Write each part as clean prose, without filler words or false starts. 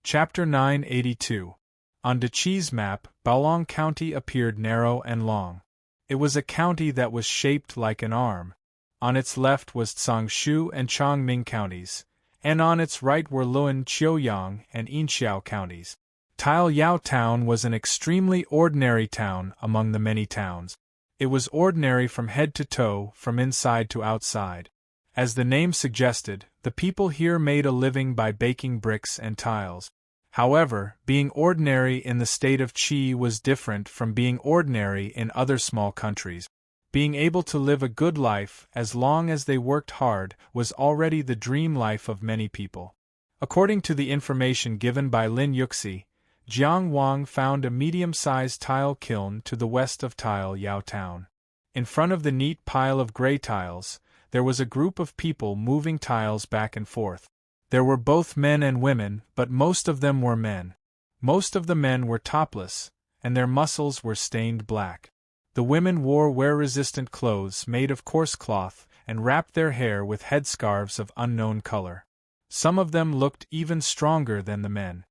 Chapter 982. On the cheese map, Baolong County appeared narrow and long. It was a county that was shaped like an arm. On its left was Tsangshu and Chongming counties, and on its right were Luan, Qiuyang, and Inxiao counties. Taiyao Town was an extremely ordinary town among the many towns. It was ordinary from head to toe, from inside to outside. As the name suggested, the people here made a living by baking bricks and tiles. However, being ordinary in the state of Qi was different from being ordinary in other small countries. Being able to live a good life as long as they worked hard was already the dream life of many people. According to the information given by Lin Yuxi, Jiang Wang found a medium-sized tile kiln to the west of Taiyao Town. In front of the neat pile of gray tiles, there was a group of people moving tiles back and forth. There were both men and women, but most of them were men. Most of the men were topless, and their muscles were stained black. The women wore wear-resistant clothes made of coarse cloth and wrapped their hair with headscarves of unknown color. Some of them looked even stronger than the men.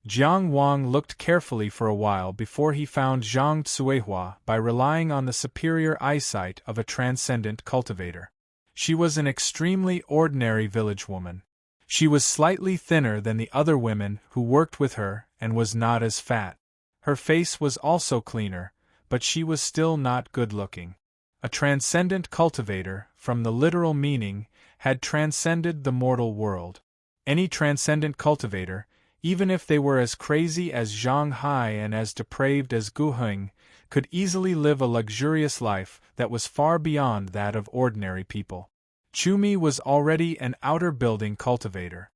Jiang Wang looked carefully for a while before he found Zhang Tsuehua by relying on the superior eyesight of a transcendent cultivator. She was an extremely ordinary village woman. She was slightly thinner than the other women who worked with her and was not as fat. Her face was also cleaner, but she was still not good-looking. A transcendent cultivator, from the literal meaning, had transcended the mortal world. Any transcendent cultivator, even if they were as crazy as Zhang Hai and as depraved as Gu Heng, could easily live a luxurious life that was far beyond that of ordinary people. Chumi was already an outer building cultivator.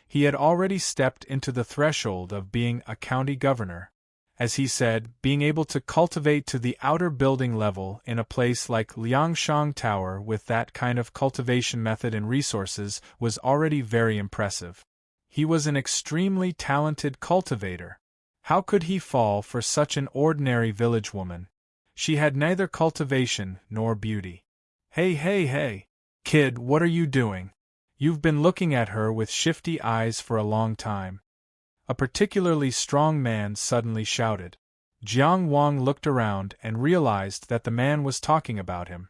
He had already stepped into the threshold of being a county governor. As he said, being able to cultivate to the outer building level in a place like Liangshang Tower with that kind of cultivation method and resources was already very impressive. He was an extremely talented cultivator. How could he fall for such an ordinary village woman? She had neither cultivation nor beauty. Hey, kid, what are you doing? You've been looking at her with shifty eyes for a long time. A particularly strong man suddenly shouted. Jiang Wang looked around and realized that the man was talking about him.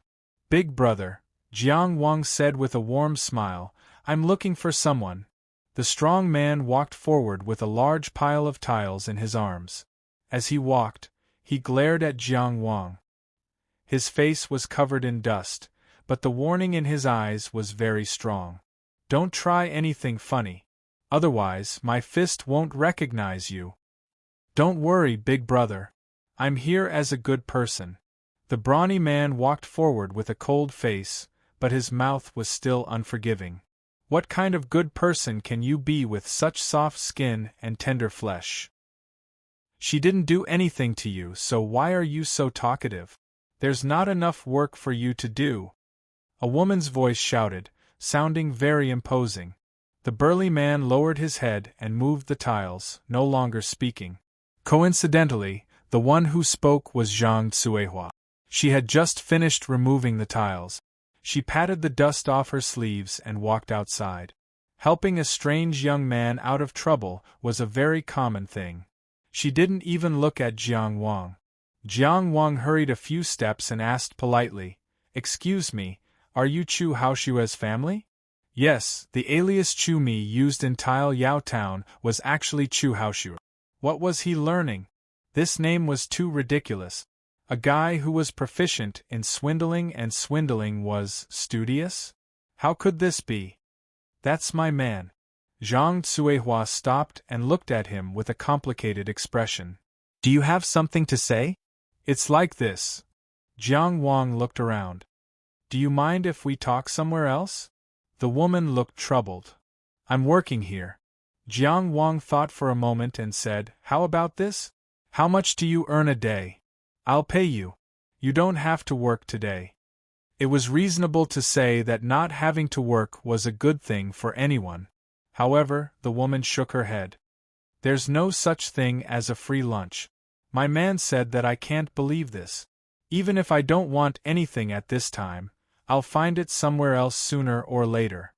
Big brother, Jiang Wang said with a warm smile, I'm looking for someone. The strong man walked forward with a large pile of tiles in his arms. As he walked, he glared at Jiang Wang. His face was covered in dust, but the warning in his eyes was very strong. Don't try anything funny. Otherwise, my fist won't recognize you. Don't worry, big brother. I'm here as a good person. The brawny man walked forward with a cold face, but his mouth was still unforgiving. What kind of good person can you be with such soft skin and tender flesh? She didn't do anything to you, so why are you so talkative? There's not enough work for you to do. A woman's voice shouted, sounding very imposing. The burly man lowered his head and moved the tiles, no longer speaking. Coincidentally, the one who spoke was Zhang Tsuehua. She had just finished removing the tiles. She patted the dust off her sleeves and walked outside. Helping a strange young man out of trouble was a very common thing. She didn't even look at Jiang Wang. Jiang Wang hurried a few steps and asked politely, Excuse me, are you Chu Haoshua's family? Yes, the alias Chu Mi used in Taiyao Town was actually Chu Haoshua. What was he learning? This name was too ridiculous. A guy who was proficient in swindling and swindling was studious? How could this be? That's my man. Zhang Tsuehua stopped and looked at him with a complicated expression. Do you have something to say? It's like this. Jiang Wang looked around. Do you mind if we talk somewhere else? The woman looked troubled. I'm working here. Jiang Wang thought for a moment and said, How about this? How much do you earn a day? I'll pay you. You don't have to work today. It was reasonable to say that not having to work was a good thing for anyone. However, the woman shook her head. There's no such thing as a free lunch. My man said that I can't believe this. Even if I don't want anything at this time, I'll find it somewhere else sooner or later.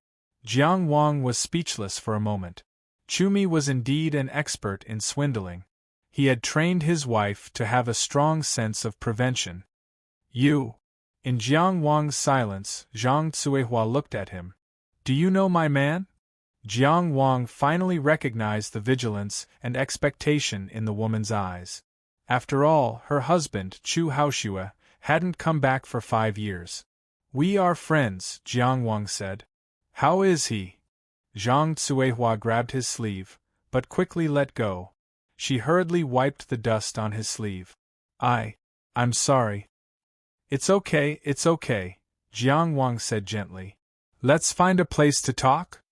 Jiang Wang was speechless for a moment. Chumi was indeed an expert in swindling. He had trained his wife to have a strong sense of prevention. You. In Jiang Wang's silence, Zhang Cuihua looked at him. Do you know my man? Jiang Wang finally recognized the vigilance and expectation in the woman's eyes. After all, her husband, Chu Haoshue, hadn't come back for 5 years. We are friends, Jiang Wang said. How is he? Zhang Cuihua grabbed his sleeve, but quickly let go. She hurriedly wiped the dust on his sleeve. I'm sorry. It's okay, Jiang Wang said gently. Let's find a place to talk?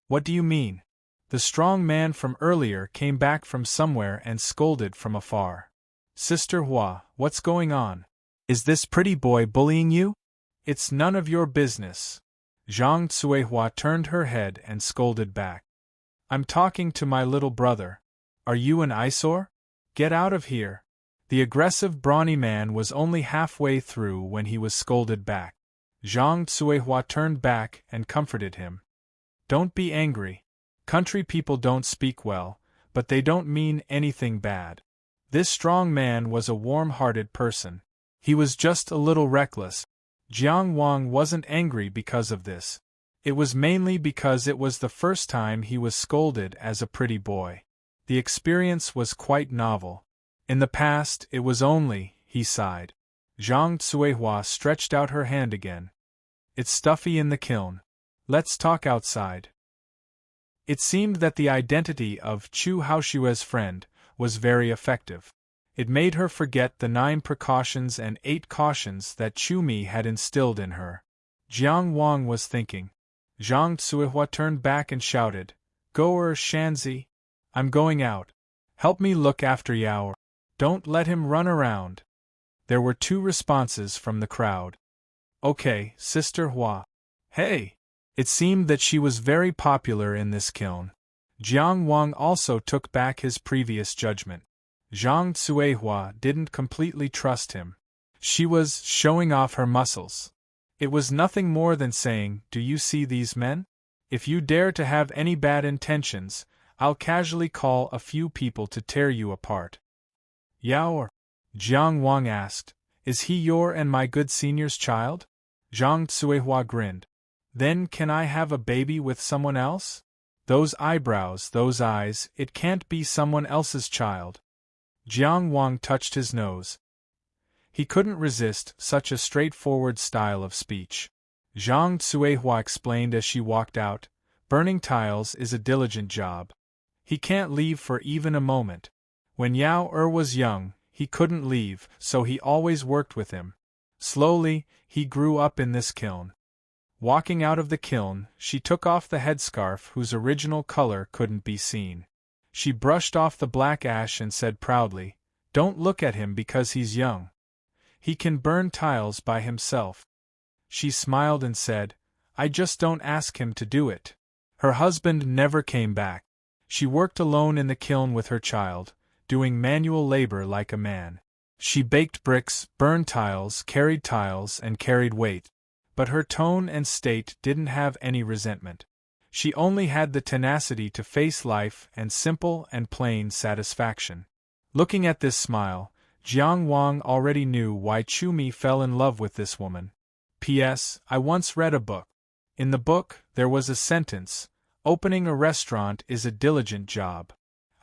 What do you mean? The strong man from earlier came back from somewhere and scolded from afar. Sister Hua, what's going on? Is this pretty boy bullying you? It's none of your business. Zhang Cuihua turned her head and scolded back. I'm talking to my little brother. Are you an eyesore? Get out of here. The aggressive brawny man was only halfway through when he was scolded back. Zhang Cuihua turned back and comforted him. Don't be angry. Country people don't speak well, but they don't mean anything bad. This strong man was a warm-hearted person. He was just a little reckless. Jiang Wang wasn't angry because of this. It was mainly because it was the first time he was scolded as a pretty boy. The experience was quite novel. In the past, it was only, he sighed. Zhang Cuihua stretched out her hand again. It's stuffy in the kiln. Let's talk outside. It seemed that the identity of Chu Haoshue's friend was very effective. It made her forget the 9 precautions and 8 cautions that Chumi had instilled in her. Jiang Wang was thinking. Zhang Cuihua turned back and shouted, Go Shanzi. I'm going out. Help me look after Yao. Don't let him run around. There were 2 responses from the crowd. Okay, Sister Hua. Hey! It seemed that she was very popular in this kiln. Jiang Wang also took back his previous judgment. Zhang Cuihua didn't completely trust him. She was showing off her muscles. It was nothing more than saying, Do you see these men? If you dare to have any bad intentions, I'll casually call a few people to tear you apart. Yao? Jiang Wang asked. Is he your and my good senior's child? Zhang Cuihua grinned. Then can I have a baby with someone else? Those eyebrows, those eyes, it can't be someone else's child. Jiang Wang touched his nose. He couldn't resist such a straightforward style of speech. Zhang Cuihua explained as she walked out, Burning tiles is a diligent job. He can't leave for even a moment. When Yao was young, he couldn't leave, so he always worked with him. Slowly, he grew up in this kiln. Walking out of the kiln, she took off the headscarf whose original color couldn't be seen. She brushed off the black ash and said proudly, Don't look at him because he's young. He can burn tiles by himself. She smiled and said, I just don't ask him to do it. Her husband never came back. She worked alone in the kiln with her child, doing manual labor like a man. She baked bricks, burned tiles, and carried weight. But her tone and state didn't have any resentment. She only had the tenacity to face life and simple and plain satisfaction. Looking at this smile, Jiang Wang already knew why Chumi fell in love with this woman. P.S. I once read a book. In the book, there was a sentence, Opening a restaurant is a diligent job.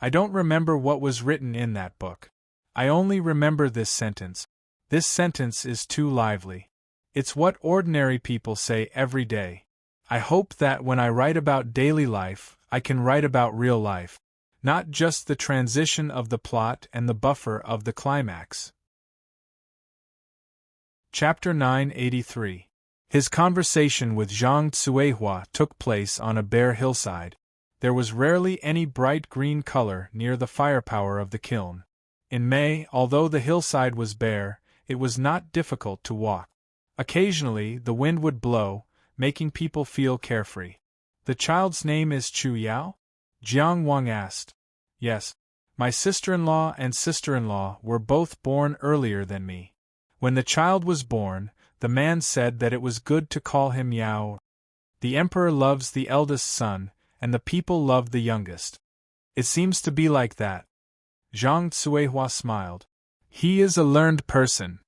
I don't remember what was written in that book. I only remember this sentence. This sentence is too lively. It's what ordinary people say every day. I hope that when I write about daily life, I can write about real life, not just the transition of the plot and the buffer of the climax. Chapter 983. His conversation with Zhang Cuihua took place on a bare hillside. There was rarely any bright green color near the firepower of the kiln. In May, although the hillside was bare, it was not difficult to walk. Occasionally, the wind would blow, making people feel carefree. The child's name is Chu Yao? Jiang Wang asked. Yes. My sister-in-law and sister-in-law were both born earlier than me. When the child was born, the man said that it was good to call him Yao. The emperor loves the eldest son, and the people love the youngest. It seems to be like that. Zhang Cuihua smiled. He is a learned person.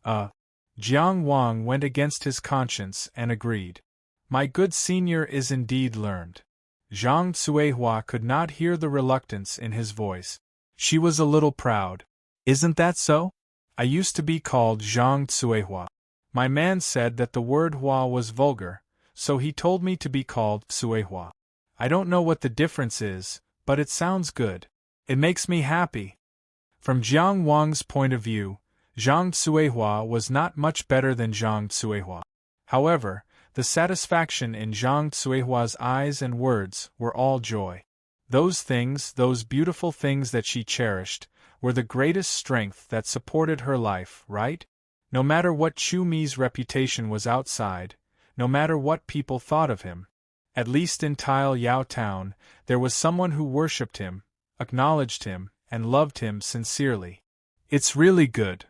Jiang Wang went against his conscience and agreed. My good senior is indeed learned. Zhang Cuihua could not hear the reluctance in his voice. She was a little proud. Isn't that so? I used to be called Zhang Cuihua. My man said that the word hua was vulgar, so he told me to be called Cuihua. I don't know what the difference is, but it sounds good. It makes me happy. From Jiang Wang's point of view, Zhang Cuihua was not much better than Zhang Cuihua. However, the satisfaction in Zhang Cuihua's eyes and words were all joy. Those things, those beautiful things that she cherished, were the greatest strength that supported her life, right? No matter what Chu Mi's reputation was outside, no matter what people thought of him, at least in Tile Yao Town, there was someone who worshipped him, acknowledged him, and loved him sincerely. It's really good.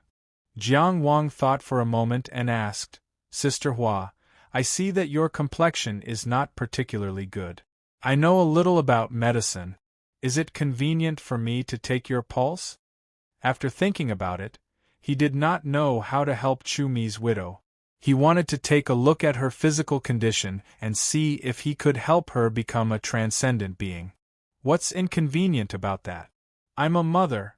Jiang Wang thought for a moment and asked, Sister Hua, I see that your complexion is not particularly good. I know a little about medicine. Is it convenient for me to take your pulse? After thinking about it, he did not know how to help Chu Mi's widow. He wanted to take a look at her physical condition and see if he could help her become a transcendent being. What's inconvenient about that? I'm a mother.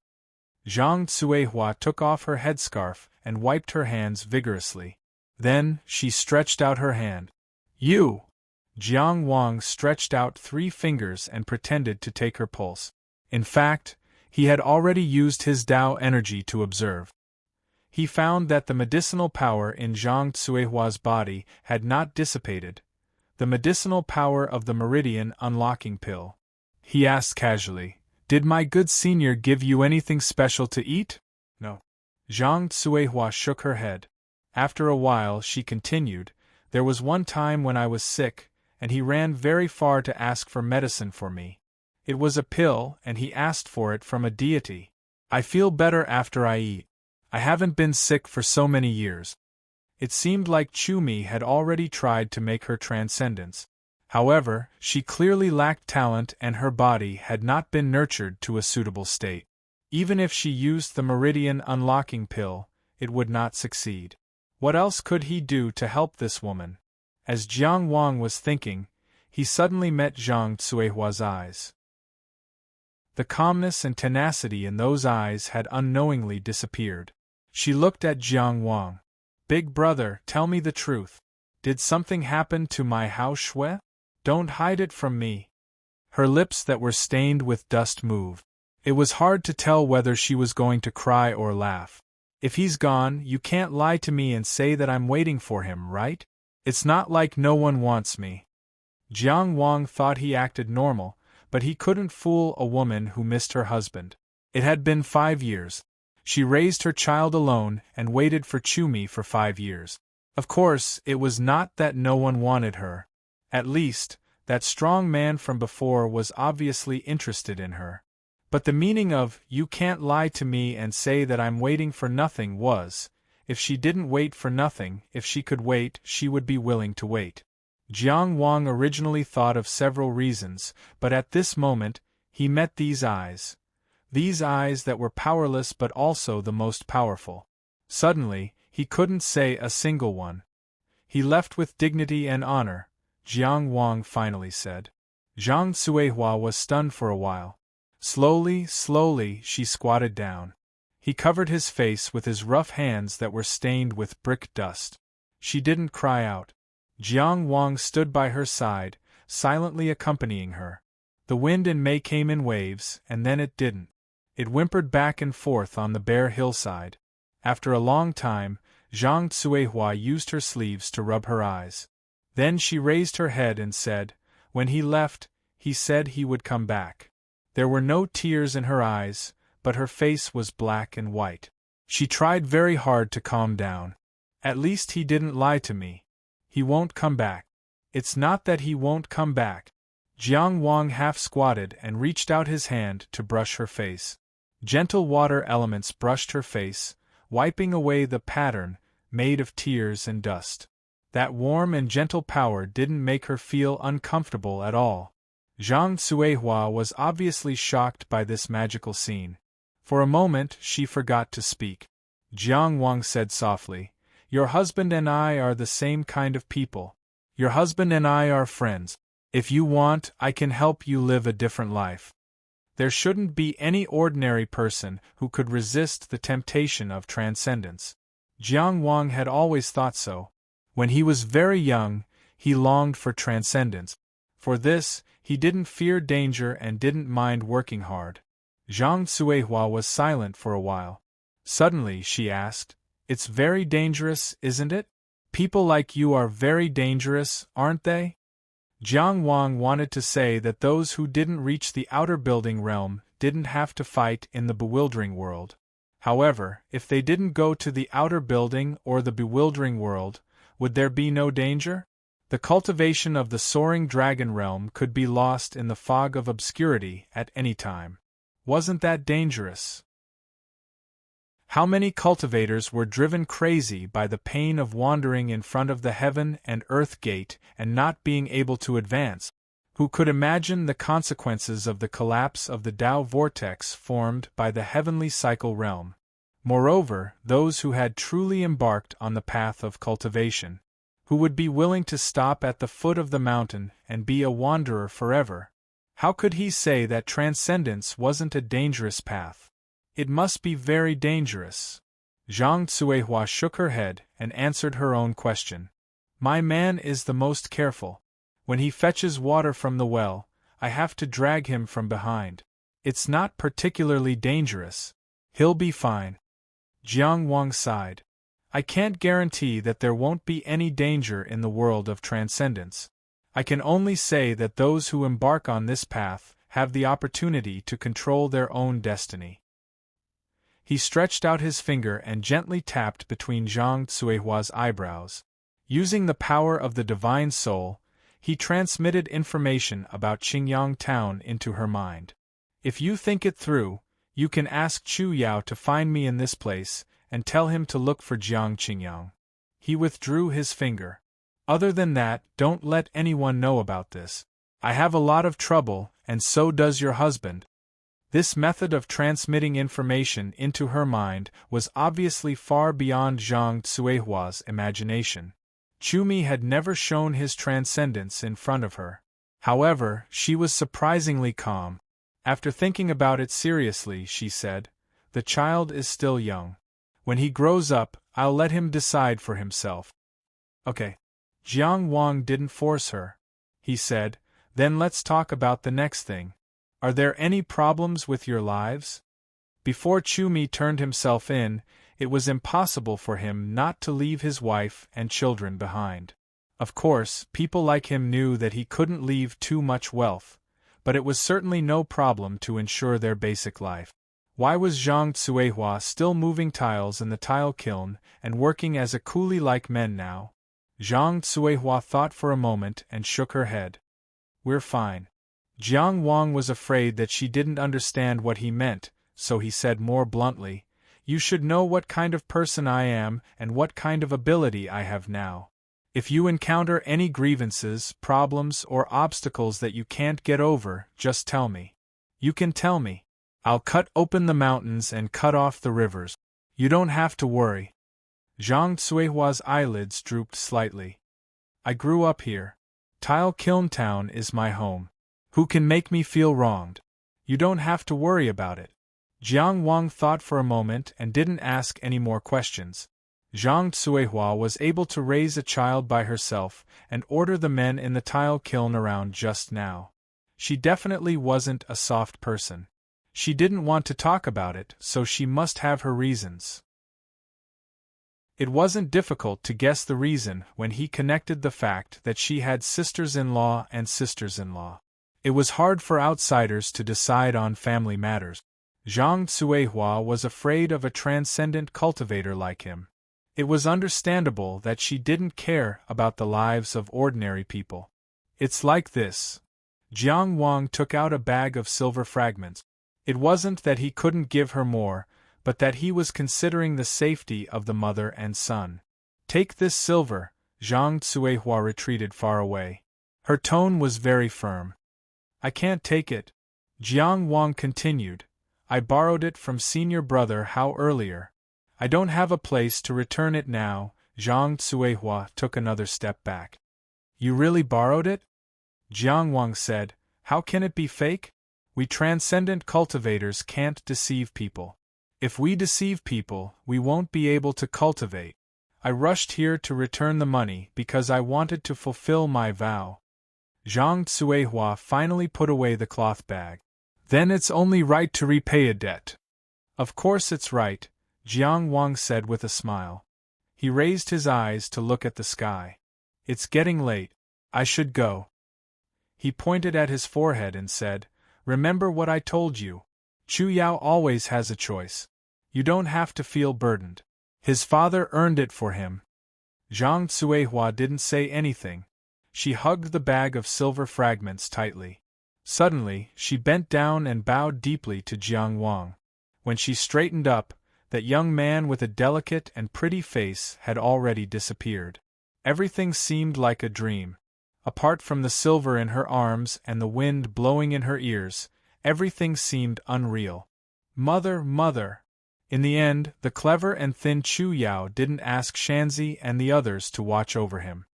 Zhang Cuihua took off her headscarf and wiped her hands vigorously. Then, she stretched out her hand. You! Jiang Wang stretched out 3 fingers and pretended to take her pulse. In fact, he had already used his Tao energy to observe. He found that the medicinal power in Zhang Cuihua's body had not dissipated, the medicinal power of the meridian unlocking pill. He asked casually, Did my good senior give you anything special to eat? No. Zhang Cuihua shook her head. After a while she continued, There was one time when I was sick, and he ran very far to ask for medicine for me. It was a pill, and he asked for it from a deity. I feel better after I eat. I haven't been sick for so many years. It seemed like Chu Mi had already tried to make her transcendence. However, she clearly lacked talent and her body had not been nurtured to a suitable state. Even if she used the meridian unlocking pill, it would not succeed. What else could he do to help this woman? As Jiang Wang was thinking, he suddenly met Zhang Cuihua's eyes. The calmness and tenacity in those eyes had unknowingly disappeared. She looked at Jiang Wang. Big brother, tell me the truth. Did something happen to my Hao Shui? Don't hide it from me. Her lips that were stained with dust moved. It was hard to tell whether she was going to cry or laugh. If he's gone, you can't lie to me and say that I'm waiting for him, right? It's not like no one wants me. Jiang Wang thought he acted normal, but he couldn't fool a woman who missed her husband. It had been 5 years. She raised her child alone and waited for Chu Mi for 5 years. Of course, it was not that no one wanted her. At least, that strong man from before was obviously interested in her. But the meaning of, you can't lie to me and say that I'm waiting for nothing was, if she didn't wait for nothing, if she could wait, she would be willing to wait. Jiang Wang originally thought of several reasons, but at this moment, he met these eyes that were powerless but also the most powerful. Suddenly, he couldn't say a single one. He left with dignity and honor, Jiang Wang finally said. Zhang Cuihua was stunned for a while. Slowly, she squatted down. He covered his face with his rough hands that were stained with brick dust. She didn't cry out. Jiang Wang stood by her side, silently accompanying her. The wind in May came in waves, and then it didn't. It whimpered back and forth on the bare hillside. After a long time, Zhang Cuihua used her sleeves to rub her eyes. Then she raised her head and said, When he left, he said he would come back. There were no tears in her eyes, but her face was black and white. She tried very hard to calm down. At least he didn't lie to me. He won't come back. It's not that he won't come back. Jiang Wang half squatted and reached out his hand to brush her face. Gentle water elements brushed her face, wiping away the pattern, made of tears and dust. That warm and gentle power didn't make her feel uncomfortable at all. Zhang Cuihua was obviously shocked by this magical scene. For a moment she forgot to speak. Jiang Wang said softly, "Your husband and I are the same kind of people. Your husband and I are friends. If you want, I can help you live a different life." There shouldn't be any ordinary person who could resist the temptation of transcendence. Jiang Wang had always thought so. When he was very young, he longed for transcendence. For this, he didn't fear danger and didn't mind working hard. Zhang Cuihua was silent for a while. Suddenly she asked, "It's very dangerous, isn't it? People like you are very dangerous, aren't they?" Jiang Wang wanted to say that those who didn't reach the outer building realm didn't have to fight in the bewildering world. However, if they didn't go to the outer building or the bewildering world, would there be no danger? The cultivation of the soaring dragon realm could be lost in the fog of obscurity at any time. Wasn't that dangerous? How many cultivators were driven crazy by the pain of wandering in front of the heaven and earth gate and not being able to advance? Who could imagine the consequences of the collapse of the Tao vortex formed by the heavenly cycle realm? Moreover, those who had truly embarked on the path of cultivation, who would be willing to stop at the foot of the mountain and be a wanderer forever. How could he say that transcendence wasn't a dangerous path? It must be very dangerous. Zhang Cuihua shook her head and answered her own question. "My man is the most careful. When he fetches water from the well, I have to drag him from behind. It's not particularly dangerous. He'll be fine." Jiang Wang sighed. "I can't guarantee that there won't be any danger in the world of transcendence. I can only say that those who embark on this path have the opportunity to control their own destiny." He stretched out his finger and gently tapped between Zhang Cuihua's eyebrows. Using the power of the divine soul, he transmitted information about Qingyang town into her mind. "If you think it through, you can ask Chu Yao to find me in this place, and tell him to look for Jiang Qingyang." He withdrew his finger. "Other than that, don't let anyone know about this. I have a lot of trouble, and so does your husband." This method of transmitting information into her mind was obviously far beyond Zhang Cuihua's imagination. Chumi had never shown his transcendence in front of her. However, she was surprisingly calm. After thinking about it seriously, she said, "The child is still young. When he grows up, I'll let him decide for himself." "Okay." Jiang Wang didn't force her. He said, "Then let's talk about the next thing. Are there any problems with your lives?" Before Chumi turned himself in, it was impossible for him not to leave his wife and children behind. Of course, people like him knew that he couldn't leave too much wealth, but it was certainly no problem to ensure their basic life. Why was Zhang Cuihua still moving tiles in the tile kiln and working as a coolie like men now? Zhang Cuihua thought for a moment and shook her head. "We're fine." Jiang Wang was afraid that she didn't understand what he meant, so he said more bluntly, "You should know what kind of person I am and what kind of ability I have now. If you encounter any grievances, problems, or obstacles that you can't get over, just tell me. You can tell me. I'll cut open the mountains and cut off the rivers. You don't have to worry." Zhang Cuihua's eyelids drooped slightly. "I grew up here. Tile Kiln Town is my home. Who can make me feel wronged? You don't have to worry about it." Jiang Wang thought for a moment and didn't ask any more questions. Zhang Cuihua was able to raise a child by herself and order the men in the tile kiln around just now. She definitely wasn't a soft person. She didn't want to talk about it, so she must have her reasons. It wasn't difficult to guess the reason when he connected the fact that she had sisters-in-law and sisters-in-law. It was hard for outsiders to decide on family matters. Zhang Cuihua was afraid of a transcendent cultivator like him. It was understandable that she didn't care about the lives of ordinary people. "It's like this." Jiang Wang took out a bag of silver fragments. It wasn't that he couldn't give her more, but that he was considering the safety of the mother and son. "Take this silver." Zhang Cuihua retreated far away. Her tone was very firm. I can't take it. Jiang Wang continued. I borrowed it from senior brother Hao earlier. I don't have a place to return it now. Zhang Cuihua took another step back. You really borrowed it? Jiang Wang said. How can it be fake? We transcendent cultivators can't deceive people. If we deceive people, we won't be able to cultivate. I rushed here to return the money because I wanted to fulfill my vow. Zhang Cuihua finally put away the cloth bag. Then it's only right to repay a debt. Of course it's right, Jiang Wang said with a smile. He raised his eyes to look at the sky. It's getting late. I should go. He pointed at his forehead and said, Remember what I told you. Chu Yao always has a choice. You don't have to feel burdened. His father earned it for him. Zhang Cuihua didn't say anything. She hugged the bag of silver fragments tightly. Suddenly, she bent down and bowed deeply to Jiang Wang. When she straightened up, that young man with a delicate and pretty face had already disappeared. Everything seemed like a dream. Apart from the silver in her arms and the wind blowing in her ears, everything seemed unreal. Mother, mother! In the end, the clever and thin Chu Yao didn't ask Shanzi and the others to watch over him.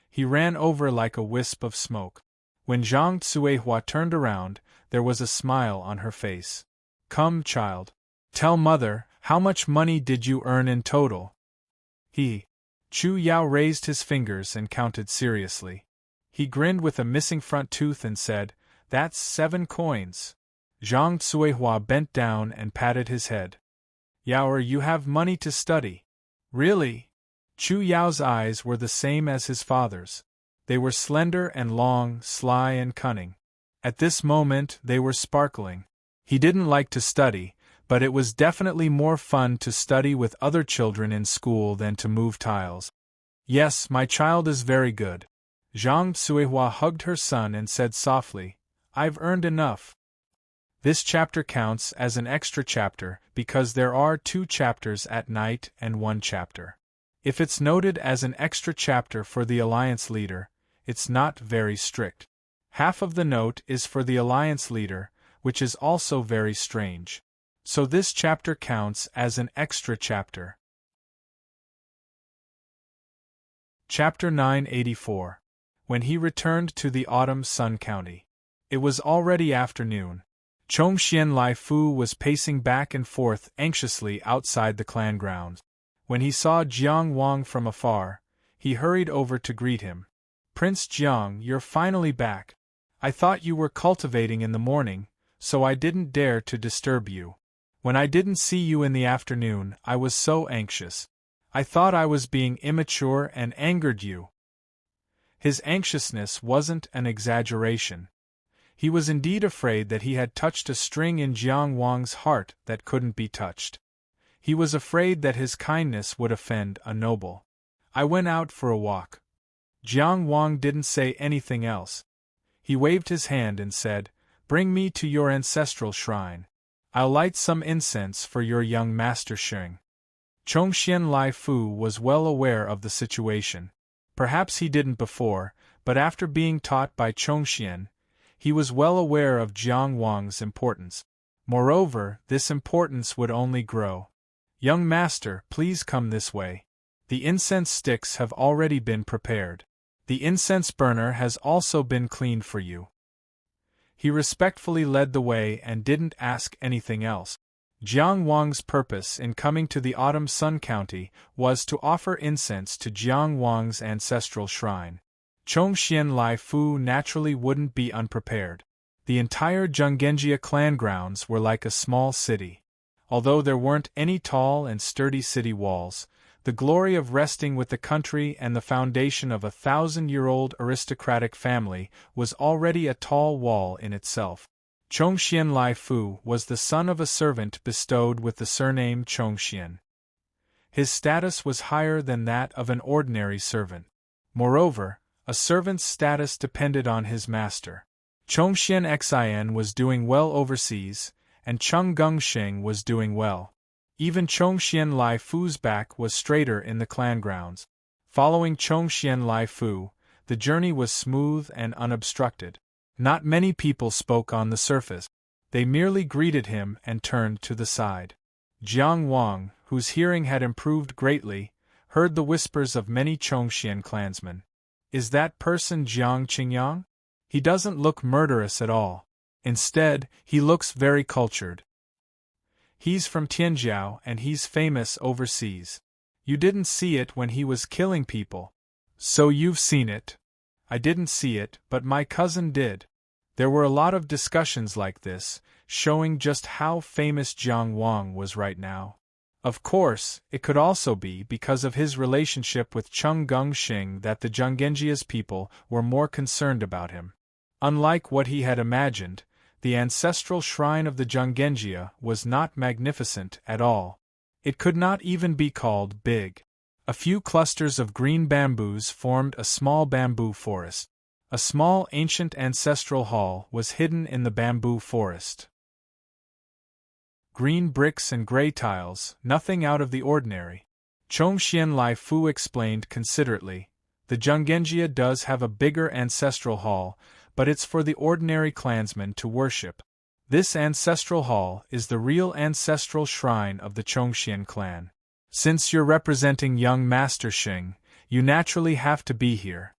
He ran over like a wisp of smoke. When Zhang Cuihua turned around, there was a smile on her face. Come, child. Tell mother, how much money did you earn in total? Chu Yao raised his fingers and counted seriously. He grinned with a missing front tooth and said, That's 7 coins. Zhang Cuihua bent down and patted his head. Yaoer, you have money to study. Really? Chu Yao's eyes were the same as his father's. They were slender and long, sly and cunning. At this moment, they were sparkling. He didn't like to study, but it was definitely more fun to study with other children in school than to move tiles. Yes, my child is very good. Zhang Cuihua hugged her son and said softly, I've earned enough. This chapter counts as an extra chapter because there are 2 chapters at night and 1 chapter. If it's noted as an extra chapter for the Alliance leader, it's not very strict. Half of the note is for the Alliance leader, which is also very strange. So this chapter counts as an extra chapter. Chapter 984. When he returned to the autumn Sun County. It was already afternoon. Chongxian Lai Fu was pacing back and forth anxiously outside the clan grounds. When he saw Jiang Wang from afar, he hurried over to greet him. Prince Jiang, you're finally back. I thought you were cultivating in the morning, so I didn't dare to disturb you. When I didn't see you in the afternoon, I was so anxious. I thought I was being immature and angered you. His anxiousness wasn't an exaggeration. He was indeed afraid that he had touched a string in Jiang Wang's heart that couldn't be touched. He was afraid that his kindness would offend a noble. I went out for a walk. Jiang Wang didn't say anything else. He waved his hand and said, Bring me to your ancestral shrine. I'll light some incense for your young master Sheng. Chongxian Lai Fu was well aware of the situation. Perhaps he didn't before, but after being taught by Chongxian, he was well aware of Jiang Wang's importance. Moreover, this importance would only grow. Young master, please come this way. The incense sticks have already been prepared. The incense burner has also been cleaned for you. He respectfully led the way and didn't ask anything else. Jiang Wang's purpose in coming to the Autumn Sun County was to offer incense to Jiang Wang's ancestral shrine. Chongxian Lai Fu naturally wouldn't be unprepared. The entire Zhenggenjia clan grounds were like a small city. Although there weren't any tall and sturdy city walls, the glory of resting with the country and the foundation of a 1,000-year-old aristocratic family was already a tall wall in itself. Chongxian Lai Fu was the son of a servant bestowed with the surname Chongxian. His status was higher than that of an ordinary servant. Moreover, a servant's status depended on his master. Chongxian Xin was doing well overseas, and Cheng Gengsheng was doing well. Even Chongxian Lai Fu's back was straighter in the clan grounds. Following Chongxian Lai Fu, the journey was smooth and unobstructed. Not many people spoke on the surface. They merely greeted him and turned to the side. Jiang Wang, whose hearing had improved greatly, heard the whispers of many Chongxian clansmen. Is that person Jiang Qingyang? He doesn't look murderous at all. Instead, he looks very cultured. He's from Tianjiao and he's famous overseas. You didn't see it when he was killing people. So you've seen it. I didn't see it, but my cousin did. There were a lot of discussions like this, showing just how famous Jiang Wang was right now. Of course, it could also be because of his relationship with Cheng Gongxing that the Zhanggenjia's people were more concerned about him. Unlike what he had imagined, the ancestral shrine of the Zhanggenjia was not magnificent at all. It could not even be called big. A few clusters of green bamboos formed a small bamboo forest. A small ancient ancestral hall was hidden in the bamboo forest. Green bricks and gray tiles, nothing out of the ordinary. Chongxian Lai Fu explained considerately. The Zhanggenjia does have a bigger ancestral hall, but it's for the ordinary clansmen to worship. This ancestral hall is the real ancestral shrine of the Chongxian clan. Since you're representing young Master Xing, you naturally have to be here.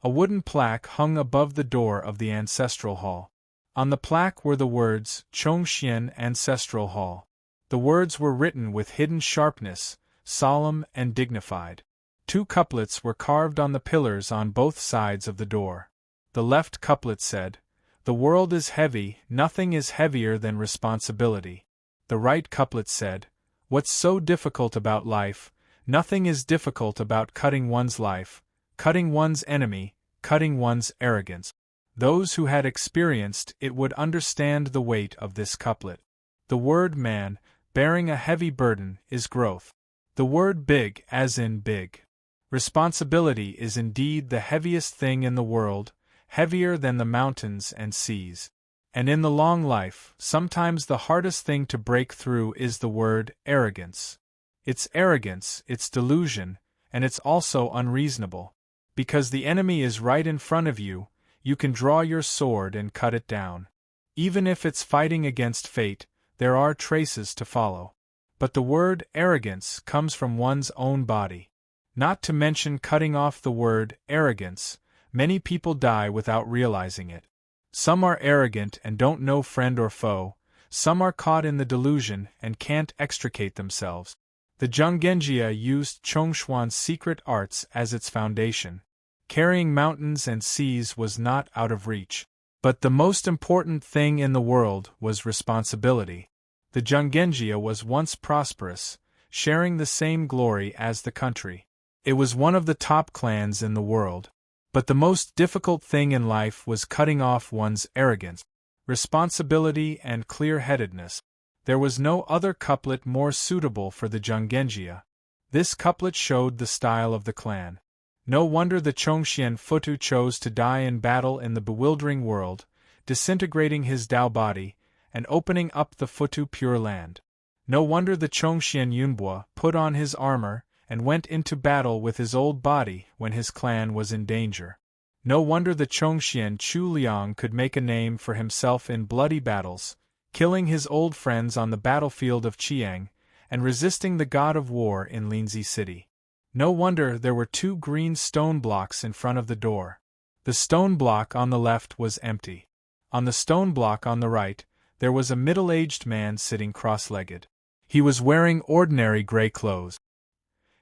A wooden plaque hung above the door of the ancestral hall. On the plaque were the words, Chongxian Ancestral Hall. The words were written with hidden sharpness, solemn and dignified. 2 couplets were carved on the pillars on both sides of the door. The left couplet said, "The world is heavy, nothing is heavier than responsibility." The right couplet said, "What's so difficult about life? Nothing is difficult about cutting one's life, cutting one's enemy, cutting one's arrogance." Those who had experienced it would understand the weight of this couplet. The word man, bearing a heavy burden, is growth. The word big, as in big. Responsibility is indeed the heaviest thing in the world, heavier than the mountains and seas. And in the long life, sometimes the hardest thing to break through is the word arrogance. It's arrogance, it's delusion, and it's also unreasonable. Because the enemy is right in front of you, you can draw your sword and cut it down. Even if it's fighting against fate, there are traces to follow. But the word arrogance comes from one's own body. Not to mention cutting off the word arrogance, many people die without realizing it. Some are arrogant and don't know friend or foe, some are caught in the delusion and can't extricate themselves. The Zhanggenjia used Chongshuan's secret arts as its foundation. Carrying mountains and seas was not out of reach. But the most important thing in the world was responsibility. The Zhanggenjia was once prosperous, sharing the same glory as the country. It was one of the top clans in the world. But the most difficult thing in life was cutting off one's arrogance, responsibility and clear-headedness. There was no other couplet more suitable for the Zhanggenjia. This couplet showed the style of the clan. No wonder the Chongxian Futu chose to die in battle in the bewildering world, disintegrating his Dao body, and opening up the Futu Pure Land. No wonder the Chongxian Yunbua put on his armor and went into battle with his old body when his clan was in danger. No wonder the Chongxian Chu Liang could make a name for himself in bloody battles, killing his old friends on the battlefield of Chiang, and resisting the god of war in Linzi City. No wonder there were 2 green stone blocks in front of the door. The stone block on the left was empty. On the stone block on the right, there was a middle-aged man sitting cross-legged. He was wearing ordinary gray clothes.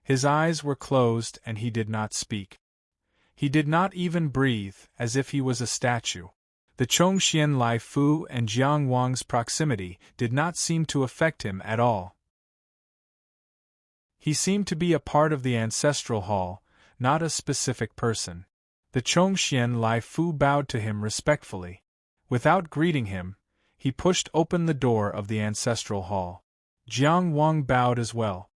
His eyes were closed and he did not speak. He did not even breathe, as if he was a statue. The Chongxian Lai Fu and Jiang Wang's proximity did not seem to affect him at all. He seemed to be a part of the ancestral hall, not a specific person. The Chongxian Lai Fu bowed to him respectfully. Without greeting him, he pushed open the door of the ancestral hall. Jiang Wang bowed as well.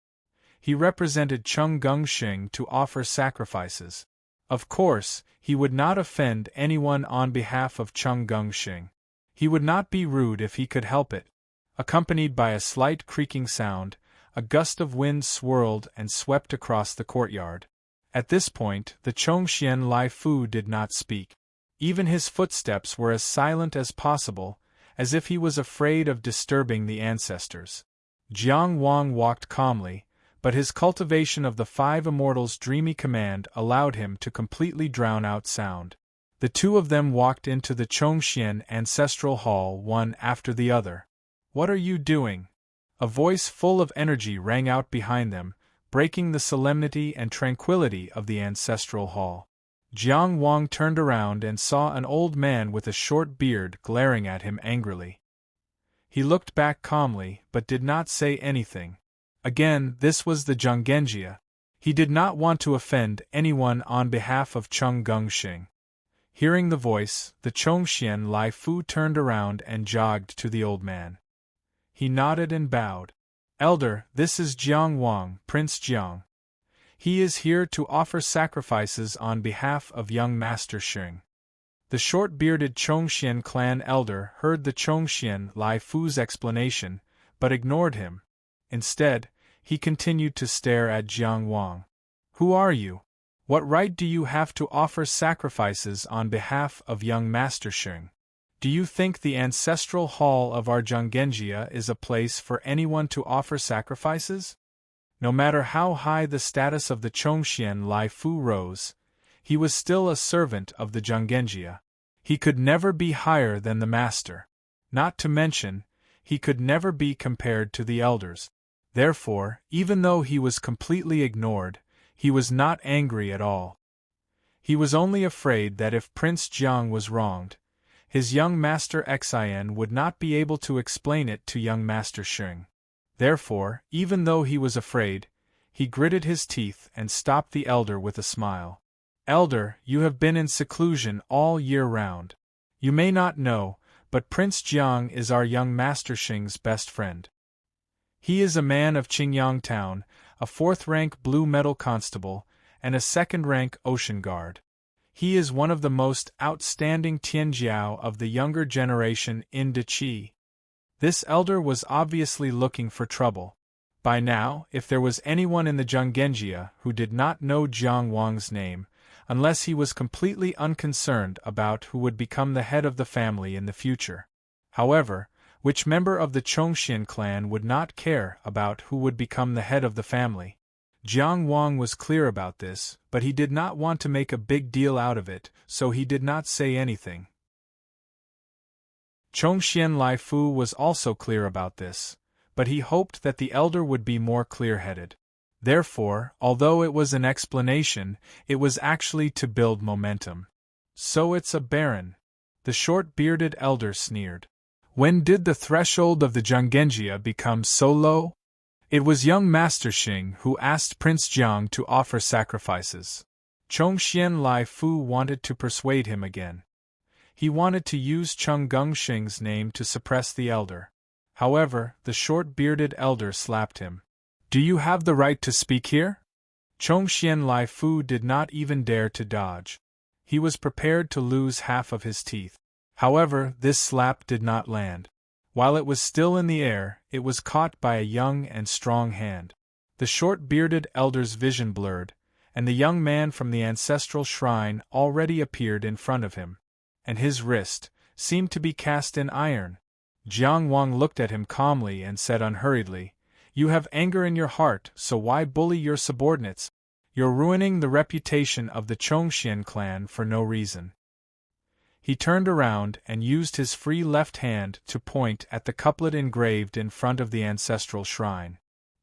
He represented Cheng Gongxing to offer sacrifices. Of course, he would not offend anyone on behalf of Cheng Gongxing. He would not be rude if he could help it. Accompanied by a slight creaking sound, a gust of wind swirled and swept across the courtyard. At this point, the Chongxian Lai Fu did not speak. Even his footsteps were as silent as possible, as if he was afraid of disturbing the ancestors. Jiang Wang walked calmly, but his cultivation of the five immortals' dreamy command allowed him to completely drown out sound. The two of them walked into the Chongxian ancestral hall one after the other. "What are you doing?" A voice full of energy rang out behind them, breaking the solemnity and tranquility of the ancestral hall. Jiang Wang turned around and saw an old man with a short beard glaring at him angrily. He looked back calmly but did not say anything. Again, this was the Zhonggenjia. He did not want to offend anyone on behalf of Cheng Gengxing. Hearing the voice, the Chongxian Lai Fu turned around and jogged to the old man. He nodded and bowed. "Elder, this is Jiang Wang, Prince Jiang. He is here to offer sacrifices on behalf of young Master Xing." The short-bearded Chongxian clan elder heard the Chongxian Lai Fu's explanation, but ignored him. Instead, he continued to stare at Jiang Wang. "Who are you? What right do you have to offer sacrifices on behalf of young Master Xing? Do you think the ancestral hall of our Zhonggenjia is a place for anyone to offer sacrifices?" No matter how high the status of the Chongxian Lai Fu rose, he was still a servant of the Zhonggenjia. He could never be higher than the master. Not to mention, he could never be compared to the elders. Therefore, even though he was completely ignored, he was not angry at all. He was only afraid that if Prince Jiang was wronged, his young master Xian would not be able to explain it to young Master Xing. Therefore, even though he was afraid, he gritted his teeth and stopped the elder with a smile. "Elder, you have been in seclusion all year round. You may not know, but Prince Jiang is our young Master Xing's best friend. He is a man of Qingyang Town, a 4th-rank blue metal constable, and a 2nd-rank ocean guard. He is one of the most outstanding Tianjiao of the younger generation in Deqi." This elder was obviously looking for trouble. By now, if there was anyone in the Zhonggenjia who did not know Jiang Wang's name, unless he was completely unconcerned about who would become the head of the family in the future. However, which member of the Chongxian clan would not care about who would become the head of the family? Jiang Wang was clear about this, but he did not want to make a big deal out of it, so he did not say anything. Chongxian Lai Fu was also clear about this, but he hoped that the elder would be more clear-headed. Therefore, although it was an explanation, it was actually to build momentum. "So it's a baron," the short-bearded elder sneered. "When did the threshold of the Zhonggenjia become so low?" It was young Master Xing who asked Prince Jiang to offer sacrifices. Chongxian Lai Fu wanted to persuade him again. He wanted to use Cheng Gengxing's name to suppress the elder. However, the short-bearded elder slapped him. "Do you have the right to speak here?" Chongxian Lai Fu did not even dare to dodge. He was prepared to lose half of his teeth. However, this slap did not land. While it was still in the air, it was caught by a young and strong hand. The short-bearded elder's vision blurred, and the young man from the ancestral shrine already appeared in front of him, and his wrist seemed to be cast in iron. Jiang Wang looked at him calmly and said unhurriedly, "You have anger in your heart, so why bully your subordinates? You're ruining the reputation of the Chongxian clan for no reason." He turned around and used his free left hand to point at the couplet engraved in front of the ancestral shrine.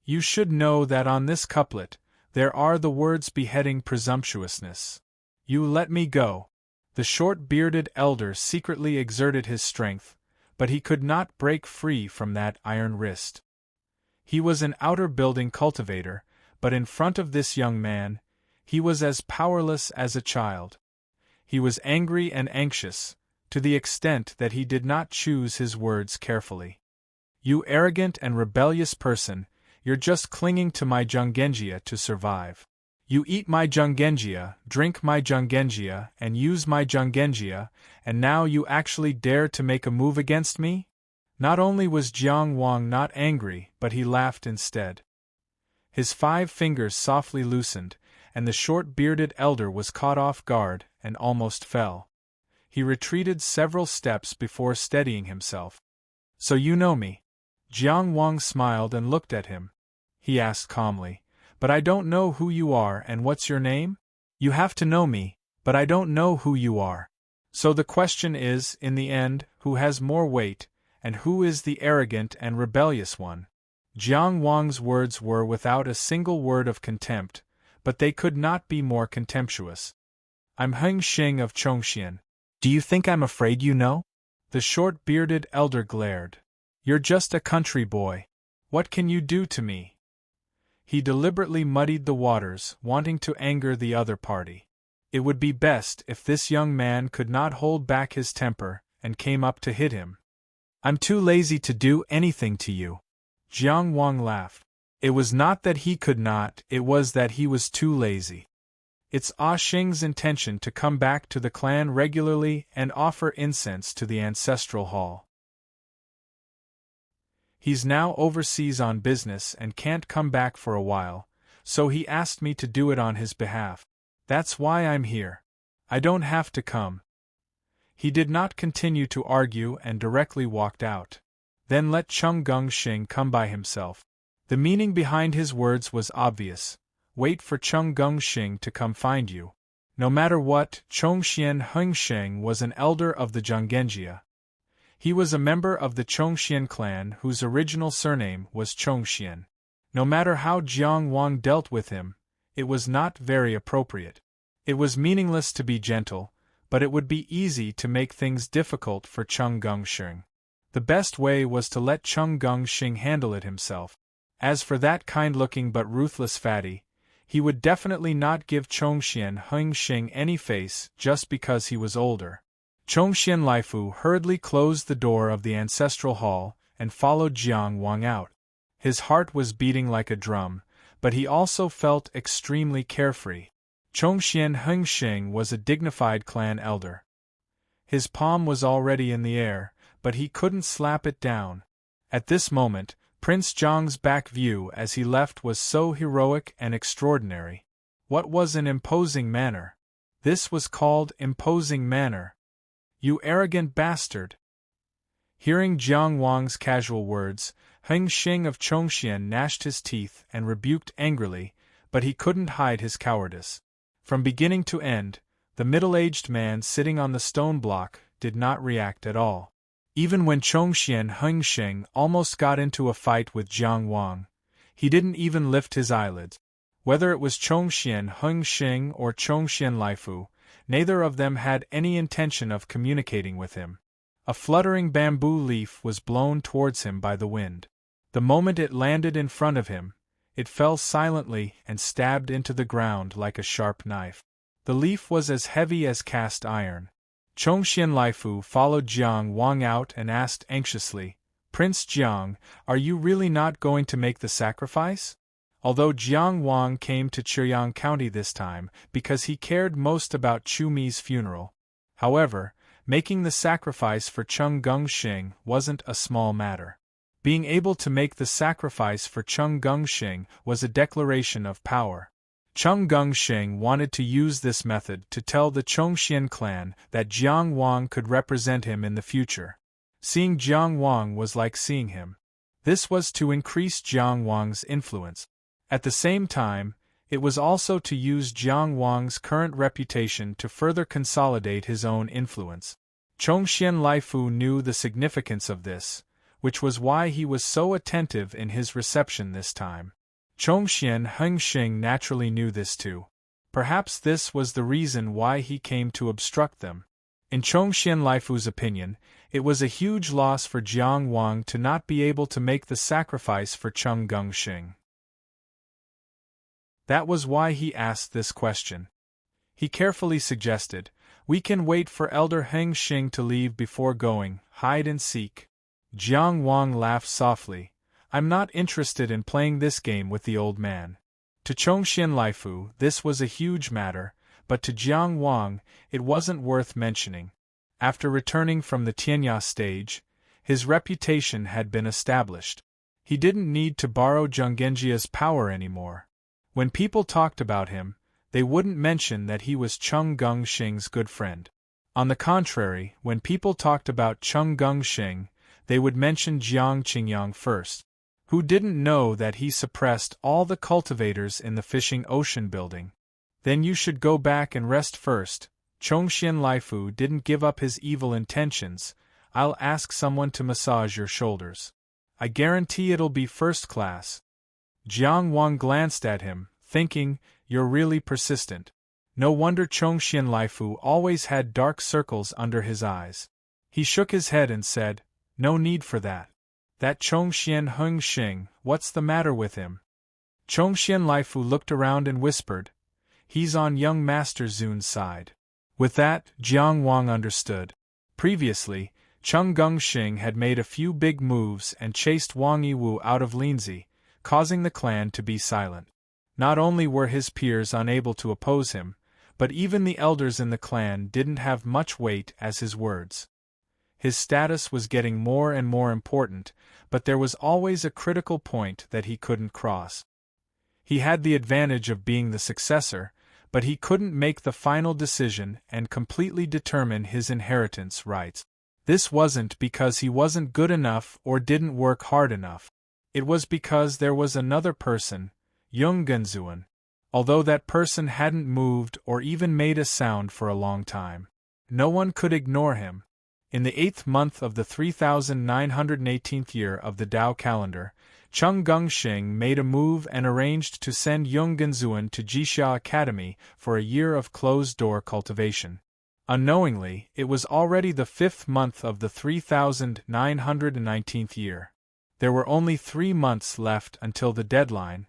"You should know that on this couplet, there are the words beheading presumptuousness. You let me go." The short-bearded elder secretly exerted his strength, but he could not break free from that iron wrist. He was an outer building cultivator, but in front of this young man, he was as powerless as a child. He was angry and anxious, to the extent that he did not choose his words carefully. "You arrogant and rebellious person, you're just clinging to my Zhonggenjia to survive. You eat my Zhonggenjia, drink my Zhonggenjia, and use my Zhonggenjia, and now you actually dare to make a move against me?" Not only was Jiang Wang not angry, but he laughed instead. His 5 fingers softly loosened, and the short-bearded elder was caught off guard and almost fell. He retreated several steps before steadying himself. So you know me? Jiang Wang smiled and looked at him. He asked calmly, but I don't know who you are and what's your name? You have to know me, but I don't know who you are. So the question is, in the end, who has more weight, and who is the arrogant and rebellious one? Jiang Wang's words were without a single word of contempt, but they could not be more contemptuous. I'm Heng Xing of Chongxian. Do you think I'm afraid you know? The short-bearded elder glared. You're just a country boy. What can you do to me? He deliberately muddied the waters, wanting to anger the other party. It would be best if this young man could not hold back his temper, and came up to hit him. I'm too lazy to do anything to you. Jiang Wang laughed. It was not that he could not, it was that he was too lazy. It's Ah Xing's intention to come back to the clan regularly and offer incense to the ancestral hall. He's now overseas on business and can't come back for a while, so he asked me to do it on his behalf. That's why I'm here. I don't have to come. He did not continue to argue and directly walked out. Then let Chung Gongxing come by himself. The meaning behind his words was obvious. Wait for Chung Gongxing to come find you. No matter what, Chongxian Hengsheng was an elder of the Zhonggenjia. He was a member of the Chongxian clan whose original surname was Chongxian. No matter how Jiang Wang dealt with him, it was not very appropriate. It was meaningless to be gentle, but it would be easy to make things difficult for Chung Gongxing. The best way was to let Chung Gongxing handle it himself. As for that kind-looking but ruthless fatty, he would definitely not give Chongxian Hengxing any face just because he was older. Chongxian Laifu hurriedly closed the door of the ancestral hall and followed Jiang Wang out. His heart was beating like a drum, but he also felt extremely carefree. Chongxian Hengxing was a dignified clan elder. His palm was already in the air, but he couldn't slap it down. At this moment, Prince Zhang's back view as he left was so heroic and extraordinary. What was an imposing manner? This was called imposing manner. You arrogant bastard! Hearing Jiang Wang's casual words, Heng Xing of Chongxian gnashed his teeth and rebuked angrily, but he couldn't hide his cowardice. From beginning to end, the middle-aged man sitting on the stone block did not react at all. Even when Chongxian Hengxing almost got into a fight with Jiang Wang, he didn't even lift his eyelids. Whether it was Chongxian Hengxing or Chongxian Laifu, neither of them had any intention of communicating with him. A fluttering bamboo leaf was blown towards him by the wind. The moment it landed in front of him, it fell silently and stabbed into the ground like a sharp knife. The leaf was as heavy as cast iron. Chongxian Laifu followed Jiang Wang out and asked anxiously, Prince Jiang, are you really not going to make the sacrifice? Although Jiang Wang came to Chiryang County this time because he cared most about Chu Mi's funeral. However, making the sacrifice for Chung Gongxing wasn't a small matter. Being able to make the sacrifice for Chung Gongxing was a declaration of power. Chung Gongxing wanted to use this method to tell the Chongxian clan that Jiang Wang could represent him in the future. Seeing Jiang Wang was like seeing him. This was to increase Jiang Wang's influence. At the same time, it was also to use Jiang Wang's current reputation to further consolidate his own influence. Chongxian Laifu knew the significance of this, which was why he was so attentive in his reception this time. Chongxian Hengxing naturally knew this too. Perhaps this was the reason why he came to obstruct them. In Chongxian Laifu's opinion, it was a huge loss for Jiang Wang to not be able to make the sacrifice for Chung Gongxing. That was why he asked this question. He carefully suggested, we can wait for Elder Heng Xing to leave before going, hide and seek. Jiang Wang laughed softly. I'm not interested in playing this game with the old man. To Chongxian Laifu, this was a huge matter, but to Jiang Wang, it wasn't worth mentioning. After returning from the Tianya stage, his reputation had been established. He didn't need to borrow Zhonggenjia's power anymore. When people talked about him, they wouldn't mention that he was Chung Gongxing's good friend. On the contrary, when people talked about Chung Gung Shing, they would mention Jiang Qingyang first. Who didn't know that he suppressed all the cultivators in the fishing ocean building? Then you should go back and rest first. Chongxian Laifu didn't give up his evil intentions. I'll ask someone to massage your shoulders. I guarantee it'll be first class. Jiang Wang glanced at him, thinking, you're really persistent. No wonder Chongxian Laifu always had dark circles under his eyes. He shook his head and said, no need for that. That Chongxian Hung Xing, what's the matter with him? Chongxian Laifu looked around and whispered, he's on young Master Zun's side. With that, Jiang Wang understood. Previously, Chung Gung Xing had made a few big moves and chased Wang Yiwu out of Linzi, causing the clan to be silent. Not only were his peers unable to oppose him, but even the elders in the clan didn't have much weight as his words. His status was getting more and more important, but there was always a critical point that he couldn't cross. He had the advantage of being the successor, but he couldn't make the final decision and completely determine his inheritance rights. This wasn't because he wasn't good enough or didn't work hard enough. It was because there was another person, Yung Genzuan, although that person hadn't moved or even made a sound for a long time. No one could ignore him. In the 8th month of the 3918th year of the Tao calendar, Chung Gung Xing made a move and arranged to send Yung Genzuan to Jixia Academy for a year of closed-door cultivation. Unknowingly, it was already the 5th month of the 3919th year. There were only 3 months left until the deadline.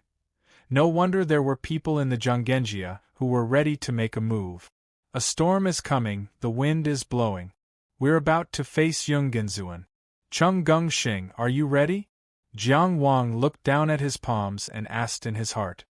No wonder there were people in the Zhanggenjia who were ready to make a move. A storm is coming, the wind is blowing. We're about to face Yung Genzuan. Chung Gung Xing, are you ready? Jiang Wang looked down at his palms and asked in his heart.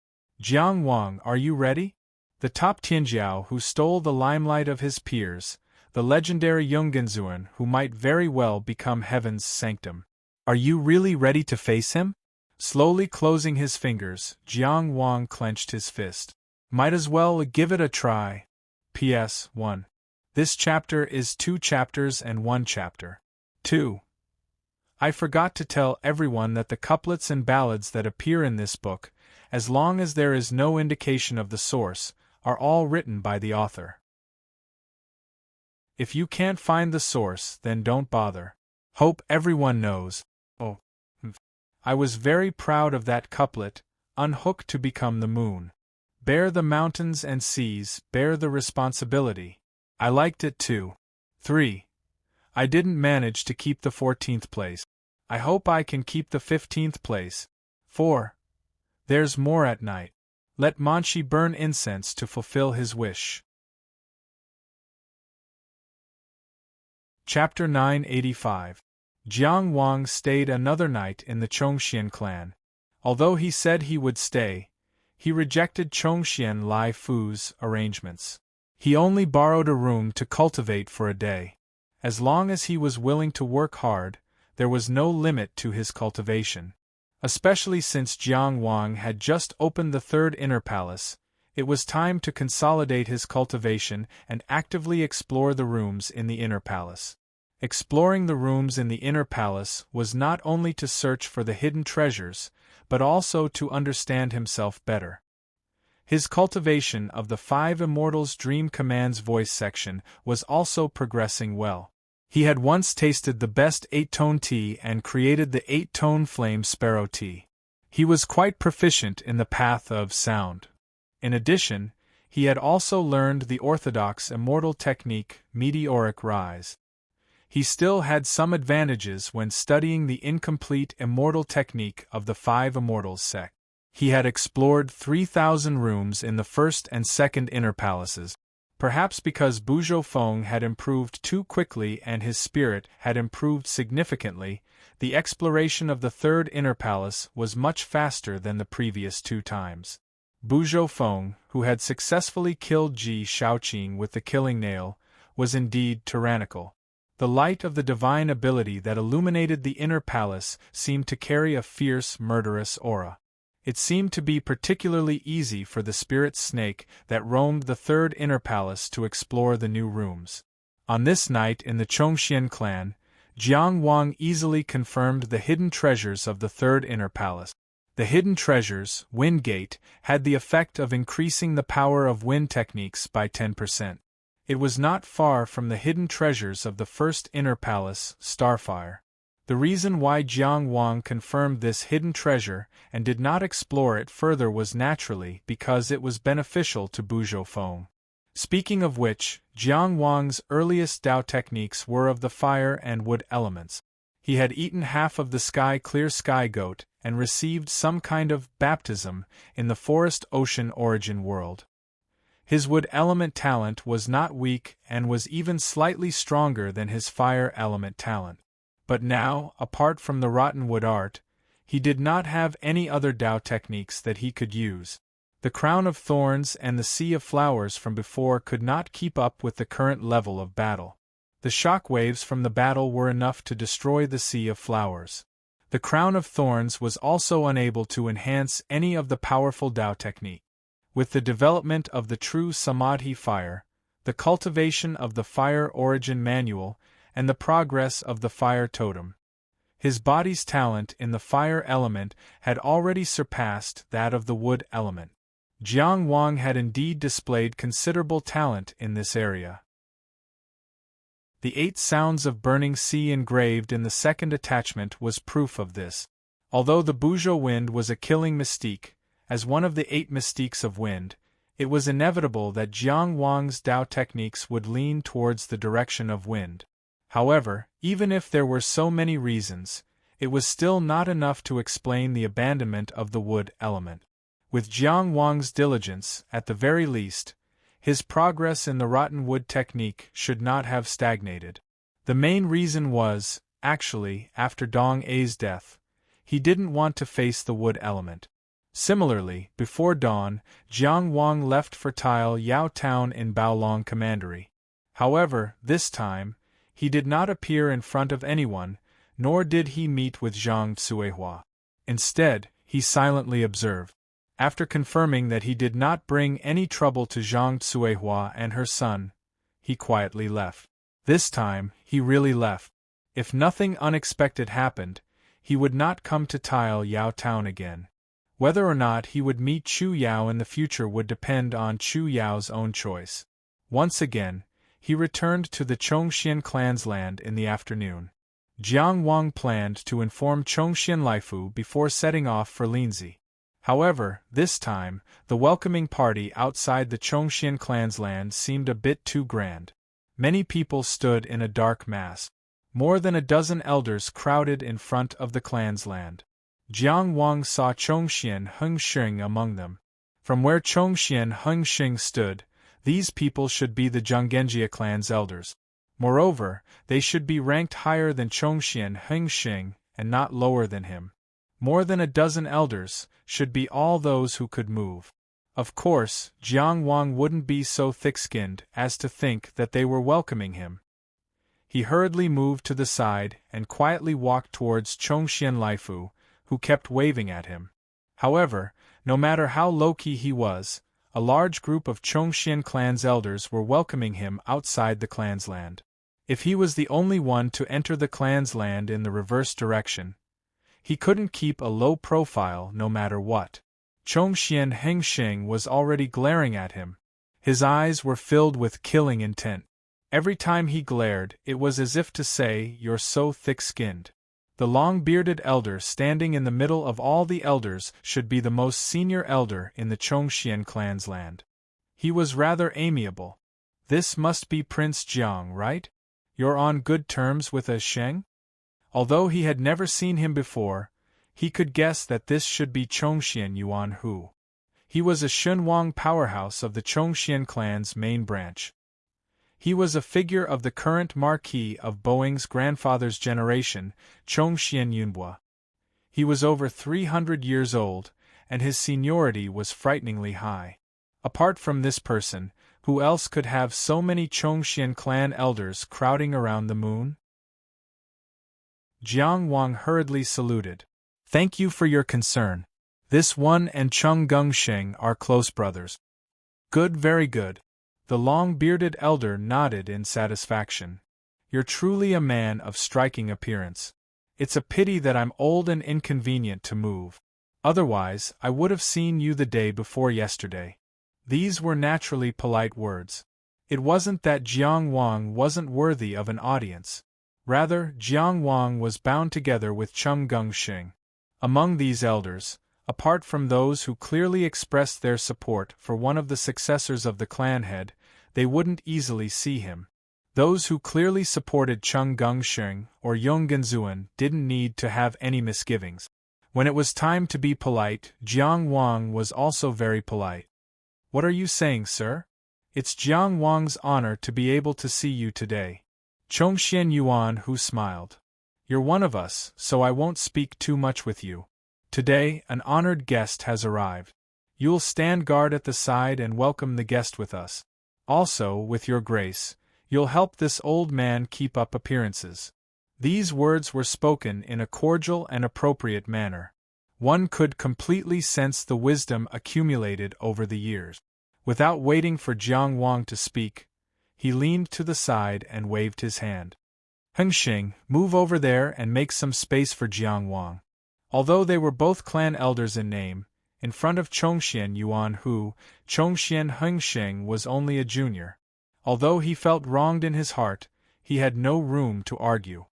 Jiang Wang, are you ready? The top Tianjiao who stole the limelight of his peers, the legendary Yung Genzuan who might very well become heaven's sanctum. Are you really ready to face him? Slowly closing his fingers, Jiang Wang clenched his fist. Might as well give it a try. P.S. 1. This chapter is 2 chapters and 1 chapter. 2. I forgot to tell everyone that the couplets and ballads that appear in this book, as long as there is no indication of the source, are all written by the author. If you can't find the source, then don't bother. Hope everyone knows. Oh. I was very proud of that couplet, unhook to become the moon. Bear the mountains and seas, bear the responsibility. I liked it too. 3. I didn't manage to keep the 14th place. I hope I can keep the 15th place. 4. There's more at night. Let Manshi burn incense to fulfill his wish. Chapter 985. Jiang Wang stayed another night in the Chongxian clan. Although he said he would stay, he rejected Chongxian Lai Fu's arrangements. He only borrowed a room to cultivate for a day. As long as he was willing to work hard, there was no limit to his cultivation. Especially since Jiang Wang had just opened the 3rd inner palace, it was time to consolidate his cultivation and actively explore the rooms in the inner palace. Exploring the rooms in the inner palace was not only to search for the hidden treasures, but also to understand himself better. His cultivation of the 5 Immortals' Dream Commands voice section was also progressing well. He had once tasted the best 8-tone tea and created the 8-tone flame sparrow tea. He was quite proficient in the path of sound. In addition, he had also learned the orthodox immortal technique, meteoric rise. He still had some advantages when studying the incomplete immortal technique of the 5 Immortals sect. He had explored 3,000 rooms in the 1st and 2nd inner palaces. Perhaps because Buzhou Feng had improved too quickly and his spirit had improved significantly, the exploration of the 3rd inner palace was much faster than the previous 2 times. Buzhou Feng, who had successfully killed Ji Shaoqing with the killing nail, was indeed tyrannical. The light of the divine ability that illuminated the inner palace seemed to carry a fierce, murderous aura. It seemed to be particularly easy for the spirit snake that roamed the 3rd inner palace to explore the new rooms. On this night in the Chongxian clan, Jiang Wang easily confirmed the hidden treasures of the third inner palace. The hidden treasures, Wind Gate, had the effect of increasing the power of wind techniques by 10%. It was not far from the hidden treasures of the first inner palace, Starfire. The reason why Jiang Wang confirmed this hidden treasure and did not explore it further was naturally because it was beneficial to Buzhou Feng. Speaking of which, Jiang Wang's earliest Dao techniques were of the fire and wood elements. He had eaten half of the clear sky goat and received some kind of baptism in the forest ocean origin world. His wood element talent was not weak and was even slightly stronger than his fire element talent. But now, apart from the rotten wood art, he did not have any other Dao techniques that he could use. The crown of thorns and the sea of flowers from before could not keep up with the current level of battle. The shock waves from the battle were enough to destroy the sea of flowers. The crown of thorns was also unable to enhance any of the powerful Dao technique. With the development of the true Samadhi fire, the cultivation of the fire origin manual, and the progress of the fire totem, his body's talent in the fire element had already surpassed that of the wood element. Jiang Wang had indeed displayed considerable talent in this area. The 8 sounds of burning sea engraved in the second attachment was proof of this. Although the Buzhou wind was a killing mystique, as one of the 8 mystiques of wind, it was inevitable that Jiang Wang's Dao techniques would lean towards the direction of wind. However, even if there were so many reasons, it was still not enough to explain the abandonment of the wood element. With Jiang Wang's diligence, at the very least, his progress in the rotten wood technique should not have stagnated. The main reason was, actually, after Dong Ai's death, he didn't want to face the wood element. Similarly, before dawn, Jiang Wang left for Tile Yao Town in Baolong Commandery. However, this time, he did not appear in front of anyone, nor did he meet with Zhang Cuihua. Instead, he silently observed. After confirming that he did not bring any trouble to Zhang Cuihua and her son, he quietly left. This time, he really left. If nothing unexpected happened, he would not come to Tile Yao Town again. Whether or not he would meet Chu Yao in the future would depend on Chu Yao's own choice. Once again, he returned to the Chongxian clan's land in the afternoon. Jiang Wang planned to inform Chongxian Laifu before setting off for Linzi. However, this time, the welcoming party outside the Chongxian clan's land seemed a bit too grand. Many people stood in a dark mass. More than a dozen elders crowded in front of the clan's land. Jiang Wang saw Chongxian Hengxing among them. From where Chongxian Hengxing stood, these people should be the Zhanggenjia clan's elders. Moreover, they should be ranked higher than Chongxian Hengxing and not lower than him. More than a dozen elders should be all those who could move. Of course, Jiang Wang wouldn't be so thick-skinned as to think that they were welcoming him. He hurriedly moved to the side and quietly walked towards Chongxian Laifu, who kept waving at him. However, no matter how low-key he was, a large group of Chongxian clan's elders were welcoming him outside the clan's land. If he was the only one to enter the clan's land in the reverse direction, he couldn't keep a low profile no matter what. Chongxian Hengxing was already glaring at him. His eyes were filled with killing intent. Every time he glared, it was as if to say, "You're so thick-skinned." The long-bearded elder standing in the middle of all the elders should be the most senior elder in the Chongxian clan's land. He was rather amiable. This must be Prince Jiang, right? You're on good terms with a Sheng? Although he had never seen him before, he could guess that this should be Chongxian Yuan Hu. He was a Shunwang powerhouse of the Chongxian clan's main branch. He was a figure of the current Marquis of Boing's grandfather's generation, Chongxian Yunhua. He was over 300 years old, and his seniority was frighteningly high. Apart from this person, who else could have so many Chongxian clan elders crowding around the moon? Jiang Wang hurriedly saluted. "Thank you for your concern. This one and Cheng Gengsheng are close brothers." "Good, very good. The long-bearded elder nodded in satisfaction. You're truly a man of striking appearance. It's a pity that I'm old and inconvenient to move. Otherwise, I would have seen you the day before yesterday. These were naturally polite words. It wasn't that Jiang Wang wasn't worthy of an audience. Rather, Jiang Wang was bound together with Chung Gengsheng. Among these elders, apart from those who clearly expressed their support for one of the successors of the clan head, they wouldn't easily see him. Those who clearly supported Chung Gengsheng or Yonggenzuan didn't need to have any misgivings. When it was time to be polite, Jiang Wang was also very polite. What are you saying, sir? It's Jiang Wang's honor to be able to see you today. Chongxian Yuan who smiled. You're one of us, so I won't speak too much with you. Today, an honored guest has arrived. You'll stand guard at the side and welcome the guest with us. Also, with your grace, you'll help this old man keep up appearances. These words were spoken in a cordial and appropriate manner. One could completely sense the wisdom accumulated over the years. Without waiting for Jiang Wang to speak, he leaned to the side and waved his hand. Hengxing, move over there and make some space for Jiang Wang. Although they were both clan elders in name, in front of Chongxian Yuan who, Chongxian Hengxing was only a junior. Although he felt wronged in his heart, he had no room to argue.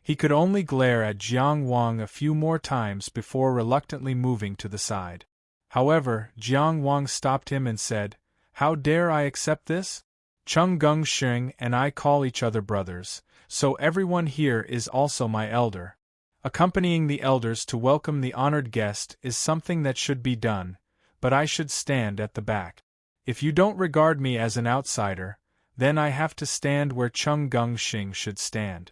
He could only glare at Jiang Wang a few more times before reluctantly moving to the side. However, Jiang Wang stopped him and said, "How dare I accept this? Chung Gengsheng and I call each other brothers, so everyone here is also my elder. Accompanying the elders to welcome the honored guest is something that should be done, but I should stand at the back. If you don't regard me as an outsider, then I have to stand where Chung Gengsheng should stand."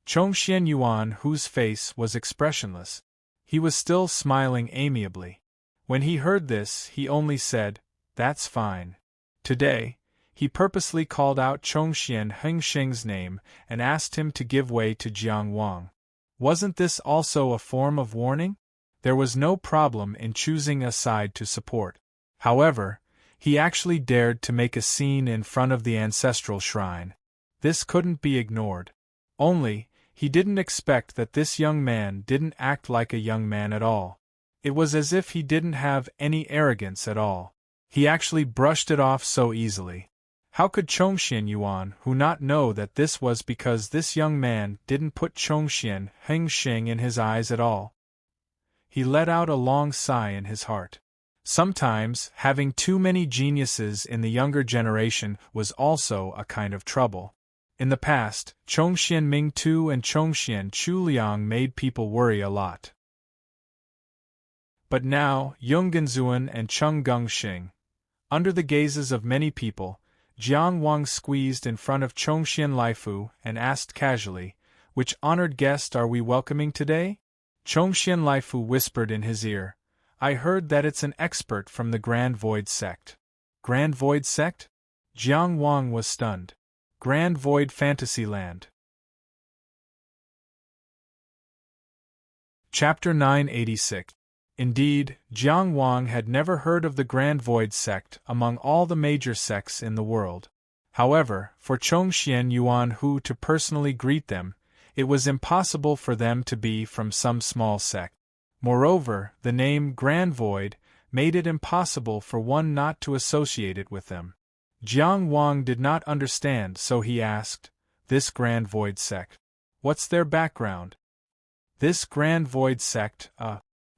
Chongxian Yuan, whose face was expressionless, he was still smiling amiably. When he heard this, he only said, "That's fine." Today, he purposely called out Chongxian Hengsheng's name and asked him to give way to Jiang Wang. Wasn't this also a form of warning? There was no problem in choosing a side to support. However, he actually dared to make a scene in front of the ancestral shrine. This couldn't be ignored. Only, he didn't expect that this young man didn't act like a young man at all. It was as if he didn't have any arrogance at all. He actually brushed it off so easily. How could Chongxian Yuan who not know that this was because this young man didn't put Chongxian Hengsheng in his eyes at all? He let out a long sigh in his heart. Sometimes, having too many geniuses in the younger generation was also a kind of trouble. In the past, Chongxian Mingtu and Chongxian Chuliang made people worry a lot. But now, Yonggenzuan and Chung Gengsheng. Under the gazes of many people, Jiang Wang squeezed in front of Chongxian Laifu and asked casually, "Which honored guest are we welcoming today?" Chongxian Laifu whispered in his ear, "I heard that it's an expert from the Grand Void sect." Grand Void sect? Jiang Wang was stunned. Grand Void Fantasyland. Chapter 986. Indeed, Jiang Wang had never heard of the Grand Void sect among all the major sects in the world. However, for Chongxian Yuan Hu to personally greet them, it was impossible for them to be from some small sect. Moreover, the name Grand Void made it impossible for one not to associate it with them. Jiang Wang did not understand, so he asked, "This Grand Void sect, what's their background?" This Grand Void sect,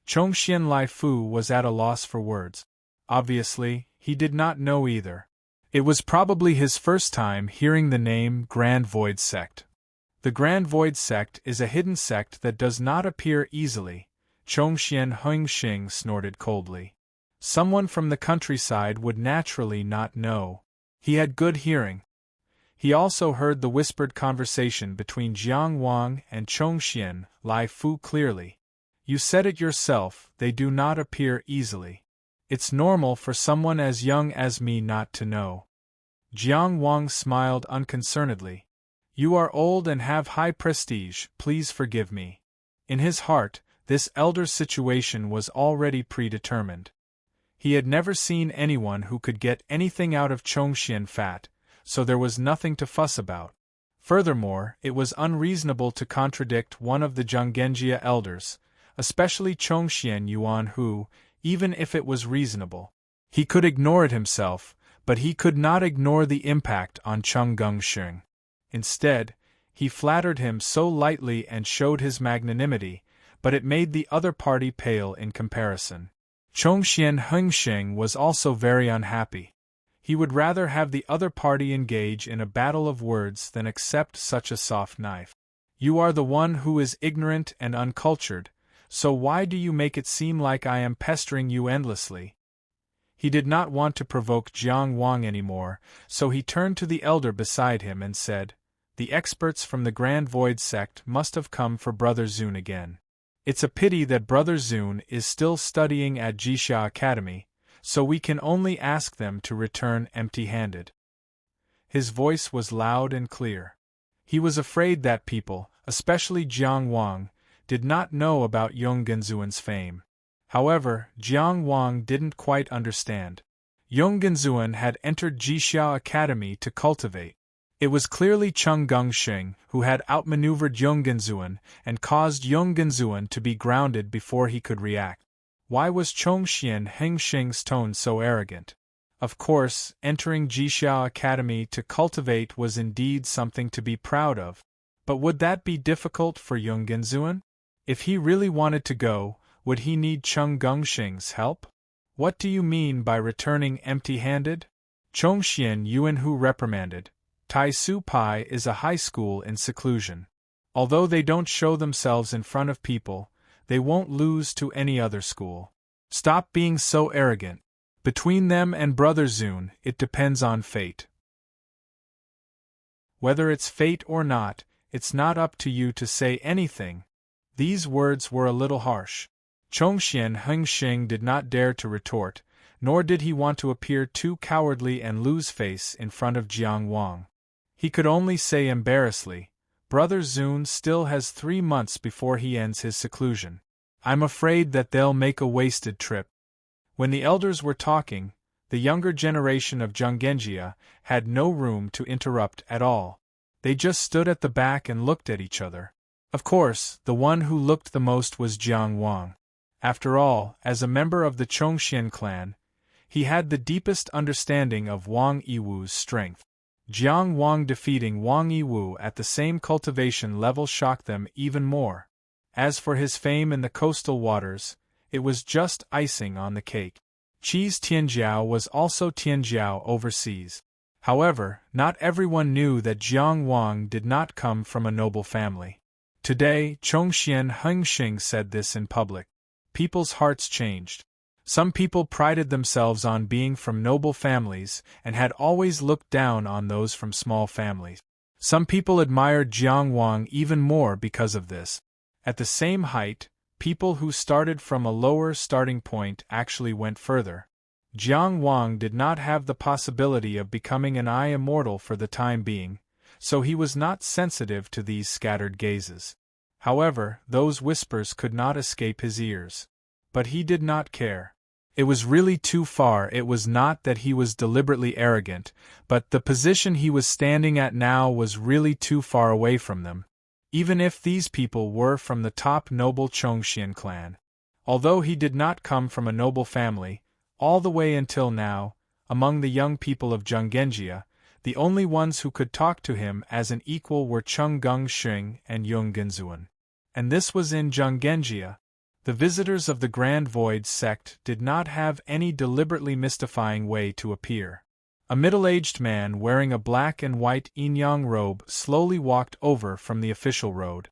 Chongxian Laifu was at a loss for words. Obviously, he did not know either. It was probably his first time hearing the name Grand Void sect. The Grand Void sect is a hidden sect that does not appear easily, Chongxian Hengxing snorted coldly. Someone from the countryside would naturally not know. He had good hearing. He also heard the whispered conversation between Jiang Wang and Chongxian Laifu clearly. You said it yourself, they do not appear easily. It's normal for someone as young as me not to know. Jiang Wang smiled unconcernedly. You are old and have high prestige, please forgive me. In his heart, this elder's situation was already predetermined. He had never seen anyone who could get anything out of Chongxian fat, so there was nothing to fuss about. Furthermore, it was unreasonable to contradict one of the Zhonggenjia elders, especially Chongxian Yuan who, even if it was reasonable, he could ignore it himself, but he could not ignore the impact on Cheng Gengsheng. Instead, he flattered him so lightly and showed his magnanimity, but it made the other party pale in comparison. Chongxian Hengsheng was also very unhappy. He would rather have the other party engage in a battle of words than accept such a soft knife. You are the one who is ignorant and uncultured, so why do you make it seem like I am pestering you endlessly? He did not want to provoke Jiang Wang anymore, so he turned to the elder beside him and said, "The experts from the Grand Void sect must have come for Brother Zun again. It's a pity that Brother Zun is still studying at Jixia Academy, so we can only ask them to return empty-handed." His voice was loud and clear. He was afraid that people, especially Jiang Wang, did not know about Yong Genzuan's fame. However, Jiang Wang didn't quite understand. Yong Genzuan had entered Jixia Academy to cultivate. It was clearly Cheng Gengsheng who had outmaneuvered Yong Genzuan and caused Yong Genzuan to be grounded before he could react. Why was Chongxian Hengsheng's tone so arrogant? Of course, entering Jixia Academy to cultivate was indeed something to be proud of. But would that be difficult for Yong Genzuan? If he really wanted to go, would he need Cheng Gengsheng's help? What do you mean by returning empty-handed? Chongxian Yuanhu reprimanded. Tai Su Pai is a high school in seclusion. Although they don't show themselves in front of people, they won't lose to any other school. Stop being so arrogant. Between them and Brother Zun, it depends on fate. Whether it's fate or not, it's not up to you to say anything. These words were a little harsh. Chongxian Hengsheng did not dare to retort, nor did he want to appear too cowardly and lose face in front of Jiang Wang. He could only say embarrassedly, "Brother Zun still has 3 months before he ends his seclusion. I'm afraid that they'll make a wasted trip." When the elders were talking, the younger generation of Zhonggenjia had no room to interrupt at all. They just stood at the back and looked at each other. Of course, the one who looked the most was Jiang Wang. After all, as a member of the Chongxian clan, he had the deepest understanding of Wang Yiwu's strength. Jiang Wang defeating Wang Yiwu at the same cultivation level shocked them even more. As for his fame in the coastal waters, it was just icing on the cake. Qi's Tianjiao was also Tianjiao overseas. However, not everyone knew that Jiang Wang did not come from a noble family. Today, Chongxian Hengsheng said this in public. People's hearts changed. Some people prided themselves on being from noble families and had always looked down on those from small families. Some people admired Jiang Wang even more because of this. At the same height, people who started from a lower starting point actually went further. Jiang Wang did not have the possibility of becoming an immortal for the time being, so he was not sensitive to these scattered gazes. However, those whispers could not escape his ears. But he did not care. It was really too far. It was not that he was deliberately arrogant, but the position he was standing at now was really too far away from them. Even if these people were from the top noble Chongxian clan. Although he did not come from a noble family, all the way until now, among the young people of Zhonggenjia, the only ones who could talk to him as an equal were Cheng Gengsheng and Yong Genzuan. And this was in Zhonggenjia. The visitors of the Grand Void sect did not have any deliberately mystifying way to appear. A middle-aged man wearing a black and white yin-yang robe slowly walked over from the official road.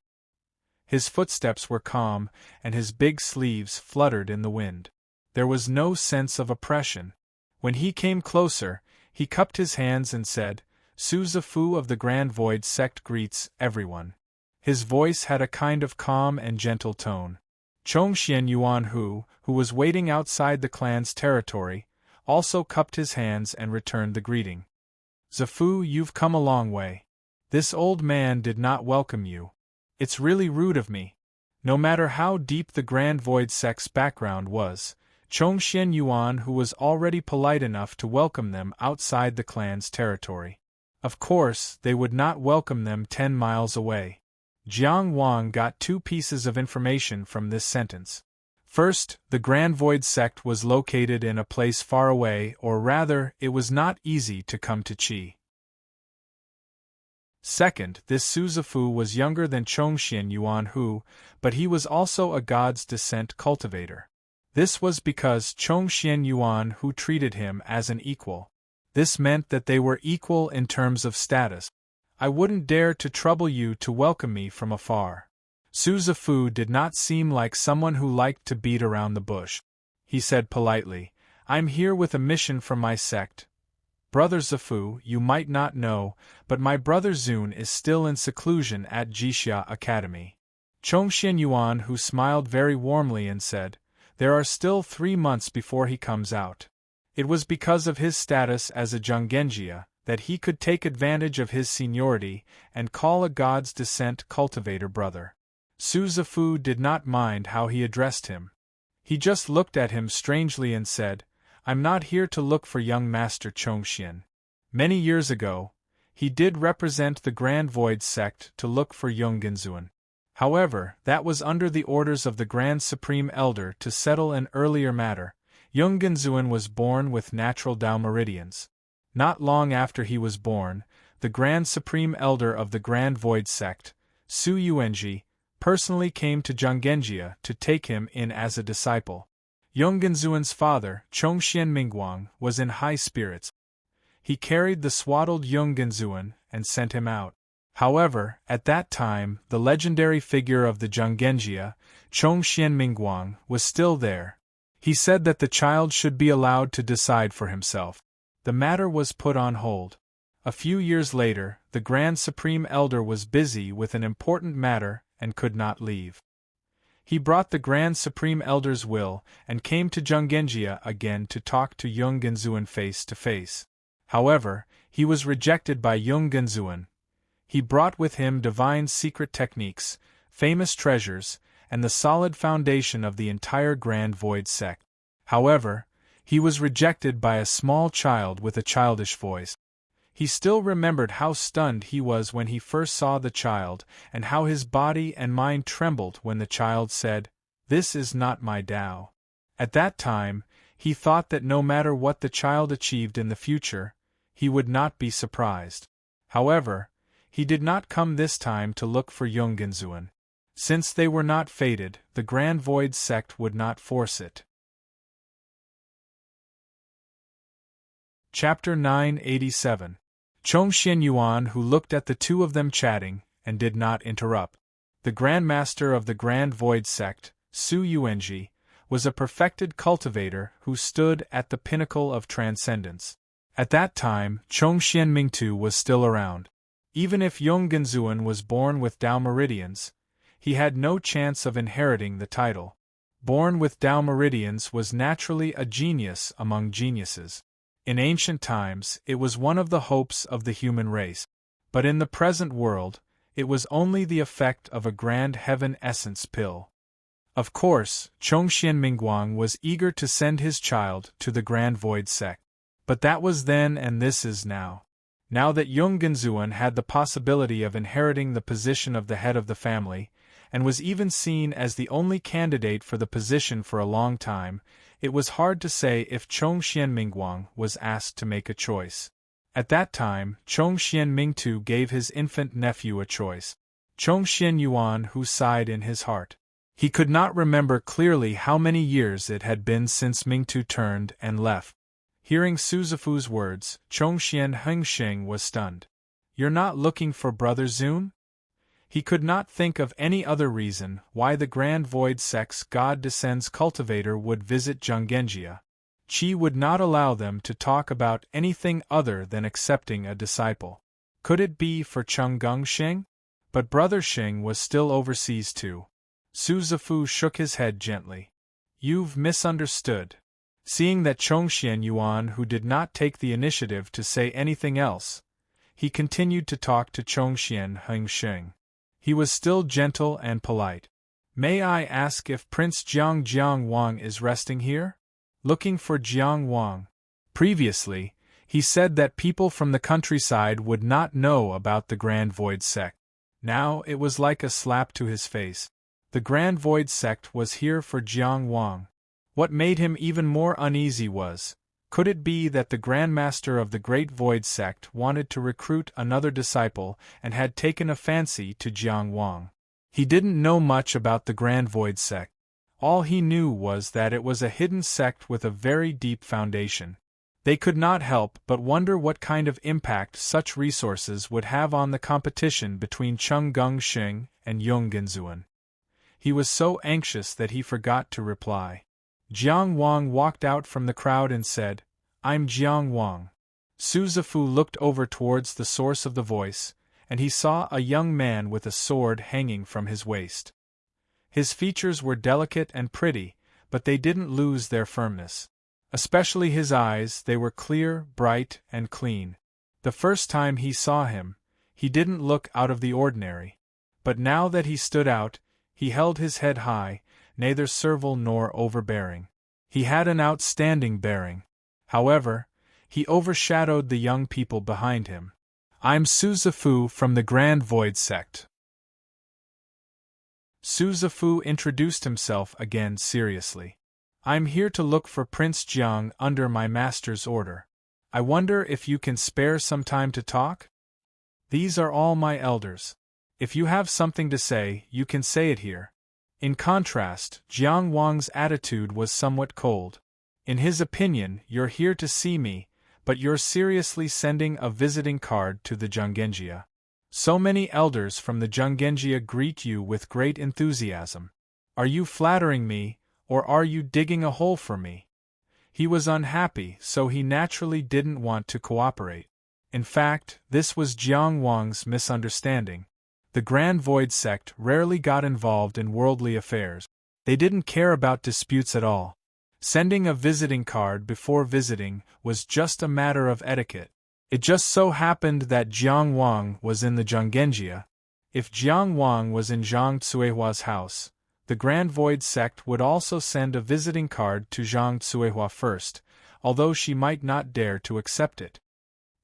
His footsteps were calm, and his big sleeves fluttered in the wind. There was no sense of oppression. When he came closer, he cupped his hands and said, "Su Zifu of the Grand Void sect greets everyone." His voice had a kind of calm and gentle tone. Chongxian Yuanhu, who was waiting outside the clan's territory, also cupped his hands and returned the greeting. "Zifu, you've come a long way. This old man did not welcome you. It's really rude of me." No matter how deep the Grand Void sect's background was, Chongxian Yuan, who was already polite enough to welcome them outside the clan's territory. Of course, they would not welcome them 10 miles away. Jiang Wang got 2 pieces of information from this sentence. First, the Grand Void sect was located in a place far away, or rather, it was not easy to come to Qi. Second, this Suzafu was younger than Chongxian Yuan who, but he was also a god's descent cultivator. This was because Chongxian Yuan who treated him as an equal. This meant that they were equal in terms of status. I wouldn't dare to trouble you to welcome me from afar. Suzafu did not seem like someone who liked to beat around the bush. He said politely, I'm here with a mission from my sect. Brother Zafu, you might not know, but my brother Zun is still in seclusion at Jixia Academy. Chongxian Yuan who smiled very warmly and said, there are still 3 months before he comes out. It was because of his status as a Zhonggenjia that he could take advantage of his seniority and call a god's descent cultivator brother. Su Zafu did not mind how he addressed him. He just looked at him strangely and said, I'm not here to look for young Master Chongxian. Many years ago, he did represent the Grand Void sect to look for Yonggenzuan. However, that was under the orders of the Grand Supreme Elder to settle an earlier matter. Yonggenzuan was born with natural Dao meridians. Not long after he was born, the Grand Supreme Elder of the Grand Void sect, Su Yuanji, personally came to Zhonggenjia to take him in as a disciple. Yonggenzuan's father, Chongxian Mingguang, was in high spirits. He carried the swaddled Yonggenzuan and sent him out. However, at that time, the legendary figure of the Zhonggenjia, Chongxian Mingguang, was still there. He said that the child should be allowed to decide for himself. The matter was put on hold. A few years later, the Grand Supreme Elder was busy with an important matter and could not leave. He brought the Grand Supreme Elder's will and came to Zhonggenjia again to talk to Yonggenzuan face to face. However, he was rejected by Yonggenzuan. He brought with him divine secret techniques, famous treasures, and the solid foundation of the entire Grand Void sect. However, he was rejected by a small child with a childish voice. He still remembered how stunned he was when he first saw the child, and how his body and mind trembled when the child said, "This is not my Tao." At that time, he thought that no matter what the child achieved in the future, he would not be surprised. However, he did not come this time to look for Yonggenzuan. Since they were not fated, the Grand Void sect would not force it. Chapter 987. Chongxian Yuan, who looked at the two of them chatting, and did not interrupt. The Grand Master of the Grand Void sect, Su Yuanji, was a perfected cultivator who stood at the pinnacle of transcendence. At that time, Chongxian Mingtu was still around. Even if Yonggenzuan was born with Dao meridians, he had no chance of inheriting the title. Born with Dao meridians was naturally a genius among geniuses. In ancient times, it was one of the hopes of the human race. But in the present world, it was only the effect of a grand heaven essence pill. Of course, Chongxian Mingguang was eager to send his child to the Grand Void sect. But that was then and this is now. Now that Yonggenzuan had the possibility of inheriting the position of the head of the family, and was even seen as the only candidate for the position for a long time, it was hard to say if Chongxian Mingguang was asked to make a choice. At that time, Chongxian Mingtu gave his infant nephew a choice. Chongxian Yuan who sighed in his heart. He could not remember clearly how many years it had been since Mingtu turned and left. Hearing Su Zifu's words, Chongxian Hengsheng was stunned. "You're not looking for Brother Zun?" He could not think of any other reason why the Grand Void sect's God Descends cultivator would visit Zhonggenjia. Qi would not allow them to talk about anything other than accepting a disciple. Could it be for Chenggung Sheng? But Brother Sheng was still overseas too. Su Zifu shook his head gently. "You've misunderstood." Seeing that Chongxian Yuan who did not take the initiative to say anything else, he continued to talk to Chongxian Hengsheng. He was still gentle and polite. "May I ask if Prince Jiang Wang is resting here?" looking for Jiang Wang. Previously, he said that people from the countryside would not know about the Grand Void sect. Now it was like a slap to his face. The Grand Void sect was here for Jiang Wang. What made him even more uneasy was, could it be that the Grandmaster of the Great Void sect wanted to recruit another disciple and had taken a fancy to Jiang Wang? He didn't know much about the Grand Void sect. All he knew was that it was a hidden sect with a very deep foundation. They could not help but wonder what kind of impact such resources would have on the competition between Cheng Gengxing and Yong Genzuan. He was so anxious that he forgot to reply. Jiang Wang walked out from the crowd and said, "I'm Jiang Wang." Su Zifu looked over towards the source of the voice, and he saw a young man with a sword hanging from his waist. His features were delicate and pretty, but they didn't lose their firmness. Especially his eyes, they were clear, bright, and clean. The first time he saw him, he didn't look out of the ordinary. But now that he stood out, he held his head high, neither servile nor overbearing. He had an outstanding bearing. However, he overshadowed the young people behind him. "I'm Su Zifu from the Grand Void sect." Su Zifu introduced himself again seriously. "I'm here to look for Prince Jiang under my master's order. I wonder if you can spare some time to talk? These are all my elders. If you have something to say, you can say it here." In contrast, Jiang Wang's attitude was somewhat cold. In his opinion, "You're here to see me, but you're seriously sending a visiting card to the Zhonggenjia. So many elders from the Zhonggenjia greet you with great enthusiasm. Are you flattering me, or are you digging a hole for me?" He was unhappy, so he naturally didn't want to cooperate. In fact, this was Jiang Wang's misunderstanding. The Grand Void sect rarely got involved in worldly affairs. They didn't care about disputes at all. Sending a visiting card before visiting was just a matter of etiquette. It just so happened that Jiang Wang was in the Zhonggenjia. If Jiang Wang was in Zhang Tsuehua's house, the Grand Void sect would also send a visiting card to Zhang Tsuehua first, although she might not dare to accept it.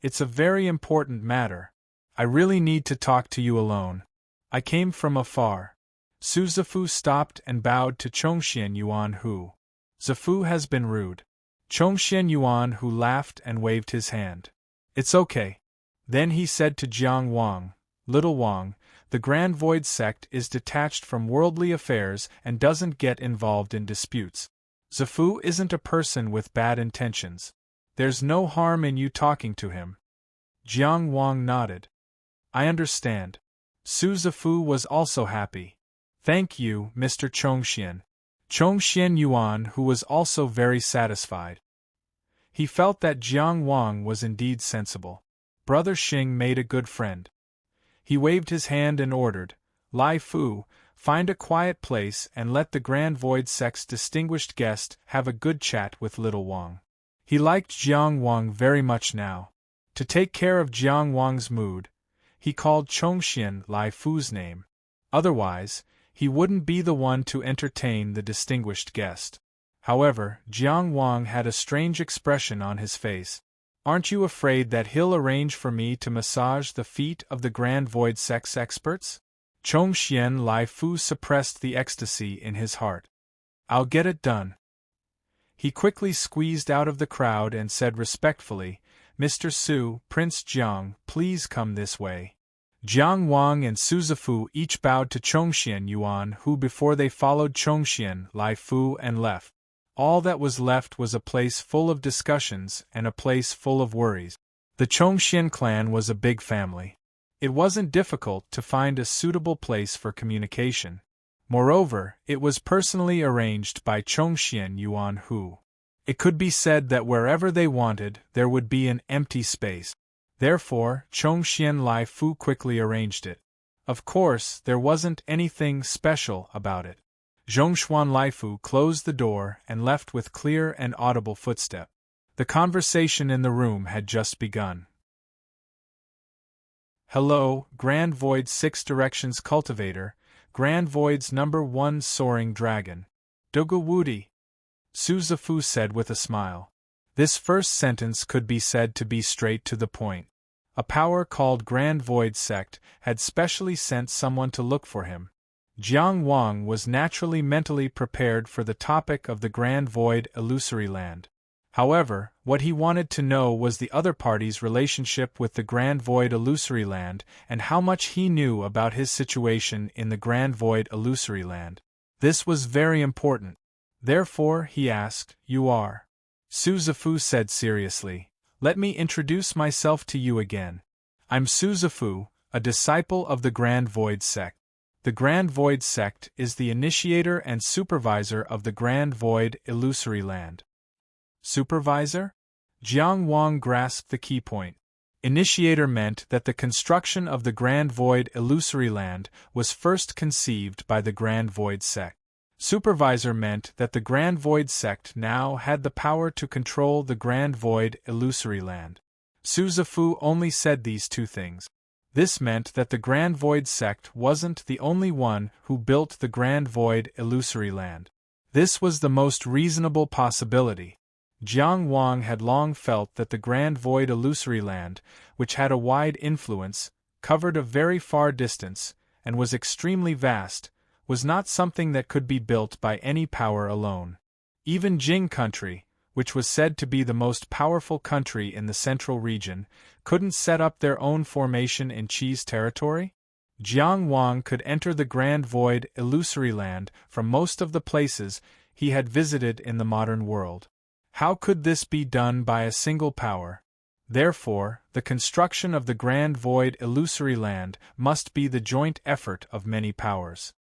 "It's a very important matter. I really need to talk to you alone. I came from afar." Su Zifu stopped and bowed to Chongxian Yuan Hu. "Zifu has been rude." Chongxian Yuan Hu laughed and waved his hand. "It's okay." Then he said to Jiang Wang, "Little Wang, the Grand Void sect is detached from worldly affairs and doesn't get involved in disputes. Zifu isn't a person with bad intentions. There's no harm in you talking to him." Jiang Wang nodded. "I understand." Su Zifu was also happy. "Thank you, Mr. Chongxian." Chongxian Yuan, who was also very satisfied. He felt that Jiang Wang was indeed sensible. Brother Xing made a good friend. He waved his hand and ordered, "Lai Fu, find a quiet place and let the Grand Void sect's distinguished guest have a good chat with little Wang." He liked Jiang Wang very much now. To take care of Jiang Wang's mood, he called Chongxian Lai Fu's name. Otherwise, he wouldn't be the one to entertain the distinguished guest. However, Jiang Wang had a strange expression on his face. "Aren't you afraid that he'll arrange for me to massage the feet of the Grand Void sect's experts?" Chongxian Lai Fu suppressed the ecstasy in his heart. "I'll get it done." He quickly squeezed out of the crowd and said respectfully, "Mr. Su, Prince Jiang, please come this way." Jiang Wang and Su Zifu each bowed to Chongxian Yuan Hu before they followed Chongxian Lai Fu and left. All that was left was a place full of discussions and a place full of worries. The Chongxian clan was a big family. It wasn't difficult to find a suitable place for communication. Moreover, it was personally arranged by Chongxian Yuan Hu. It could be said that wherever they wanted, there would be an empty space. Therefore, Chongxian Lai Fu quickly arranged it. Of course, there wasn't anything special about it. Zhongshuan Lai Fu closed the door and left with clear and audible footstep. The conversation in the room had just begun. "Hello, Grand Void 6 Directions Cultivator, Grand Void's #1 Soaring Dragon. Doga Woody." Suzafu said with a smile. This first sentence could be said to be straight to the point. A power called Grand Void Sect had specially sent someone to look for him. Jiang Wang was naturally mentally prepared for the topic of the Grand Void Illusory Land. However, what he wanted to know was the other party's relationship with the Grand Void Illusory Land and how much he knew about his situation in the Grand Void Illusory Land. This was very important. Therefore, he asked, "You are?" Suzafu said seriously, "Let me introduce myself to you again. I'm Suzafu, a disciple of the Grand Void Sect. The Grand Void Sect is the initiator and supervisor of the Grand Void Illusory Land." Supervisor? Jiang Wang grasped the key point. Initiator meant that the construction of the Grand Void Illusory Land was first conceived by the Grand Void Sect. Supervisor meant that the Grand Void Sect now had the power to control the Grand Void Illusory Land. Suzafu only said these two things. This meant that the Grand Void Sect wasn't the only one who built the Grand Void Illusory Land. This was the most reasonable possibility. Jiang Wang had long felt that the Grand Void Illusory Land, which had a wide influence, covered a very far distance, and was extremely vast, was not something that could be built by any power alone. Even Jing country, which was said to be the most powerful country in the central region, couldn't set up their own formation in Qi's territory? Jiang Wang could enter the Grand Void Illusory Land from most of the places he had visited in the modern world. How could this be done by a single power? Therefore, the construction of the Grand Void Illusory Land must be the joint effort of many powers.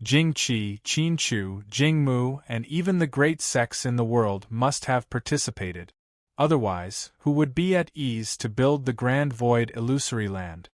Jingqi, Qinchu, Jingmu, and even the great sects in the world must have participated. Otherwise, who would be at ease to build the Grand Void Illusory Land?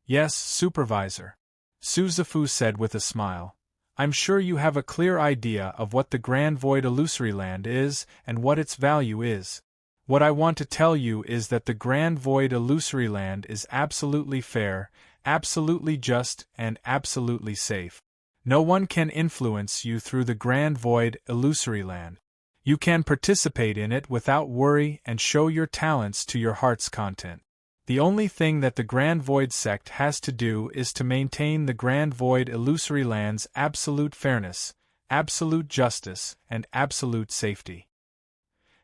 Yes, Supervisor. Suzafu said with a smile. I'm sure you have a clear idea of what the Grand Void Illusory Land is and what its value is. What I want to tell you is that the Grand Void Illusory Land is absolutely fair, absolutely just, and absolutely safe. No one can influence you through the Grand Void Illusory Land. You can participate in it without worry and show your talents to your heart's content. The only thing that the Grand Void Sect has to do is to maintain the Grand Void Illusory Land's absolute fairness, absolute justice, and absolute safety.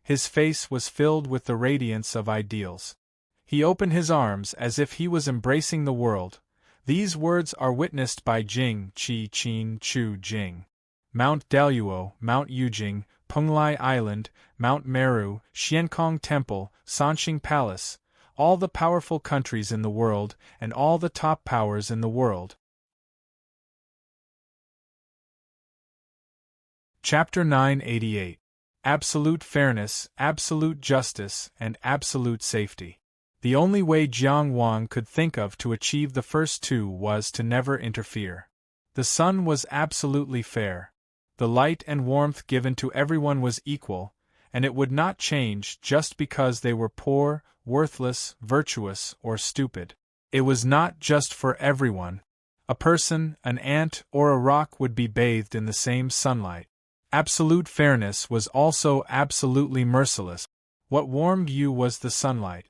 His face was filled with the radiance of ideals. He opened his arms as if he was embracing the world. These words are witnessed by Jing, Qi, Qin, Chu, Jing. Mount Deluo, Mount Yujing, Penglai Island, Mount Meru, Xiankong Temple, Sanxing Palace, all the powerful countries in the world, and all the top powers in the world. Chapter 988. Absolute Fairness, Absolute Justice, and Absolute Safety. The only way Jiang Wang could think of to achieve the first two was to never interfere. The sun was absolutely fair. The light and warmth given to everyone was equal, and it would not change just because they were poor, worthless, virtuous, or stupid. It was not just for everyone. A person, an ant, or a rock would be bathed in the same sunlight. Absolute fairness was also absolutely merciless. What warmed you was the sunlight.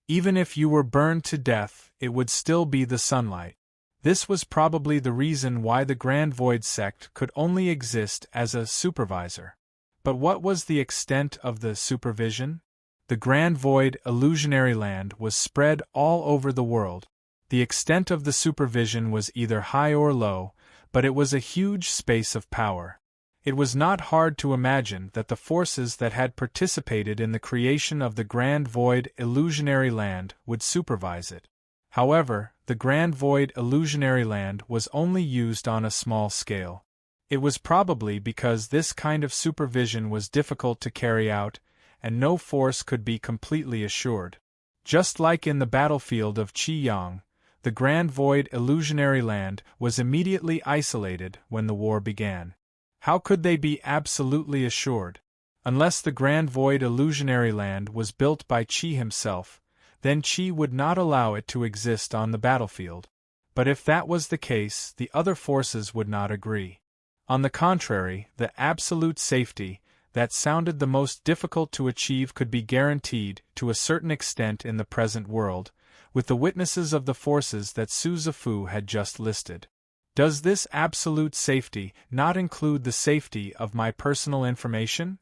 Even if you were burned to death, it would still be the sunlight. This was probably the reason why the Grand Void Sect could only exist as a supervisor. But what was the extent of the supervision? The Grand Void Illusionary Land was spread all over the world. The extent of the supervision was either high or low, but it was a huge space of power. It was not hard to imagine that the forces that had participated in the creation of the Grand Void Illusionary Land would supervise it. However, the Grand Void Illusionary Land was only used on a small scale. It was probably because this kind of supervision was difficult to carry out, and no force could be completely assured. Just like in the battlefield of Qiyang, the Grand Void Illusionary Land was immediately isolated when the war began. How could they be absolutely assured? Unless the Grand Void Illusionary Land was built by Qi himself, then Qi would not allow it to exist on the battlefield. But if that was the case, the other forces would not agree. On the contrary, the absolute safety, that sounded the most difficult to achieve could be guaranteed to a certain extent in the present world, with the witnesses of the forces that Suzafu had just listed. Does this absolute safety not include the safety of my personal information?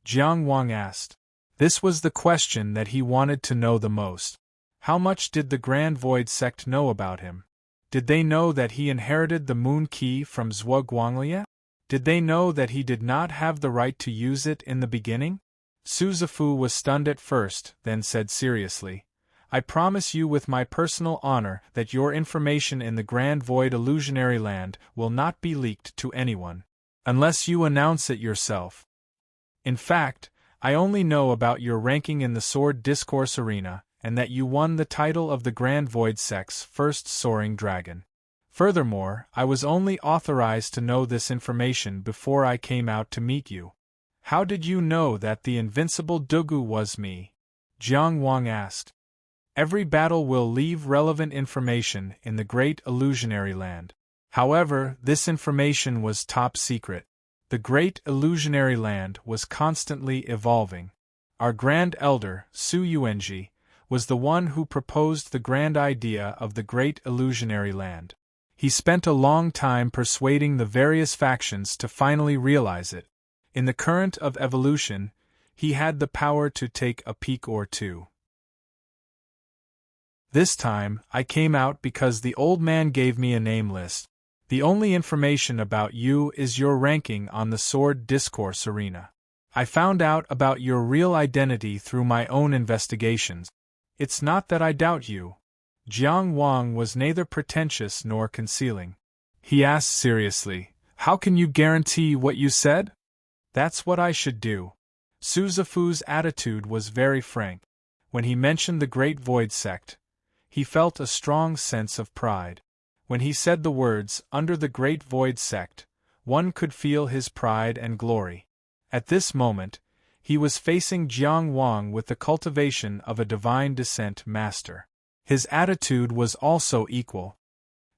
Jiang Wang asked. This was the question that he wanted to know the most. How much did the Grand Void sect know about him? Did they know that he inherited the Moon Key from Zhuo Guanglia? Did they know that he did not have the right to use it in the beginning? Suzafu was stunned at first, then said seriously, I promise you with my personal honor that your information in the Grand Void Illusionary Land will not be leaked to anyone, unless you announce it yourself. In fact, I only know about your ranking in the Sword Discourse Arena, and that you won the title of the Grand Void Sect's first Soaring Dragon. Furthermore, I was only authorized to know this information before I came out to meet you. How did you know that the invincible Dugu was me? Jiang Wang asked. Every battle will leave relevant information in the Great Illusionary Land. However, this information was top secret. The Great Illusionary Land was constantly evolving. Our Grand Elder, Su Yuanji, was the one who proposed the grand idea of the Great Illusionary Land. He spent a long time persuading the various factions to finally realize it. In the current of evolution, he had the power to take a peek or two. This time, I came out because the old man gave me a name list. The only information about you is your ranking on the Sword Discourse Arena. I found out about your real identity through my own investigations. It's not that I doubt you. Jiang Wang was neither pretentious nor concealing. He asked seriously, How can you guarantee what you said? That's what I should do. Suzafu's attitude was very frank. When he mentioned the Great Void Sect, he felt a strong sense of pride. When he said the words, under the Great Void Sect, one could feel his pride and glory. At this moment, he was facing Jiang Wang with the cultivation of a divine descent master. His attitude was also equal.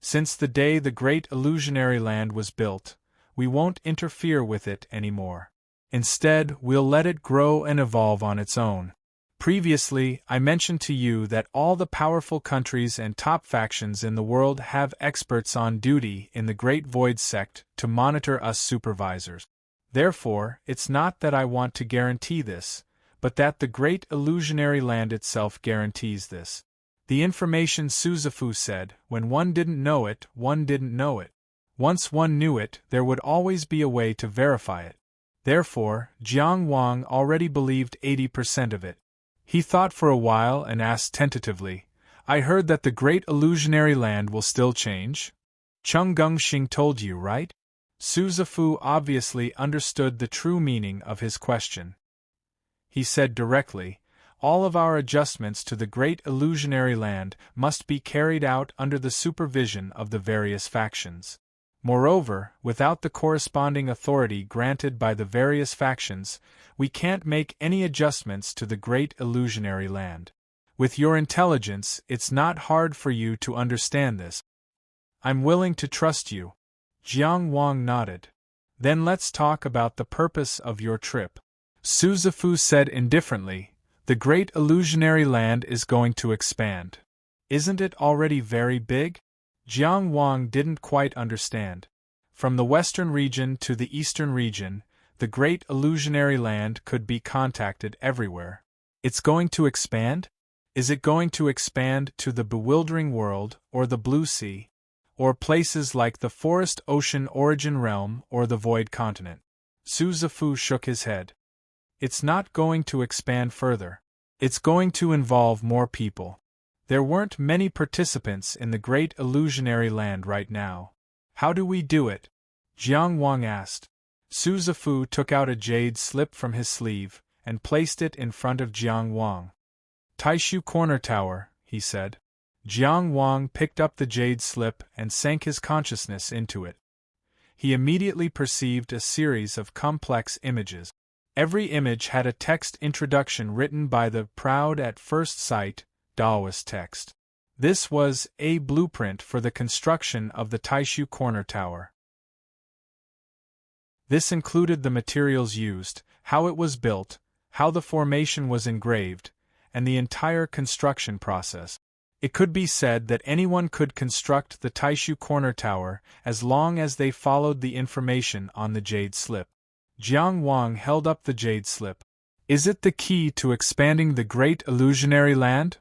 Since the day the Great Illusionary Land was built, we won't interfere with it anymore. Instead, we'll let it grow and evolve on its own. Previously, I mentioned to you that all the powerful countries and top factions in the world have experts on duty in the Great Void Sect to monitor us supervisors. Therefore, it's not that I want to guarantee this, but that the Great Illusionary Land itself guarantees this. The information Suzafu said, when one didn't know it, one didn't know it. Once one knew it, there would always be a way to verify it. Therefore, Jiang Wang already believed 80% of it. He thought for a while and asked tentatively, I heard that the Great Illusionary Land will still change? Chung Gongxing told you, right? Suzafu obviously understood the true meaning of his question. He said directly, all of our adjustments to the Great Illusionary Land must be carried out under the supervision of the various factions. Moreover, without the corresponding authority granted by the various factions, we can't make any adjustments to the Great Illusionary Land. With your intelligence, it's not hard for you to understand this. I'm willing to trust you. Jiang Wang nodded. Then let's talk about the purpose of your trip. Suzafu said indifferently, the Great Illusionary Land is going to expand. Isn't it already very big? Jiang Wang didn't quite understand. From the western region to the eastern region, the Great Illusionary Land could be contacted everywhere. It's going to expand? Is it going to expand to the Bewildering World, or the Blue Sea, or places like the Forest Ocean Origin Realm or the Void Continent? Suzafu shook his head. It's not going to expand further. It's going to involve more people. There weren't many participants in the Great Illusionary Land right now. How do we do it? Jiang Wang asked. Suzafu took out a jade slip from his sleeve and placed it in front of Jiang Wang. Taishu Corner Tower, he said. Jiang Wang picked up the jade slip and sank his consciousness into it. He immediately perceived a series of complex images. Every image had a text introduction written by the proud at first sight Daoist text. This was a blueprint for the construction of the Taishu Corner Tower. This included the materials used, how it was built, how the formation was engraved, and the entire construction process. It could be said that anyone could construct the Taishu corner tower as long as they followed the information on the jade slip. Jiang Wang held up the jade slip. Is it the key to expanding the Great Illusionary Land?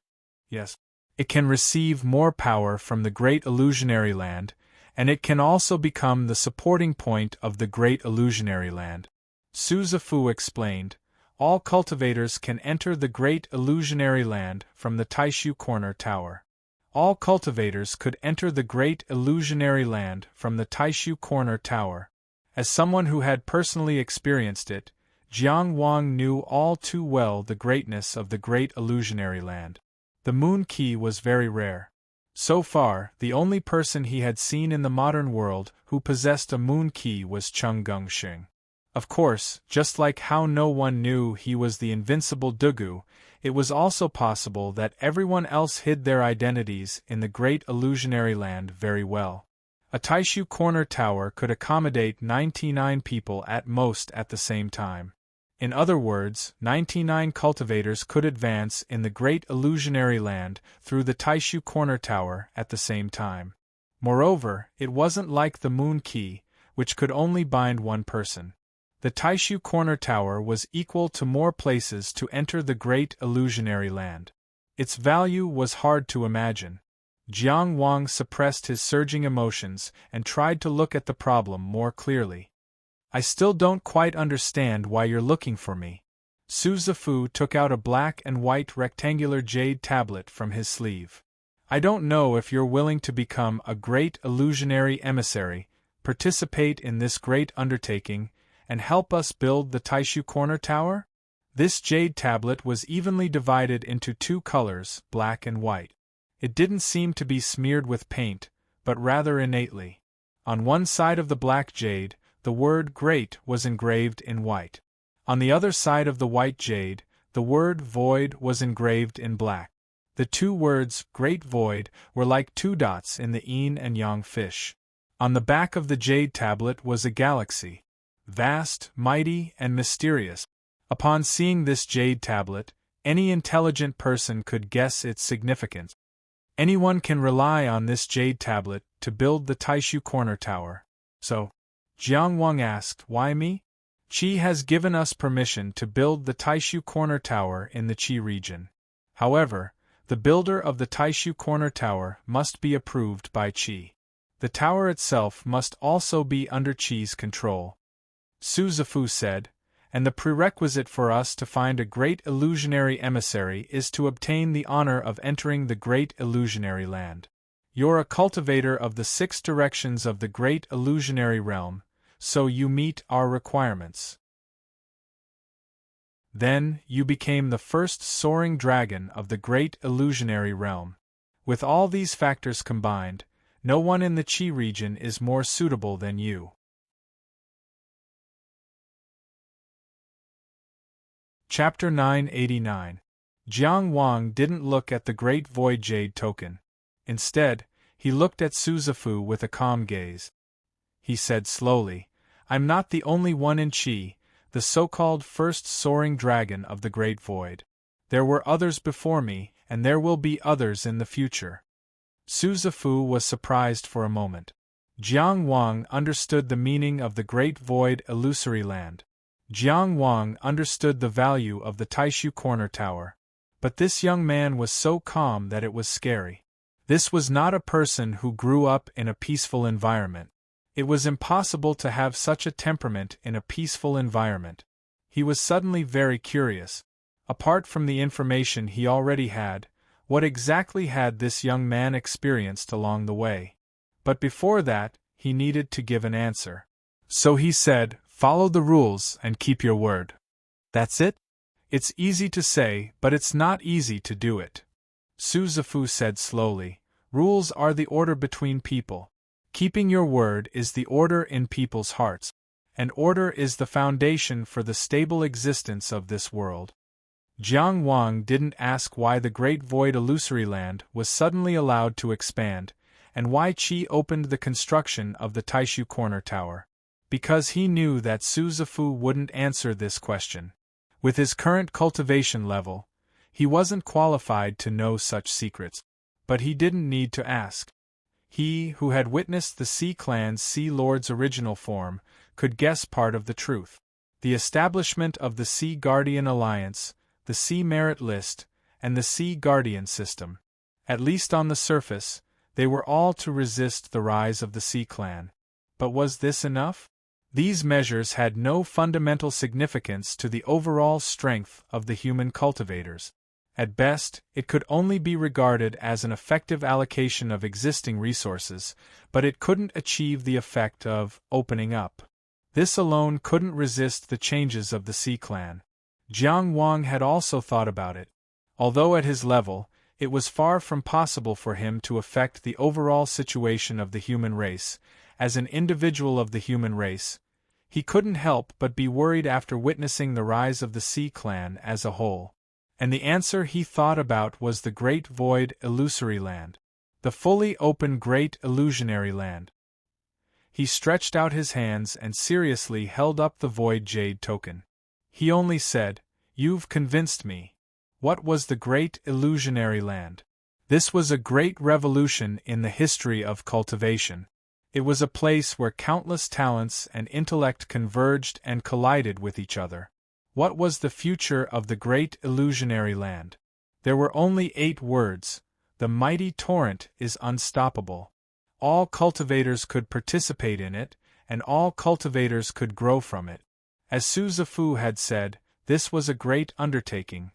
Yes. It can receive more power from the Great Illusionary Land, and it can also become the supporting point of the Great Illusionary Land. Su Zifu explained. All cultivators can enter the Great Illusionary Land from the Taishu Corner Tower. All cultivators could enter the Great Illusionary Land from the Taishu Corner Tower. As someone who had personally experienced it, Jiang Wang knew all too well the greatness of the Great Illusionary Land. The Moon Key was very rare. So far, the only person he had seen in the modern world who possessed a Moon Key was Cheng Gengxing. Of course, just like how no one knew he was the invincible Dugu, it was also possible that everyone else hid their identities in the Great Illusionary Land very well. A Taishu corner tower could accommodate 99 people at most at the same time. In other words, 99 cultivators could advance in the Great Illusionary Land through the Taishu corner tower at the same time. Moreover, it wasn't like the Moon Key, which could only bind one person. The Taishu corner tower was equal to more places to enter the Great Illusionary Land. Its value was hard to imagine. Jiang Wang suppressed his surging emotions and tried to look at the problem more clearly. I still don't quite understand why you're looking for me. Su Zifu took out a black and white rectangular jade tablet from his sleeve. I don't know if you're willing to become a great illusionary emissary, participate in this great undertaking, and help us build the Taishu corner tower? This jade tablet was evenly divided into two colors, black and white. It didn't seem to be smeared with paint, but rather innately. On one side of the black jade, the word great was engraved in white. On the other side of the white jade, the word void was engraved in black. The two words, great void, were like two dots in the yin and yang fish. On the back of the jade tablet was a galaxy. Vast, mighty, and mysterious. Upon seeing this jade tablet, any intelligent person could guess its significance. Anyone can rely on this jade tablet to build the Taishu corner tower. So, Jiang Wang asked, why me? Qi has given us permission to build the Taishu corner tower in the Qi region. However, the builder of the Taishu corner tower must be approved by Qi. The tower itself must also be under Qi's control. Su Zifu said, and the prerequisite for us to find a great illusionary emissary is to obtain the honor of entering the Great Illusionary Land. You're a cultivator of the 6 directions of the Great Illusionary Realm, so you meet our requirements. Then, you became the first soaring dragon of the Great Illusionary Realm. With all these factors combined, no one in the Qi region is more suitable than you. Chapter 989. Jiang Wang didn't look at the Great Void Jade token. Instead, he looked at Su Zifu with a calm gaze. He said slowly, I'm not the only one in Qi, the so-called first soaring dragon of the Great Void. There were others before me, and there will be others in the future. Su Zifu was surprised for a moment. Jiang Wang understood the meaning of the Great Void Illusory Land. Jiang Wang understood the value of the Taishu corner tower. But this young man was so calm that it was scary. This was not a person who grew up in a peaceful environment. It was impossible to have such a temperament in a peaceful environment. He was suddenly very curious. Apart from the information he already had, what exactly had this young man experienced along the way? But before that, he needed to give an answer. So he said, follow the rules and keep your word. That's it? It's easy to say, but it's not easy to do it. Su Zifu said slowly, rules are the order between people. Keeping your word is the order in people's hearts. And order is the foundation for the stable existence of this world. Jiang Wang didn't ask why the Great Void Illusory Land was suddenly allowed to expand, and why Qi opened the construction of the Taishu corner tower. because he knew that Suzafu wouldn't answer this question. With his current cultivation level, he wasn't qualified to know such secrets. But he didn't need to ask. He, who had witnessed the Sea Clan's Sea Lord's original form, could guess part of the truth. The establishment of the Sea Guardian Alliance, the Sea Merit List, and the Sea Guardian system. At least on the surface, they were all to resist the rise of the Sea Clan. But was this enough? These measures had no fundamental significance to the overall strength of the human cultivators. At best, it could only be regarded as an effective allocation of existing resources, but it couldn't achieve the effect of opening up. This alone couldn't resist the changes of the Sea Clan. Jiang Wang had also thought about it. Although at his level, it was far from possible for him to affect the overall situation of the human race. As an individual of the human race, he couldn't help but be worried after witnessing the rise of the Sea Clan as a whole. And the answer he thought about was the Great Void Illusory Land. The fully open Great Illusionary Land. He stretched out his hands and seriously held up the Void Jade token. He only said, "You've convinced me." What was the Great Illusionary Land? This was a great revolution in the history of cultivation. It was a place where countless talents and intellect converged and collided with each other. What was the future of the Great Illusionary Land? There were only 8 words. The mighty torrent is unstoppable. All cultivators could participate in it, and all cultivators could grow from it. As Suzafu had said, this was a great undertaking.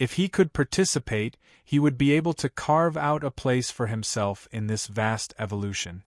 If he could participate, he would be able to carve out a place for himself in this vast evolution.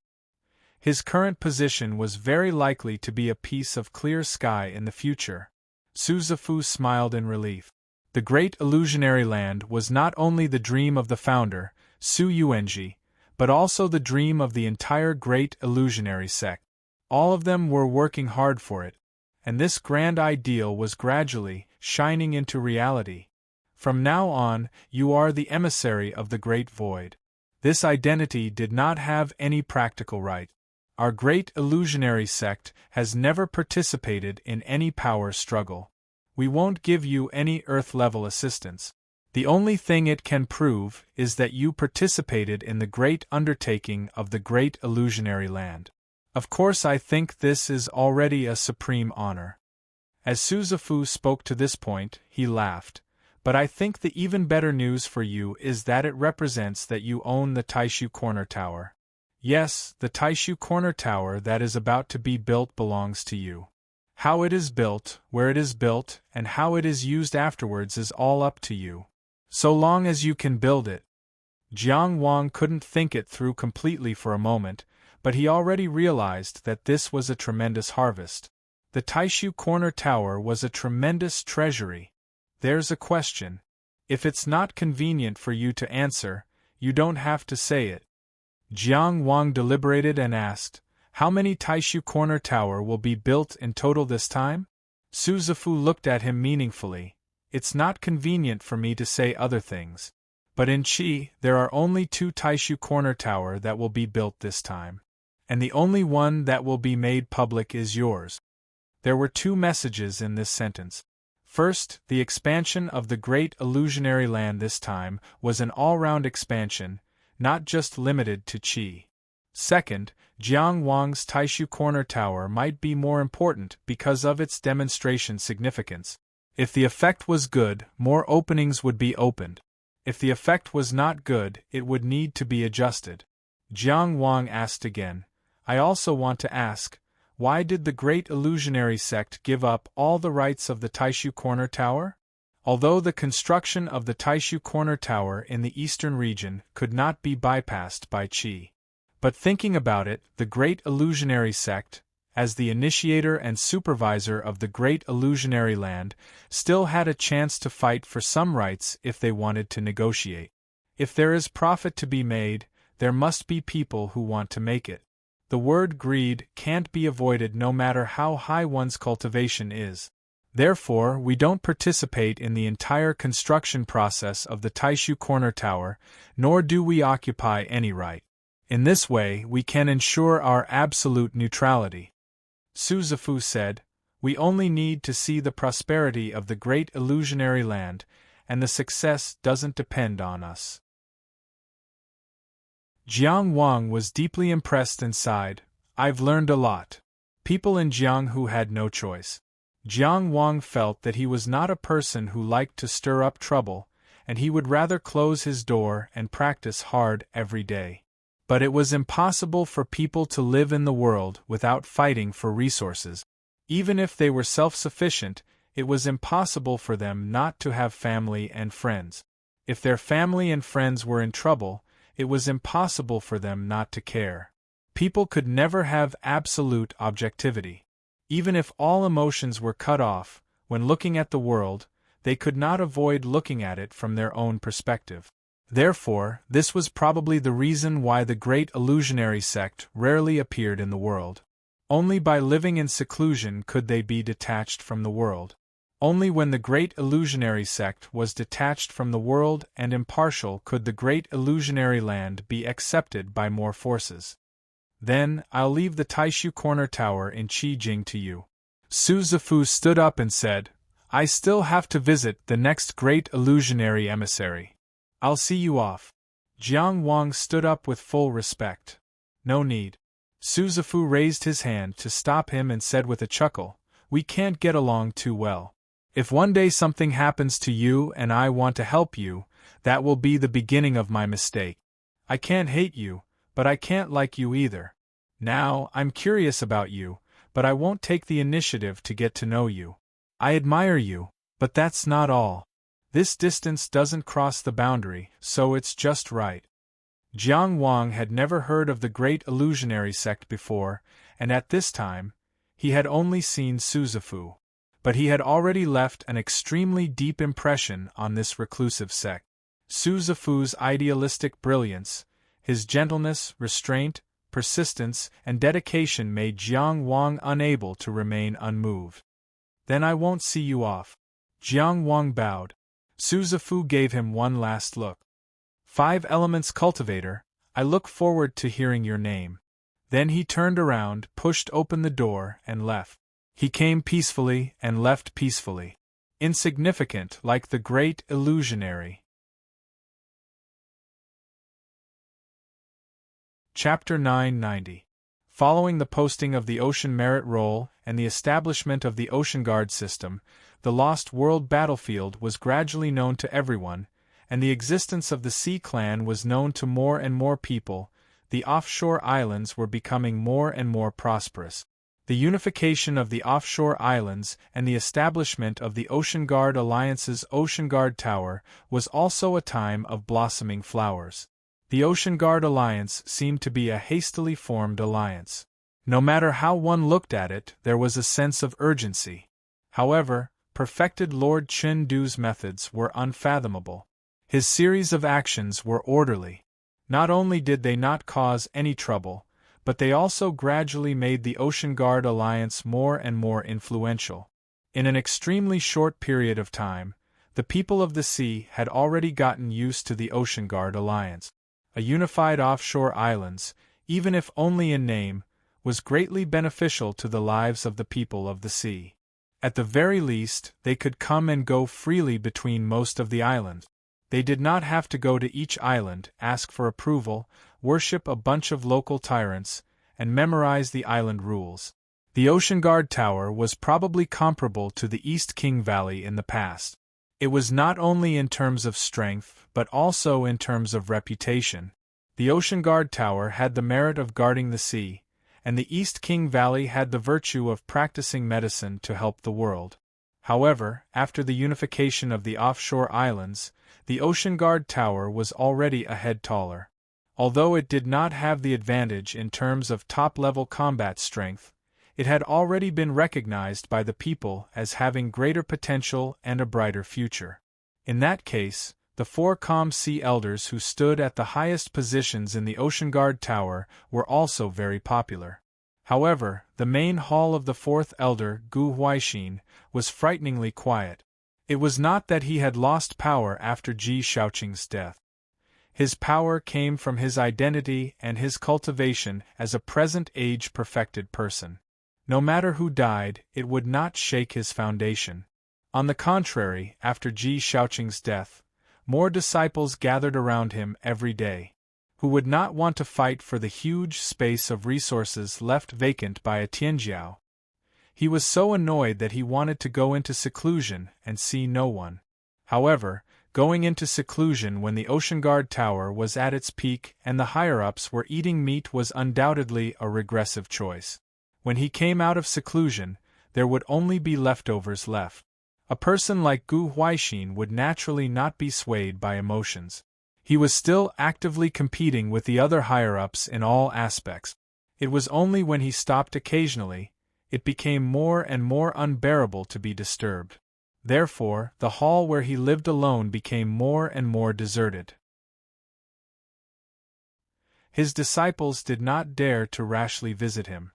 His current position was very likely to be a piece of clear sky in the future. Suzafu smiled in relief. The Great Illusionary Land was not only the dream of the founder, Su Yuanji, but also the dream of the entire Great Illusionary sect. All of them were working hard for it, and this grand ideal was gradually shining into reality. From now on, you are the emissary of the Great Void. This identity did not have any practical right. Our Great Illusionary sect has never participated in any power struggle. We won't give you any Earth-level assistance. The only thing it can prove is that you participated in the great undertaking of the Great Illusionary Land. Of course, I think this is already a supreme honor. As Suzafu spoke to this point, he laughed. But I think the even better news for you is that it represents that you own the Taishu Corner Tower. Yes, the Taishu Corner Tower that is about to be built belongs to you. How it is built, where it is built, and how it is used afterwards is all up to you. So long as you can build it. Jiang Wang couldn't think it through completely for a moment, but he already realized that this was a tremendous harvest. The Taishu Corner Tower was a tremendous treasury. There's a question. If it's not convenient for you to answer, you don't have to say it. Jiang Wang deliberated and asked, "How many Taishu Corner Tower will be built in total this time?" Suzafu looked at him meaningfully. "It's not convenient for me to say other things. But in Qi, there are only 2 Taishu Corner Tower that will be built this time. And the only one that will be made public is yours." There were 2 messages in this sentence. First, the expansion of the Great Illusionary Land this time was an all-round expansion, not just limited to Qi. Second, Jiang Wang's Taishu Corner Tower might be more important because of its demonstration significance. If the effect was good, more openings would be opened. If the effect was not good, it would need to be adjusted. Jiang Wang asked again, "I also want to ask, why did the Great Illusionary sect give up all the rights of the Taishu Corner Tower?" Although the construction of the Taishu Corner Tower in the eastern region could not be bypassed by Qi. But thinking about it, the Great Illusionary sect, as the initiator and supervisor of the Great Illusionary Land, still had a chance to fight for some rights if they wanted to negotiate. If there is profit to be made, there must be people who want to make it. The word greed can't be avoided no matter how high one's cultivation is. Therefore, we don't participate in the entire construction process of the Taishu Corner Tower, nor do we occupy any right. In this way, we can ensure our absolute neutrality. Su Zhifu said, "We only need to see the prosperity of the great illusionary land, and the success doesn't depend on us." Jiang Wang was deeply impressed and sighed, "I've learned a lot." People in Jianghu had no choice. Jiang Wang felt that he was not a person who liked to stir up trouble, and he would rather close his door and practice hard every day. But it was impossible for people to live in the world without fighting for resources. Even if they were self-sufficient, it was impossible for them not to have family and friends. If their family and friends were in trouble, it was impossible for them not to care. People could never have absolute objectivity. Even if all emotions were cut off, when looking at the world, they could not avoid looking at it from their own perspective. Therefore, this was probably the reason why the great illusionary sect rarely appeared in the world. Only by living in seclusion could they be detached from the world. Only when the great illusionary sect was detached from the world and impartial could the great illusionary land be accepted by more forces. Then, I'll leave the Taishu Corner Tower in Qijing to you. Su Zhifu stood up and said, "I still have to visit the next great illusionary emissary. I'll see you off." Jiang Wang stood up with full respect. "No need." Su Zhifu raised his hand to stop him and said with a chuckle, "We can't get along too well. If one day something happens to you and I want to help you, that will be the beginning of my mistake. I can't hate you, but I can't like you either. Now, I'm curious about you, but I won't take the initiative to get to know you. I admire you, but that's not all. This distance doesn't cross the boundary, so it's just right." Jiang Wang had never heard of the great illusionary sect before, and at this time, he had only seen Su Zhifu. But he had already left an extremely deep impression on this reclusive sect. Su Zhifu's idealistic brilliance, his gentleness, restraint, persistence, and dedication made Jiang Wang unable to remain unmoved. "Then I won't see you off." Jiang Wang bowed. Su Zhifu gave him one last look. "Five Elements Cultivator, I look forward to hearing your name." Then he turned around, pushed open the door, and left. He came peacefully and left peacefully. Insignificant like the great illusionary. Chapter 990. Following the posting of the Ocean Merit Roll and the establishment of the Ocean Guard system, the Lost World battlefield was gradually known to everyone, and the existence of the Sea Clan was known to more and more people. The offshore islands were becoming more and more prosperous. The unification of the offshore islands and the establishment of the Ocean Guard Alliance's Ocean Guard Tower was also a time of blossoming flowers. The Ocean Guard Alliance seemed to be a hastily formed alliance. No matter how one looked at it, there was a sense of urgency. However, perfected Lord Chengdu's methods were unfathomable. His series of actions were orderly. Not only did they not cause any trouble, but they also gradually made the Ocean Guard Alliance more and more influential. In an extremely short period of time, the people of the sea had already gotten used to the Ocean Guard Alliance. A unified offshore islands, even if only in name, was greatly beneficial to the lives of the people of the sea. At the very least, they could come and go freely between most of the islands. They did not have to go to each island, ask for approval, worship a bunch of local tyrants, and memorize the island rules. The Ocean Guard Tower was probably comparable to the East King Valley in the past. It was not only in terms of strength, but also in terms of reputation. The Ocean Guard Tower had the merit of guarding the sea, and the East King Valley had the virtue of practicing medicine to help the world. However, after the unification of the offshore islands, the Ocean Guard Tower was already a head taller. Although it did not have the advantage in terms of top-level combat strength, it had already been recognized by the people as having greater potential and a brighter future. In that case, the four calm sea elders who stood at the highest positions in the Ocean Guard Tower were also very popular. However, the main hall of the fourth elder, Gu Huaixin, was frighteningly quiet. It was not that he had lost power after Ji Shaoqing's death. His power came from his identity and his cultivation as a present-age perfected person. No matter who died, it would not shake his foundation. On the contrary, after Ji Shaoqing's death, more disciples gathered around him every day, who would not want to fight for the huge space of resources left vacant by a Tianjiao. He was so annoyed that he wanted to go into seclusion and see no one. However, going into seclusion when the Ocean Guard Tower was at its peak and the higher-ups were eating meat was undoubtedly a regressive choice. When he came out of seclusion, there would only be leftovers left. A person like Gu Huaixin would naturally not be swayed by emotions. He was still actively competing with the other higher-ups in all aspects. It was only when he stopped occasionally, it became more and more unbearable to be disturbed. Therefore, the hall where he lived alone became more and more deserted. His disciples did not dare to rashly visit him.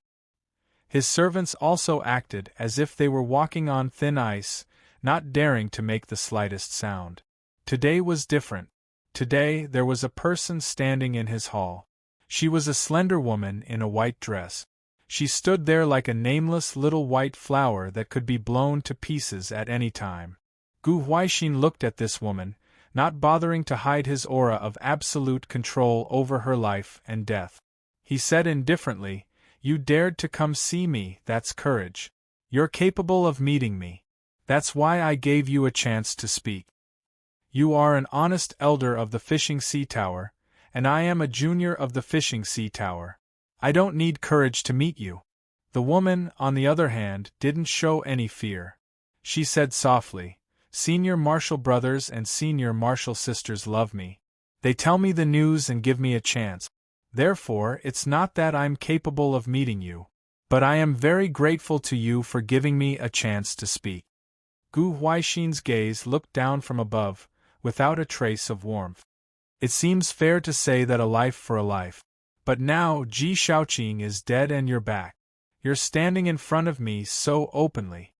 His servants also acted as if they were walking on thin ice, not daring to make the slightest sound. Today was different. Today there was a person standing in his hall. She was a slender woman in a white dress. She stood there like a nameless little white flower that could be blown to pieces at any time. Gu Huaixin looked at this woman, not bothering to hide his aura of absolute control over her life and death. He said indifferently, "You dared to come see me, that's courage. You're capable of meeting me. That's why I gave you a chance to speak. You are an honest elder of the Fishing Sea Tower, and I am a junior of the Fishing Sea Tower. I don't need courage to meet you." The woman, on the other hand, didn't show any fear. She said softly, "Senior Marshal brothers and Senior Marshal sisters love me. They tell me the news and give me a chance. Therefore, it's not that I'm capable of meeting you, but I am very grateful to you for giving me a chance to speak." Gu Huaixin's gaze looked down from above, without a trace of warmth. "It seems fair to say that a life for a life. But now Ji Shaoqing is dead and you're back. You're standing in front of me so openly."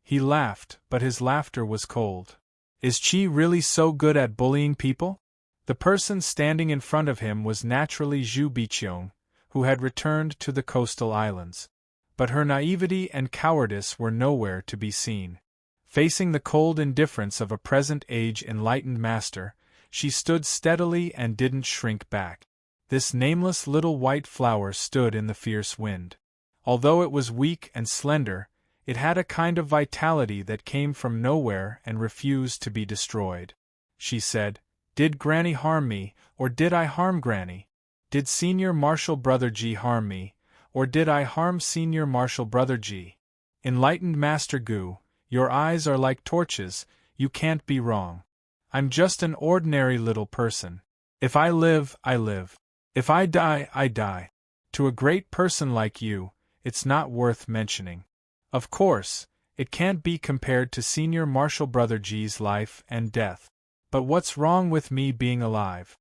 He laughed, but his laughter was cold. "Is Qi really so good at bullying people?" The person standing in front of him was naturally Zhu Biqiong, who had returned to the coastal islands. But her naivety and cowardice were nowhere to be seen. Facing the cold indifference of a present-age enlightened master, she stood steadily and didn't shrink back. This nameless little white flower stood in the fierce wind. Although it was weak and slender, it had a kind of vitality that came from nowhere and refused to be destroyed. She said, "Did Granny harm me, or did I harm Granny? Did Senior Marshal Brother Ji harm me, or did I harm Senior Marshal Brother Ji? Enlightened Master Gu, your eyes are like torches, you can't be wrong. I'm just an ordinary little person. If I live, I live. If I die, I die. To a great person like you, it's not worth mentioning. Of course, it can't be compared to Senior Marshal Brother Ji's life and death. But what's wrong with me being alive?"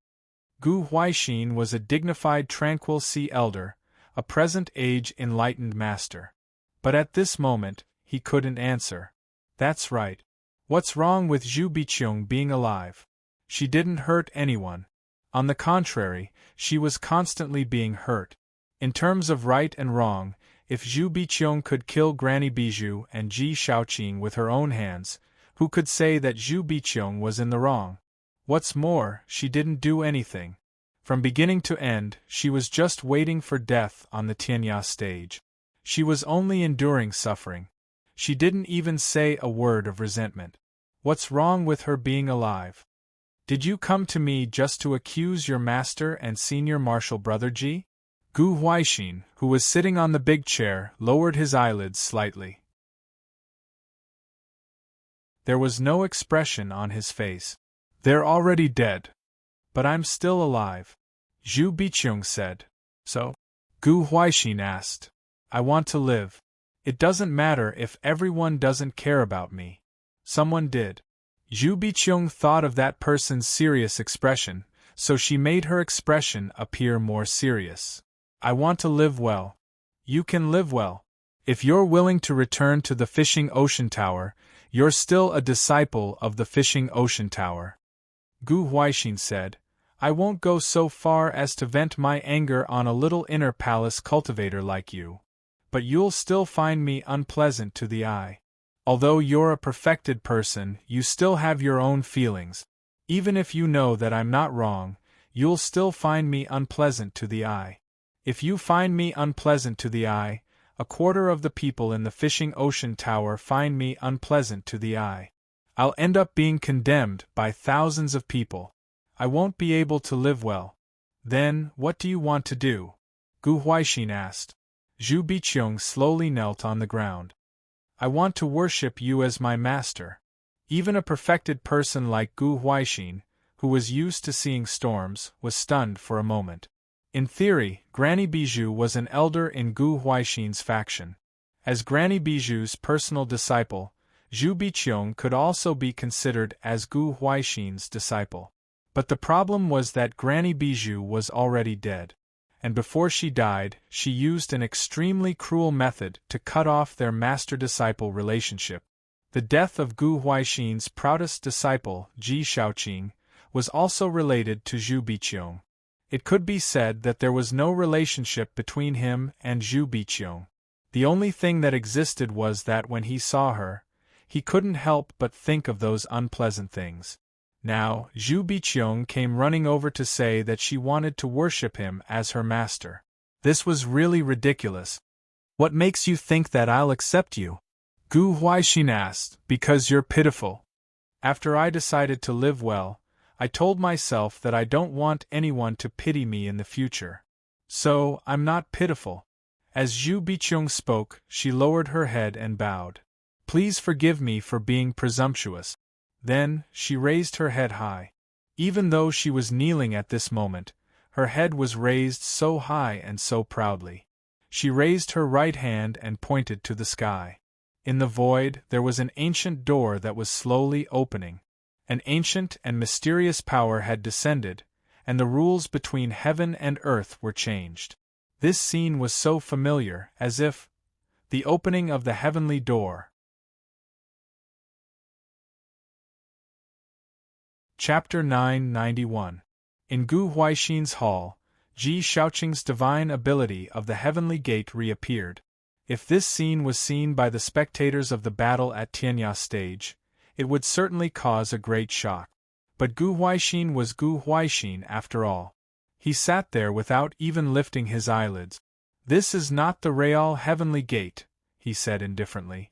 Gu Huaixin was a dignified tranquil sea elder, a present-age enlightened master. But at this moment, he couldn't answer. "That's right. What's wrong with Zhu Biqiong being alive? She didn't hurt anyone. On the contrary, she was constantly being hurt. In terms of right and wrong, if Zhu Biqiong could kill Granny Bijou and Ji Shaoqing with her own hands, who could say that Zhu Biqiong was in the wrong? What's more, she didn't do anything. From beginning to end, she was just waiting for death on the Tianya stage. She was only enduring suffering. She didn't even say a word of resentment. What's wrong with her being alive? Did you come to me just to accuse your master and Senior Marshal Brother Ji?" Gu Huaixin, who was sitting on the big chair, lowered his eyelids slightly. There was no expression on his face. "They're already dead. But I'm still alive," Zhu Biqiong said. "So?" Gu Huaixin asked. "I want to live. It doesn't matter if everyone doesn't care about me. Someone did." Zhu Biqiong thought of that person's serious expression, so she made her expression appear more serious. "I want to live well." "You can live well. If you're willing to return to the Fishing Ocean Tower, you're still a disciple of the Fishing Ocean Tower." Gu Huaixin said, I won't go so far as to vent my anger on a little inner palace cultivator like you. But you'll still find me unpleasant to the eye. Although you're a perfected person, you still have your own feelings. Even if you know that I'm not wrong, you'll still find me unpleasant to the eye. If you find me unpleasant to the eye, a quarter of the people in the fishing ocean tower find me unpleasant to the eye. I'll end up being condemned by thousands of people. I won't be able to live well. Then, what do you want to do? Gu Huaixin asked. Zhu Biqiong slowly knelt on the ground. I want to worship you as my master. Even a perfected person like Gu Huaixin, who was used to seeing storms, was stunned for a moment. In theory, Granny Bijou was an elder in Gu Huaixin's faction. As Granny Bijou's personal disciple, Zhu Biqiong could also be considered as Gu Huaixin's disciple. But the problem was that Granny Bijou was already dead. And before she died, she used an extremely cruel method to cut off their master-disciple relationship. The death of Gu Huaixin's proudest disciple, Ji Shaoqing, was also related to Zhu Biqiong. It could be said that there was no relationship between him and Zhu Biqiong. The only thing that existed was that when he saw her, he couldn't help but think of those unpleasant things. Now, Zhu Biqiong came running over to say that she wanted to worship him as her master. This was really ridiculous. What makes you think that I'll accept you? Gu Huaixin asked. Because you're pitiful. After I decided to live well, I told myself that I don't want anyone to pity me in the future. So, I'm not pitiful. As Zhu Biqiong spoke, she lowered her head and bowed. Please forgive me for being presumptuous. Then, she raised her head high. Even though she was kneeling at this moment, her head was raised so high and so proudly. She raised her right hand and pointed to the sky. In the void, there was an ancient door that was slowly opening. An ancient and mysterious power had descended, and the rules between heaven and earth were changed. This scene was so familiar, as if the opening of the heavenly door. Chapter 991. In Gu Huaixin's hall, Ji Shaoqing's divine ability of the heavenly gate reappeared. If this scene was seen by the spectators of the battle at Tianya stage, it would certainly cause a great shock. But Gu Huaixin was Gu Huaixin after all. He sat there without even lifting his eyelids. This is not the real heavenly gate, he said indifferently.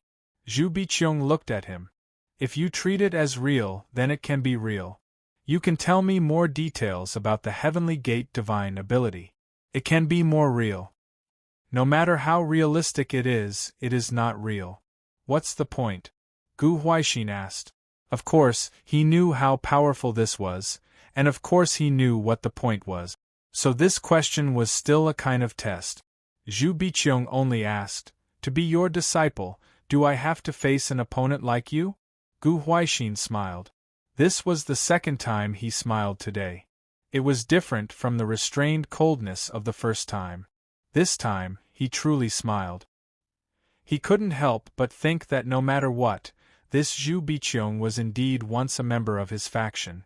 Zhu Biqiong looked at him. If you treat it as real, then it can be real. You can tell me more details about the heavenly gate divine ability. It can be more real. No matter how realistic it is not real. What's the point? Gu Huaixin asked. Of course, he knew how powerful this was, and of course he knew what the point was. So this question was still a kind of test. Zhu Biqiong only asked, to be your disciple, do I have to face an opponent like you? Gu Huaixin smiled. This was the second time he smiled today. It was different from the restrained coldness of the first time. This time, he truly smiled. He couldn't help but think that no matter what, this Zhu Biqiong was indeed once a member of his faction.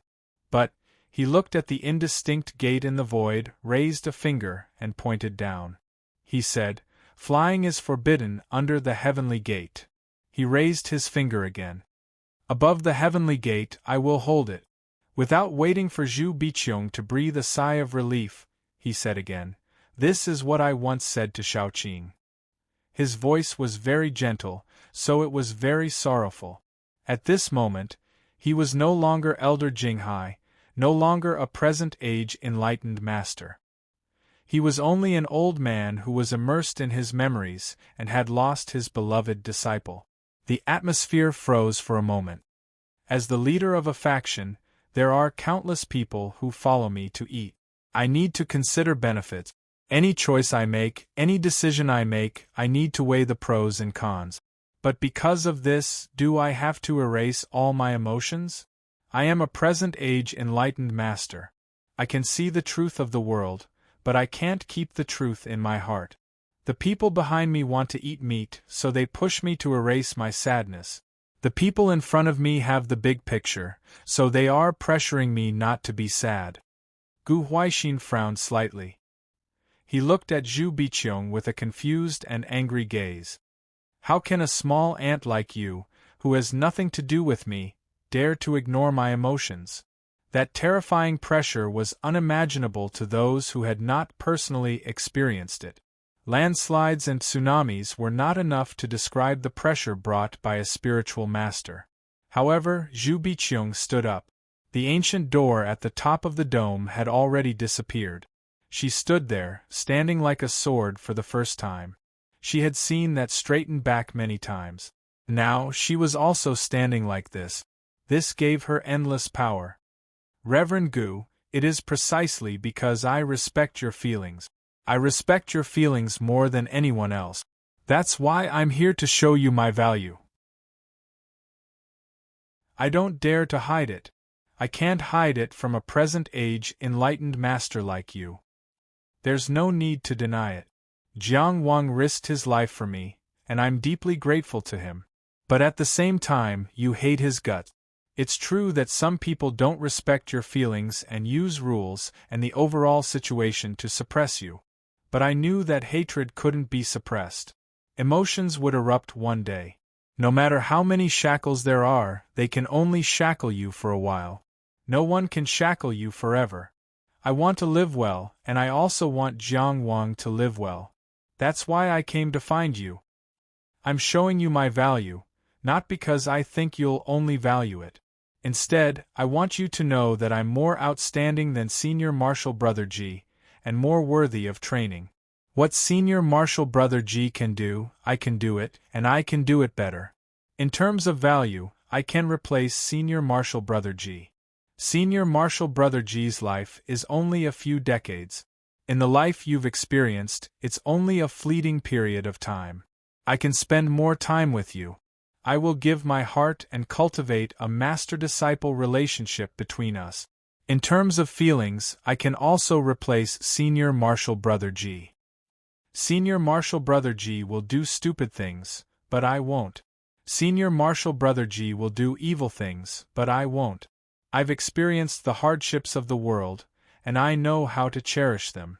But, he looked at the indistinct gate in the void, raised a finger, and pointed down. He said, flying is forbidden under the heavenly gate. He raised his finger again. Above the heavenly gate, I will hold it. Without waiting for Zhu Biqiong to breathe a sigh of relief, he said again, this is what I once said to Shaoqing. His voice was very gentle, so it was very sorrowful. At this moment, he was no longer Elder Jinghai, no longer a present-age enlightened master. He was only an old man who was immersed in his memories and had lost his beloved disciple. The atmosphere froze for a moment. As the leader of a faction, there are countless people who follow me to eat. I need to consider benefits. Any choice I make, any decision I make, I need to weigh the pros and cons. But because of this, do I have to erase all my emotions? I am a present-age enlightened master. I can see the truth of the world, but I can't keep the truth in my heart. The people behind me want to eat meat, so they push me to erase my sadness. The people in front of me have the big picture, so they are pressuring me not to be sad. Gu Huaixin frowned slightly. He looked at Zhu Biqiong with a confused and angry gaze. How can a small ant like you, who has nothing to do with me, dare to ignore my emotions? That terrifying pressure was unimaginable to those who had not personally experienced it. Landslides and tsunamis were not enough to describe the pressure brought by a spiritual master. However, Zhu Biqiong stood up. The ancient door at the top of the dome had already disappeared. She stood there, standing like a sword for the first time. She had seen that straightened back many times. Now she was also standing like this. This gave her endless power. Reverend Gu, it is precisely because I respect your feelings. I respect your feelings more than anyone else. That's why I'm here to show you my value. I don't dare to hide it. I can't hide it from a present-age enlightened master like you. There's no need to deny it. Jiang Wang risked his life for me, and I'm deeply grateful to him. But at the same time, you hate his guts. It's true that some people don't respect your feelings and use rules and the overall situation to suppress you. But I knew that hatred couldn't be suppressed. Emotions would erupt one day. No matter how many shackles there are, they can only shackle you for a while. No one can shackle you forever. I want to live well, and I also want Jiang Wang to live well. That's why I came to find you. I'm showing you my value, not because I think you'll only value it. Instead, I want you to know that I'm more outstanding than Senior Marshal Brother Ji, and more worthy of training. What Senior Marshal Brother Ji can do, I can do it, and I can do it better. In terms of value, I can replace Senior Marshal Brother Ji. Senior Marshal Brother Ji's life is only a few decades. In the life you've experienced, it's only a fleeting period of time. I can spend more time with you. I will give my heart and cultivate a master-disciple relationship between us. In terms of feelings, I can also replace Senior Marshal Brother Ji. Senior Marshal Brother Ji will do stupid things, but I won't. Senior Marshal Brother Ji will do evil things, but I won't. I've experienced the hardships of the world, and I know how to cherish them.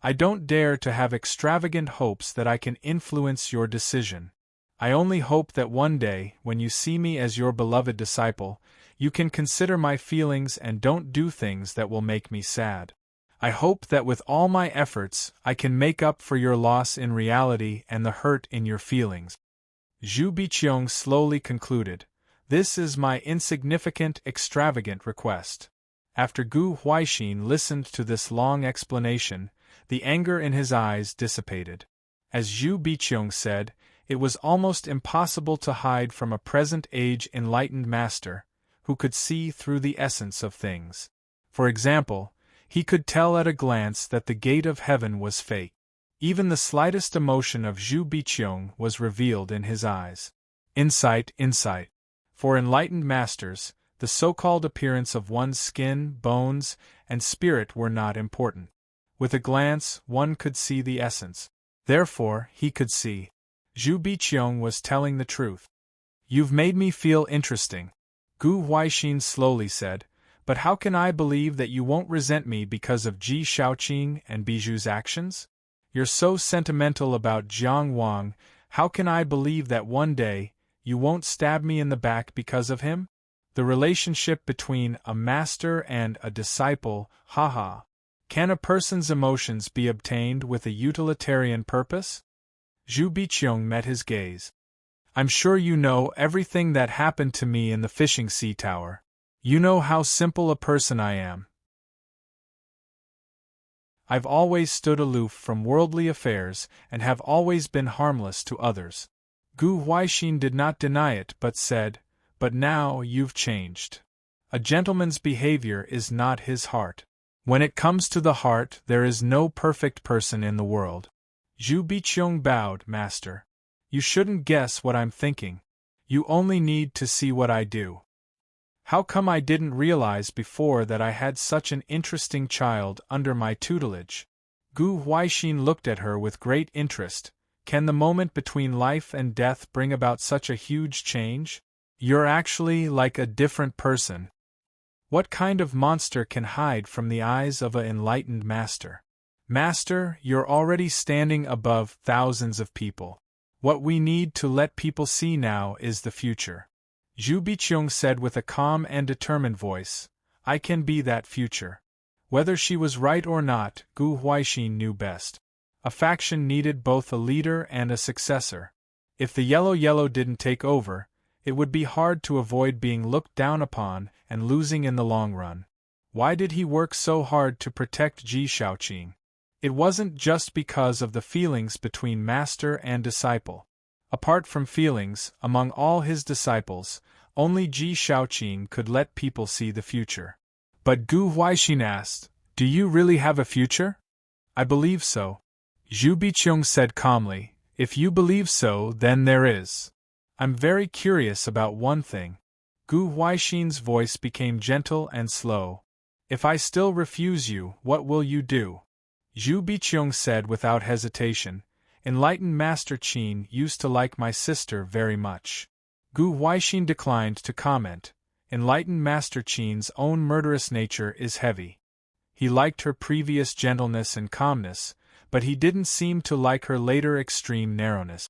I don't dare to have extravagant hopes that I can influence your decision. I only hope that one day, when you see me as your beloved disciple, you can consider my feelings and don't do things that will make me sad. I hope that with all my efforts, I can make up for your loss in reality and the hurt in your feelings. Zhu Biqiong slowly concluded, "This is my insignificant, extravagant request." After Gu Huaixin listened to this long explanation, the anger in his eyes dissipated. As Zhu Biqiong said, it was almost impossible to hide from a present-age enlightened master, who could see through the essence of things. For example, he could tell at a glance that the gate of heaven was fake. Even the slightest emotion of Zhu Biqiong was revealed in his eyes. Insight. For enlightened masters, the so-called appearance of one's skin, bones, and spirit were not important. With a glance, one could see the essence. Therefore, he could see. Zhu Biqiong was telling the truth. "You've made me feel interesting," Gu Huaixin slowly said, "but how can I believe that you won't resent me because of Ji Shaoqing and Biju's actions? You're so sentimental about Jiang Wang, how can I believe that one day, you won't stab me in the back because of him? The relationship between a master and a disciple, haha. Can a person's emotions be obtained with a utilitarian purpose?" Zhu Biqiong met his gaze. "I'm sure you know everything that happened to me in the fishing sea tower. You know how simple a person I am. I've always stood aloof from worldly affairs and have always been harmless to others." Gu Huaixin did not deny it but said, "But now you've changed. A gentleman's behavior is not his heart. When it comes to the heart, there is no perfect person in the world." Zhu Biqiong bowed, "Master. You shouldn't guess what I'm thinking. You only need to see what I do. How come I didn't realize before that I had such an interesting child under my tutelage?" Gu Huaixin looked at her with great interest. "Can the moment between life and death bring about such a huge change? You're actually like a different person." What kind of monster can hide from the eyes of an enlightened master? Master, you're already standing above thousands of people. What we need to let people see now is the future. Zhu Biqiong said with a calm and determined voice, I can be that future. Whether she was right or not, Gu Huaixin knew best. A faction needed both a leader and a successor. If the yellow didn't take over, it would be hard to avoid being looked down upon and losing in the long run. Why did he work so hard to protect Ji Shaoqing? It wasn't just because of the feelings between master and disciple. Apart from feelings, among all his disciples, only Ji Shaoqing could let people see the future. But Gu Huaixin asked, Do you really have a future? I believe so. Zhu Biqiong said calmly, If you believe so, then there is. I'm very curious about one thing. Gu Huaixin's voice became gentle and slow. If I still refuse you, what will you do? Zhu Biqiong said without hesitation, Enlightened Master Qin used to like my sister very much. Gu Huaixin declined to comment. Enlightened Master Qin's own murderous nature is heavy. He liked her previous gentleness and calmness, but he didn't seem to like her later extreme narrowness.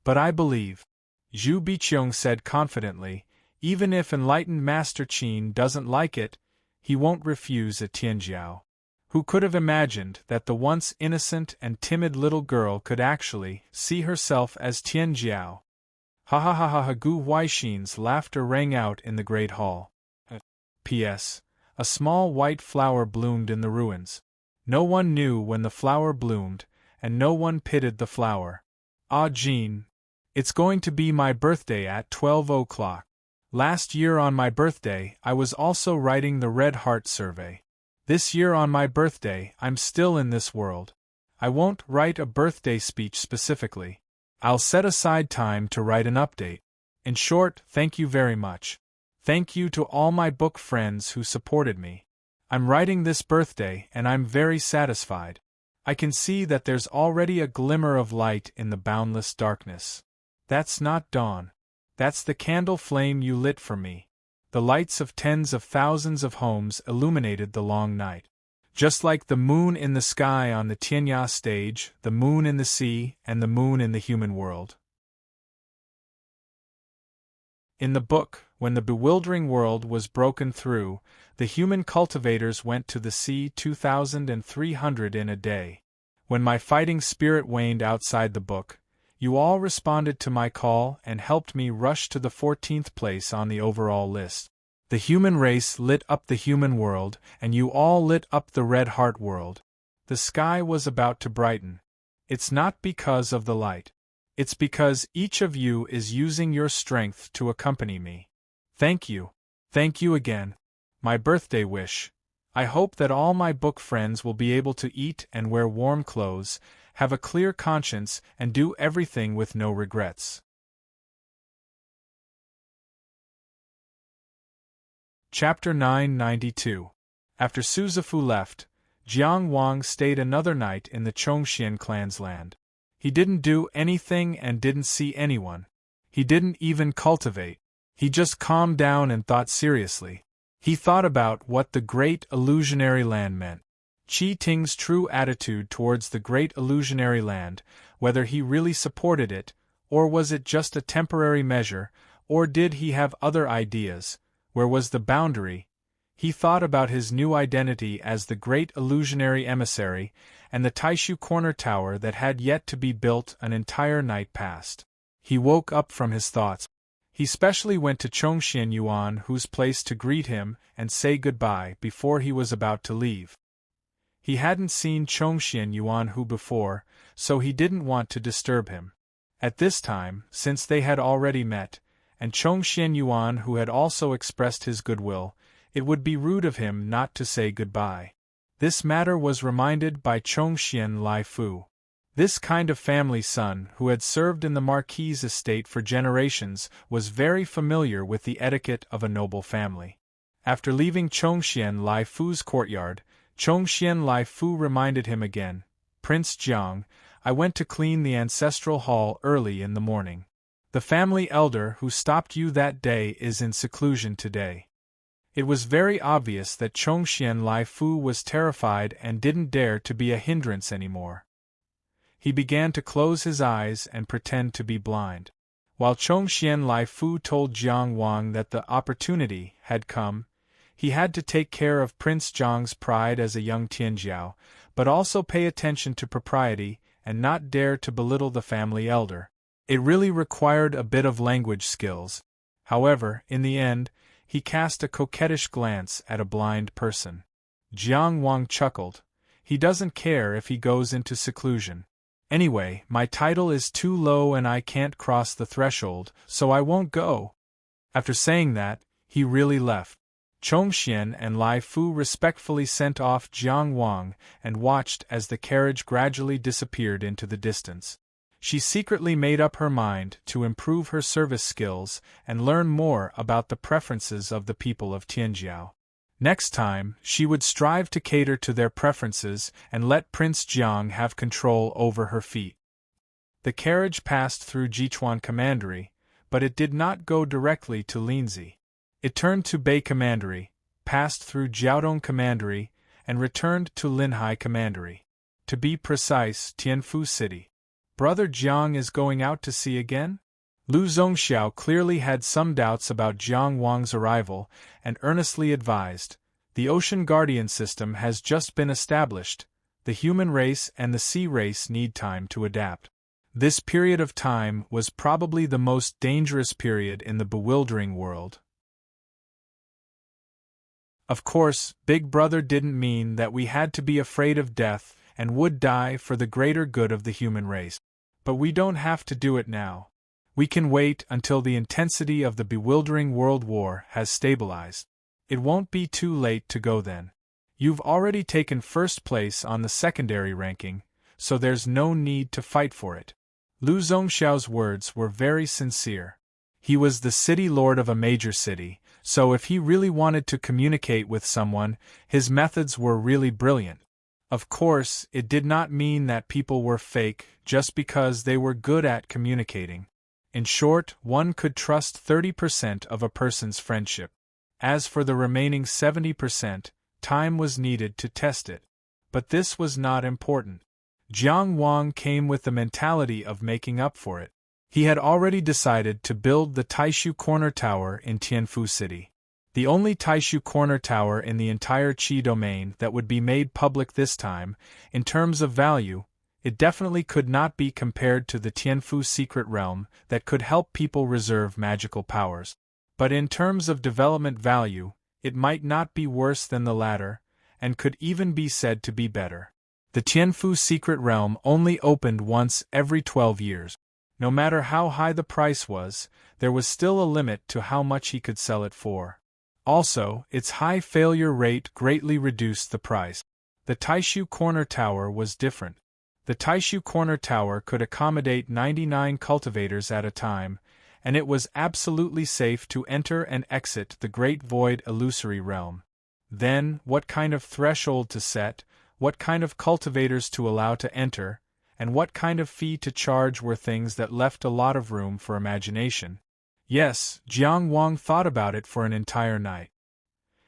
But I believe, Zhu Biqiong said confidently, even if Enlightened Master Qin doesn't like it, he won't refuse a Tianjiao. Who could have imagined that the once innocent and timid little girl could actually see herself as Tianjiao? Ha ha ha ha ha! Gu Huaixin's laughter rang out in the great hall. P.S. A small white flower bloomed in the ruins. No one knew when the flower bloomed, and no one pitied the flower. Ah, Jean! It's going to be my birthday at 12 o'clock. Last year on my birthday, I was also writing the Red Heart Survey. This year on my birthday, I'm still in this world. I won't write a birthday speech specifically. I'll set aside time to write an update. In short, thank you very much. Thank you to all my book friends who supported me. I'm writing this birthday and I'm very satisfied. I can see that there's already a glimmer of light in the boundless darkness. That's not dawn. That's the candle flame you lit for me. The lights of tens of thousands of homes illuminated the long night. Just like the moon in the sky on the Tianya stage, the moon in the sea, and the moon in the human world. In the book, when the bewildering world was broken through, the human cultivators went to the sea 2,300 in a day. When my fighting spirit waned outside the book, you all responded to my call and helped me rush to the 14th place on the overall list. The human race lit up the human world, and you all lit up the Red Heart world. The sky was about to brighten. It's not because of the light. It's because each of you is using your strength to accompany me. Thank you. Thank you again. My birthday wish. I hope that all my book friends will be able to eat and wear warm clothes, have a clear conscience, and do everything with no regrets. Chapter 992. After Su Zifu left, Jiang Wang stayed another night in the Chongxian clan's land. He didn't do anything and didn't see anyone. He didn't even cultivate. He just calmed down and thought seriously. He thought about what the Great Illusionary Land meant. Qi Ting's true attitude towards the Great Illusionary Land, whether he really supported it, or was it just a temporary measure, or did he have other ideas? Where was the boundary? He thought about his new identity as the Great Illusionary Emissary, and the Taishu Corner Tower that had yet to be built. An entire night passed. He woke up from his thoughts. He specially went to Chongxian Yuan, whose place, to greet him and say goodbye before he was about to leave. He hadn't seen Chongxian Yuan Hu before, so he didn't want to disturb him. At this time, since they had already met, and Chongxian Yuan Hu had also expressed his goodwill, it would be rude of him not to say goodbye. This matter was reminded by Chongxian Lai Fu. This kind of family son, who had served in the Marquis's estate for generations, was very familiar with the etiquette of a noble family. After leaving Chongxian Lai Fu's courtyard, Chongxian Lai Fu reminded him again, Prince Jiang, I went to clean the ancestral hall early in the morning. The family elder who stopped you that day is in seclusion today. It was very obvious that Chongxian Lai Fu was terrified and didn't dare to be a hindrance anymore. He began to close his eyes and pretend to be blind. While Chongxian Lai Fu told Jiang Wang that the opportunity had come, he had to take care of Prince Zhang's pride as a young Tianjiao, but also pay attention to propriety and not dare to belittle the family elder. It really required a bit of language skills. However, in the end, he cast a coquettish glance at a blind person. Jiang Wang chuckled. He doesn't care if he goes into seclusion. Anyway, my title is too low and I can't cross the threshold, so I won't go. After saying that, he really left. Chongxian and Lai Fu respectfully sent off Jiang Wang and watched as the carriage gradually disappeared into the distance. She secretly made up her mind to improve her service skills and learn more about the preferences of the people of Tianjiao. Next time, she would strive to cater to their preferences and let Prince Jiang have control over her feet. The carriage passed through Jichuan Commandery, but it did not go directly to Linzi. It turned to Bei Commandery, passed through Jiaodong Commandery, and returned to Linhai Commandery. To be precise, Tianfu City. Brother Jiang is going out to sea again? Lu Zongxiao clearly had some doubts about Jiang Wang's arrival and earnestly advised, the Ocean Guardian system has just been established, the human race and the sea race need time to adapt. This period of time was probably the most dangerous period in the bewildering world. Of course, Big Brother didn't mean that we had to be afraid of death and would die for the greater good of the human race. But we don't have to do it now. We can wait until the intensity of the bewildering world war has stabilized. It won't be too late to go then. You've already taken first place on the secondary ranking, so there's no need to fight for it. Lu Zongxiao's words were very sincere. He was the city lord of a major city, so if he really wanted to communicate with someone, his methods were really brilliant. Of course, it did not mean that people were fake just because they were good at communicating. In short, one could trust 30% of a person's friendship. As for the remaining 70%, time was needed to test it. But this was not important. Jiang Wang came with the mentality of making up for it. He had already decided to build the Taishu Corner Tower in Tianfu City. The only Taishu Corner Tower in the entire Qi domain that would be made public this time, in terms of value, it definitely could not be compared to the Tianfu Secret Realm that could help people reserve magical powers. But in terms of development value, it might not be worse than the latter, and could even be said to be better. The Tianfu Secret Realm only opened once every 12 years. No matter how high the price was, there was still a limit to how much he could sell it for. Also, its high failure rate greatly reduced the price. The Taishu Corner Tower was different. The Taishu Corner Tower could accommodate 99 cultivators at a time, and it was absolutely safe to enter and exit the Great Void Illusory Realm. Then, what kind of threshold to set, what kind of cultivators to allow to enter, and what kind of fee to charge were things that left a lot of room for imagination. Yes, Jiang Wang thought about it for an entire night.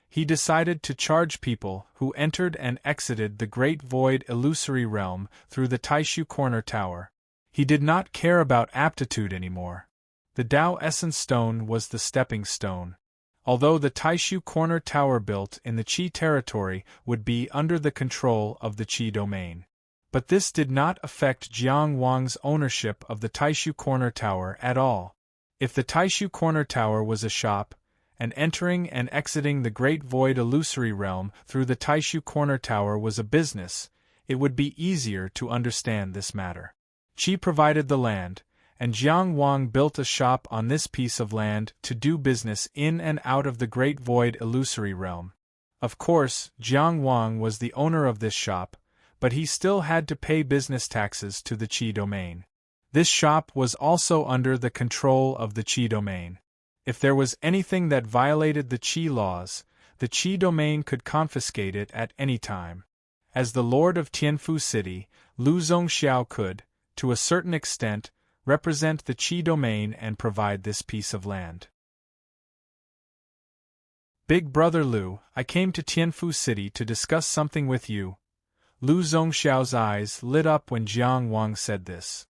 He decided to charge people who entered and exited the Great Void Illusory Realm through the Taishu Corner Tower. He did not care about aptitude anymore. The Tao Essence Stone was the stepping stone. Although the Taishu Corner Tower built in the Qi territory would be under the control of the Qi domain. But this did not affect Jiang Wang's ownership of the Taishu Corner Tower at all. If the Taishu Corner Tower was a shop, and entering and exiting the Great Void Illusory Realm through the Taishu Corner Tower was a business, it would be easier to understand this matter. Qi provided the land, and Jiang Wang built a shop on this piece of land to do business in and out of the Great Void Illusory Realm. Of course, Jiang Wang was the owner of this shop, but he still had to pay business taxes to the Qi domain. This shop was also under the control of the Qi domain. If there was anything that violated the Qi laws, the Qi domain could confiscate it at any time. As the Lord of Tianfu City, Lu Zongxiao could, to a certain extent, represent the Qi domain and provide this piece of land. Big Brother Lu, I came to Tianfu City to discuss something with you. Lu Zongxiao's eyes lit up when Jiang Wang said this.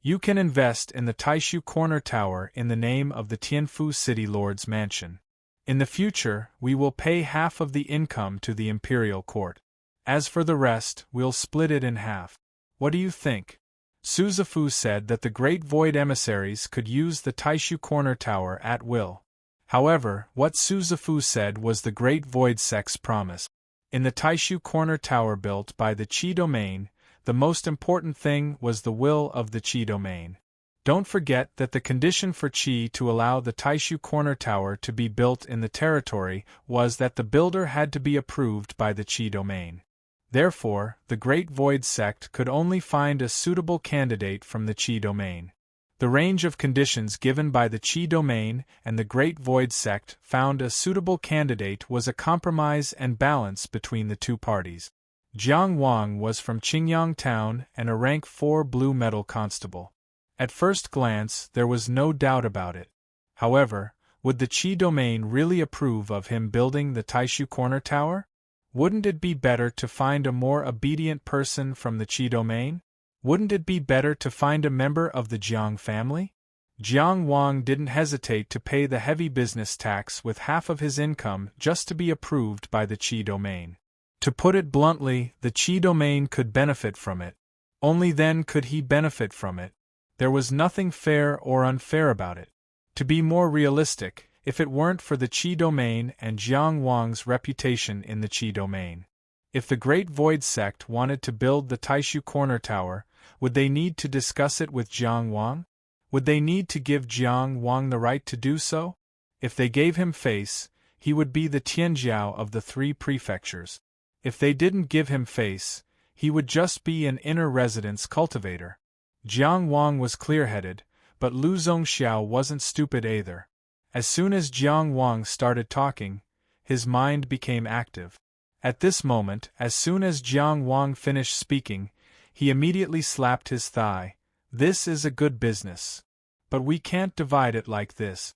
You can invest in the Taishu Corner Tower in the name of the Tianfu City Lord's mansion. In the future, we will pay half of the income to the imperial court. As for the rest, we'll split it in half. What do you think? Su Zifu said that the Great Void emissaries could use the Taishu Corner Tower at will. However, what Su Zifu said was the Great Void sect's promise. In the Taishu Corner Tower built by the Qi domain, the most important thing was the will of the Qi domain. Don't forget that the condition for Qi to allow the Taishu Corner Tower to be built in the territory was that the builder had to be approved by the Qi domain. Therefore, the Great Void sect could only find a suitable candidate from the Qi domain. The range of conditions given by the Qi domain and the Great Void sect found a suitable candidate was a compromise and balance between the two parties. Jiang Wang was from Qingyang Town and a rank 4 blue metal constable. At first glance, there was no doubt about it. However, would the Qi domain really approve of him building the Taishu Corner Tower? Wouldn't it be better to find a more obedient person from the Qi domain? Wouldn't it be better to find a member of the Jiang family? Jiang Wang didn't hesitate to pay the heavy business tax with half of his income just to be approved by the Qi domain. To put it bluntly, the Qi domain could benefit from it. Only then could he benefit from it. There was nothing fair or unfair about it. To be more realistic, if it weren't for the Qi domain and Jiang Wang's reputation in the Qi domain. If the Great Void sect wanted to build the Taishu Corner Tower, would they need to discuss it with Jiang Wang? Would they need to give Jiang Wang the right to do so? If they gave him face, he would be the Tianjiao of the 3 prefectures. If they didn't give him face, he would just be an inner residence cultivator. Jiang Wang was clear-headed, but Lu Zongxiao wasn't stupid either. As soon as Jiang Wang started talking, his mind became active. At this moment, as soon as Jiang Wang finished speaking, he immediately slapped his thigh. This is a good business. But we can't divide it like this.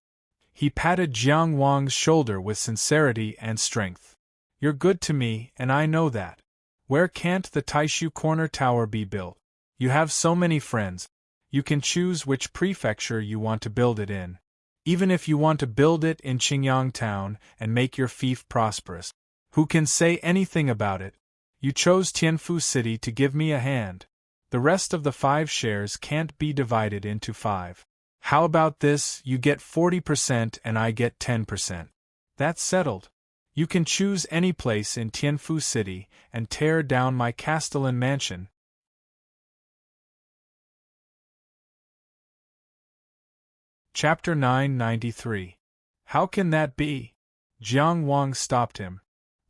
He patted Jiang Wang's shoulder with sincerity and strength. You're good to me, and I know that. Where can't the Taishu Corner Tower be built? You have so many friends. You can choose which prefecture you want to build it in. Even if you want to build it in Qingyang Town and make your fief prosperous. Who can say anything about it? You chose Tianfu City to give me a hand. The rest of the 5 shares can't be divided into 5. How about this, you get 40% and I get 10%. That's settled. You can choose any place in Tianfu City and tear down my castellan mansion. Chapter 993. How can that be? Jiang Wang stopped him.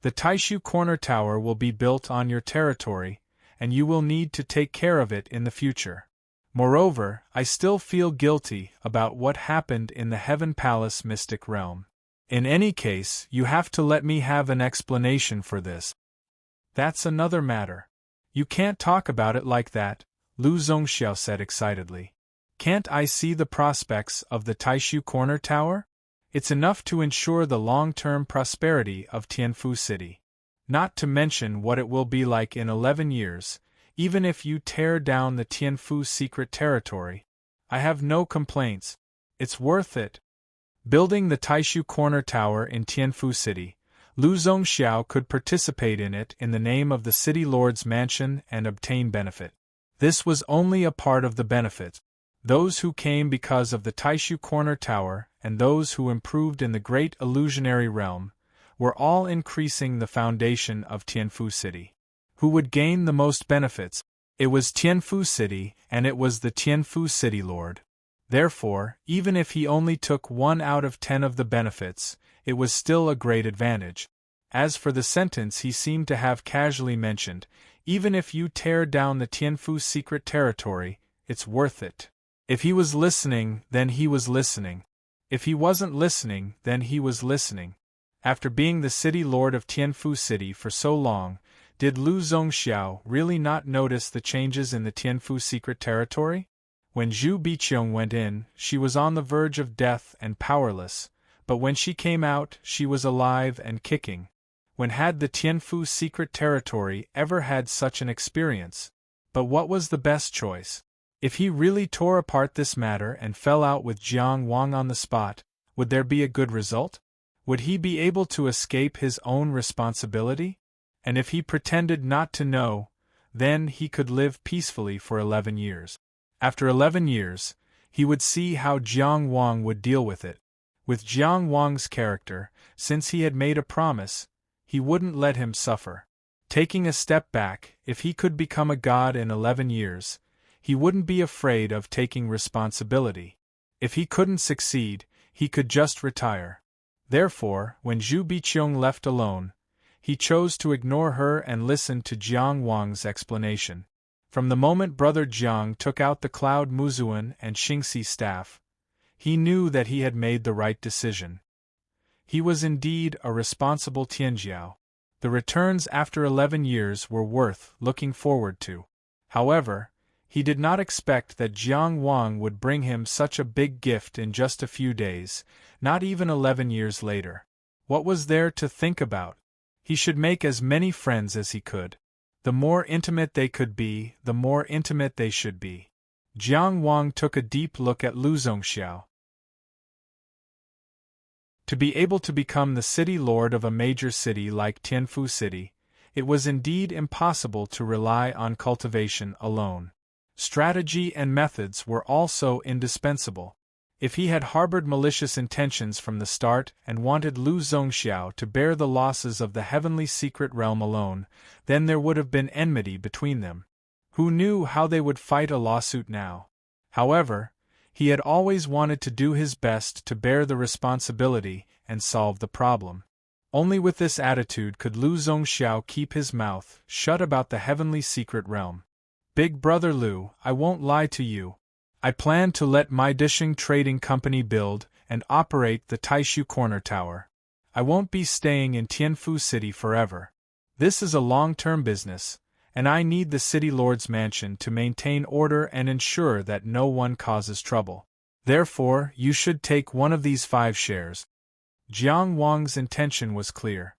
The Taishu Corner Tower will be built on your territory, and you will need to take care of it in the future. Moreover, I still feel guilty about what happened in the Heaven Palace Mystic Realm. In any case, you have to let me have an explanation for this. That's another matter. You can't talk about it like that, Lu Zongxiao said excitedly. Can't I see the prospects of the Taishu Corner Tower? It's enough to ensure the long-term prosperity of Tianfu City. Not to mention what it will be like in 11 years, even if you tear down the Tianfu secret territory. I have no complaints. It's worth it. Building the Taishu Corner Tower in Tianfu City, Lu Zongxiao could participate in it in the name of the City Lord's mansion and obtain benefit. This was only a part of the benefit. Those who came because of the Taishu Corner Tower and those who improved in the Great Illusionary Realm were all increasing the foundation of Tianfu City. Who would gain the most benefits? It was Tianfu City, and it was the Tianfu City Lord. Therefore, even if he only took 1 out of 10 of the benefits, it was still a great advantage. As for the sentence he seemed to have casually mentioned, even if you tear down the Tianfu secret territory, it's worth it. If he was listening, then he was listening. If he wasn't listening, then he was listening. After being the city lord of Tianfu City for so long, did Lu Zongxiao really not notice the changes in the Tianfu secret territory? When Zhu Biqiong went in, she was on the verge of death and powerless, but when she came out, she was alive and kicking. When had the Tianfu secret territory ever had such an experience? But what was the best choice? If he really tore apart this matter and fell out with Jiang Wang on the spot, would there be a good result? Would he be able to escape his own responsibility? And if he pretended not to know, then he could live peacefully for 11 years. After 11 years, he would see how Jiang Wang would deal with it. With Jiang Wang's character, since he had made a promise, he wouldn't let him suffer. Taking a step back, if he could become a god in 11 years, he wouldn't be afraid of taking responsibility. If he couldn't succeed, he could just retire. Therefore, when Zhu Biqiong left alone, he chose to ignore her and listen to Jiang Wang's explanation. From the moment Brother Jiang took out the Cloud Muzuan and Xingxi staff, he knew that he had made the right decision. He was indeed a responsible Tianjiao. The returns after 11 years were worth looking forward to. However, he did not expect that Jiang Wang would bring him such a big gift in just a few days, not even 11 years later. What was there to think about? He should make as many friends as he could. The more intimate they could be, the more intimate they should be. Jiang Wang took a deep look at Lu Zongxiao. To be able to become the city lord of a major city like Tianfu City, it was indeed impossible to rely on cultivation alone. Strategy and methods were also indispensable. If he had harbored malicious intentions from the start and wanted Lu Zongxiao to bear the losses of the heavenly secret realm alone, then there would have been enmity between them. Who knew how they would fight a lawsuit now? However, he had always wanted to do his best to bear the responsibility and solve the problem. Only with this attitude could Lu Zongxiao keep his mouth shut about the heavenly secret realm. Big Brother Lu, I won't lie to you. I plan to let my Dishing Trading Company build and operate the Taishu Corner Tower. I won't be staying in Tianfu City forever. This is a long-term business, and I need the City Lord's mansion to maintain order and ensure that no one causes trouble. Therefore, you should take one of these 5 shares. Jiang Wang's intention was clear.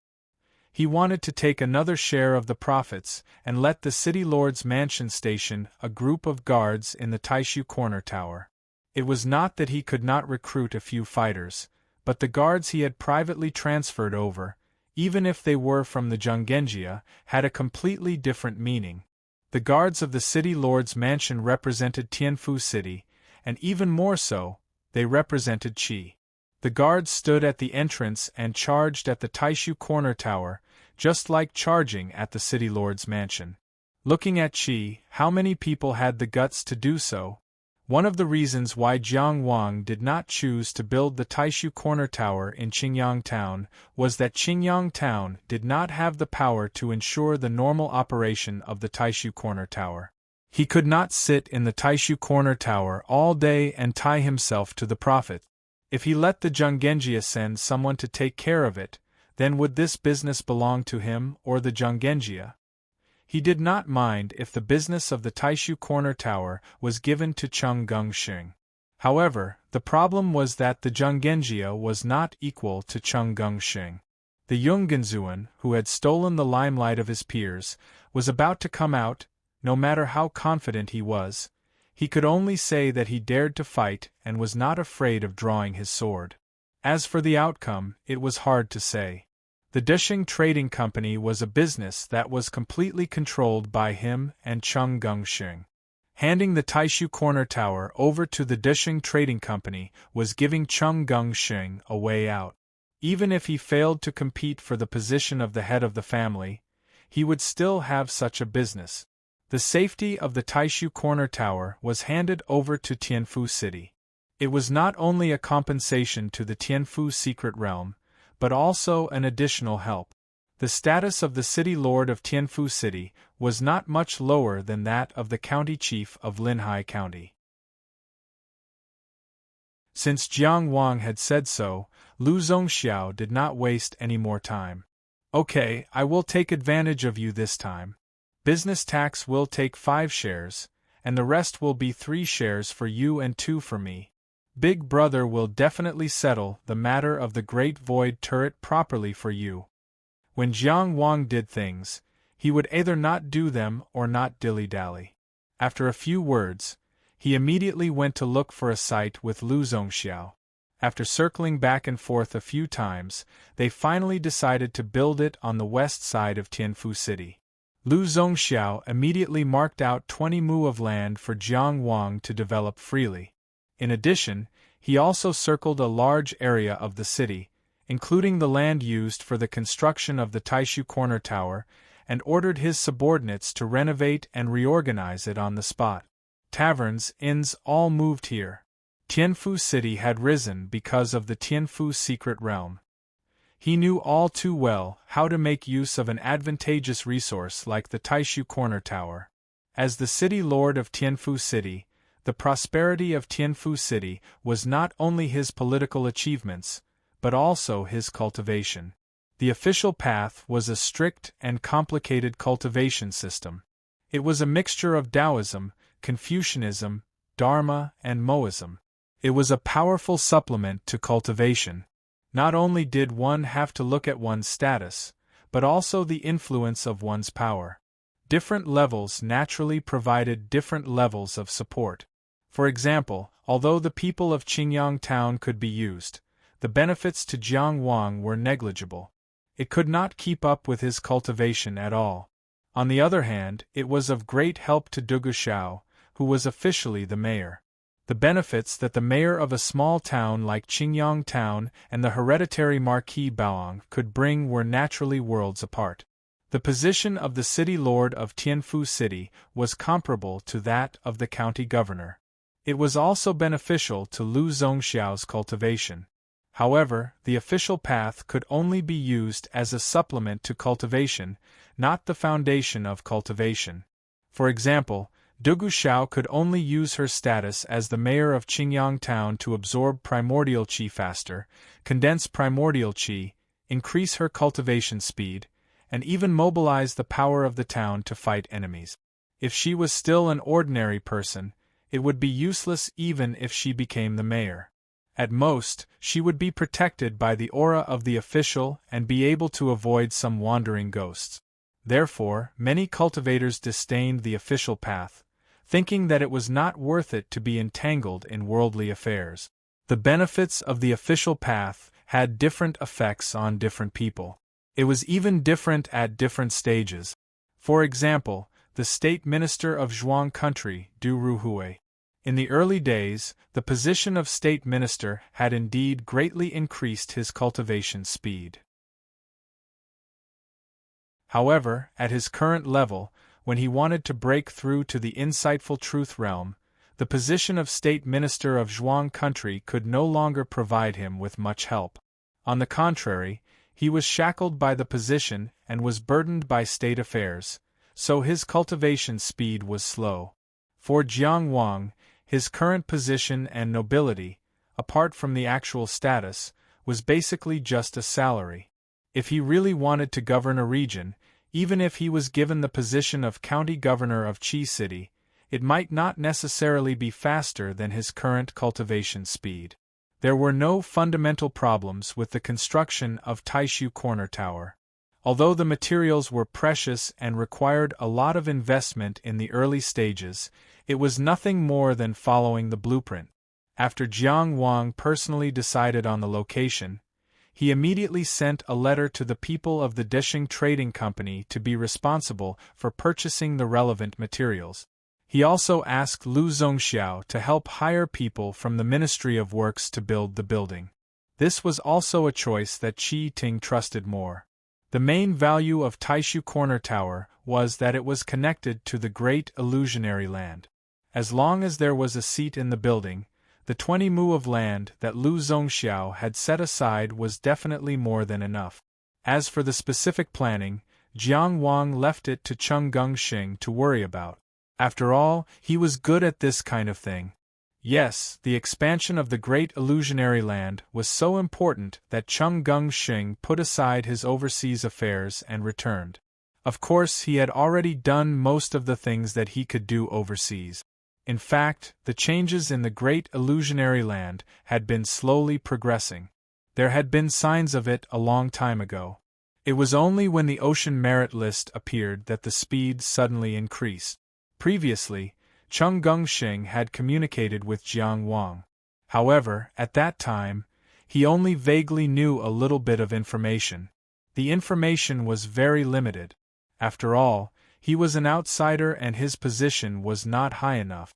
He wanted to take another share of the profits and let the City Lord's mansion station a group of guards in the Taishu Corner Tower. It was not that he could not recruit a few fighters, but the guards he had privately transferred over, even if they were from the Zhonggenjia, had a completely different meaning. The guards of the City Lord's mansion represented Tianfu City, and even more so, they represented Qi. The guards stood at the entrance and charged at the Taishu Corner Tower, just like charging at the City Lord's mansion. Looking at Qi, how many people had the guts to do so? One of the reasons why Jiang Wang did not choose to build the Taishu Corner Tower in Qingyang Town was that Qingyang Town did not have the power to ensure the normal operation of the Taishu Corner Tower. He could not sit in the Taishu Corner Tower all day and tie himself to the profit. If he let the Zhonggenjia send someone to take care of it, then would this business belong to him or the Zhonggenjia? He did not mind if the business of the Taishu Corner Tower was given to Cheng Gengxing. However, the problem was that the Zhonggenjia was not equal to Cheng Gengxing. The Yonggenzuan, who had stolen the limelight of his peers, was about to come out. No matter how confident he was, he could only say that he dared to fight and was not afraid of drawing his sword. As for the outcome, it was hard to say. The Dishing Trading Company was a business that was completely controlled by him and Cheng Gengxing. Handing the Taishu Corner Tower over to the Dishing Trading Company was giving Cheng Gengxing a way out. Even if he failed to compete for the position of the head of the family, he would still have such a business. The safety of the Taishu Corner Tower was handed over to Tianfu City. It was not only a compensation to the Tianfu secret realm, but also an additional help. The status of the City Lord of Tianfu City was not much lower than that of the County Chief of Linhai County. Since Jiang Wang had said so, Lu Zongxiao did not waste any more time. Okay, I will take advantage of you this time. Business tax will take 5 shares, and the rest will be 3 shares for you and 2 for me. Big Brother will definitely settle the matter of the Great Void Turret properly for you. When Jiang Wang did things, he would either not do them or not dilly-dally. After a few words, he immediately went to look for a site with Lu Zongxiao. After circling back and forth a few times, they finally decided to build it on the west side of Tianfu City. Lu Zongxiao immediately marked out 20 mu of land for Jiang Wang to develop freely. In addition, he also circled a large area of the city, including the land used for the construction of the Taishu Corner Tower, and ordered his subordinates to renovate and reorganize it on the spot. Taverns, inns, all moved here. Tianfu City had risen because of the Tianfu Secret Realm. He knew all too well how to make use of an advantageous resource like the Taishu Corner Tower. As the city lord of Tianfu City, the prosperity of Tianfu City was not only his political achievements, but also his cultivation. The official path was a strict and complicated cultivation system. It was a mixture of Taoism, Confucianism, Dharma, and Moism. It was a powerful supplement to cultivation. Not only did one have to look at one's status, but also the influence of one's power. Different levels naturally provided different levels of support. For example, although the people of Qingyang town could be used, the benefits to Jiang Wang were negligible. It could not keep up with his cultivation at all. On the other hand, it was of great help to Duguxiao, who was officially the mayor. The benefits that the mayor of a small town like Qingyang town and the hereditary Marquis Baoang could bring were naturally worlds apart. The position of the city lord of Tianfu City was comparable to that of the county governor. It was also beneficial to Lu Zongxiao's cultivation. However, the official path could only be used as a supplement to cultivation, not the foundation of cultivation. For example, Duguxiao could only use her status as the mayor of Qingyang town to absorb primordial qi faster, condense primordial qi, increase her cultivation speed, and even mobilize the power of the town to fight enemies. If she was still an ordinary person, it would be useless even if she became the mayor. At most, she would be protected by the aura of the official and be able to avoid some wandering ghosts. Therefore, many cultivators disdained the official path, thinking that it was not worth it to be entangled in worldly affairs. The benefits of the official path had different effects on different people. It was even different at different stages. For example, the state minister of Zhuang country, Du Ruhui. In the early days, the position of state minister had indeed greatly increased his cultivation speed. However, at his current level, when he wanted to break through to the insightful truth realm, the position of state minister of Zhuang country could no longer provide him with much help. On the contrary, he was shackled by the position and was burdened by state affairs, so his cultivation speed was slow. For Jiang Wang, his current position and nobility, apart from the actual status, was basically just a salary. If he really wanted to govern a region, even if he was given the position of county governor of Qi City, it might not necessarily be faster than his current cultivation speed. There were no fundamental problems with the construction of Taishu Corner Tower. Although the materials were precious and required a lot of investment in the early stages, it was nothing more than following the blueprint. After Jiang Wang personally decided on the location, he immediately sent a letter to the people of the Desheng Trading Company to be responsible for purchasing the relevant materials. He also asked Lu Zongxiao to help hire people from the Ministry of Works to build the building. This was also a choice that Qi Ting trusted more. The main value of Taishu Corner Tower was that it was connected to the Great Illusionary Land. As long as there was a seat in the building, the 20 mu of land that Lu Zongxiao had set aside was definitely more than enough. As for the specific planning, Jiang Wang left it to Cheng Gengxing to worry about. After all, he was good at this kind of thing. Yes, the expansion of the Great Illusionary Land was so important that Cheng Gengxing put aside his overseas affairs and returned. Of course, he had already done most of the things that he could do overseas. In fact, the changes in the great illusionary land had been slowly progressing. There had been signs of it a long time ago. It was only when the ocean merit list appeared that the speed suddenly increased. Previously, Chung Gungxing had communicated with Jiang Wang. However, at that time, he only vaguely knew a little bit of information. The information was very limited. After all, he was an outsider and his position was not high enough.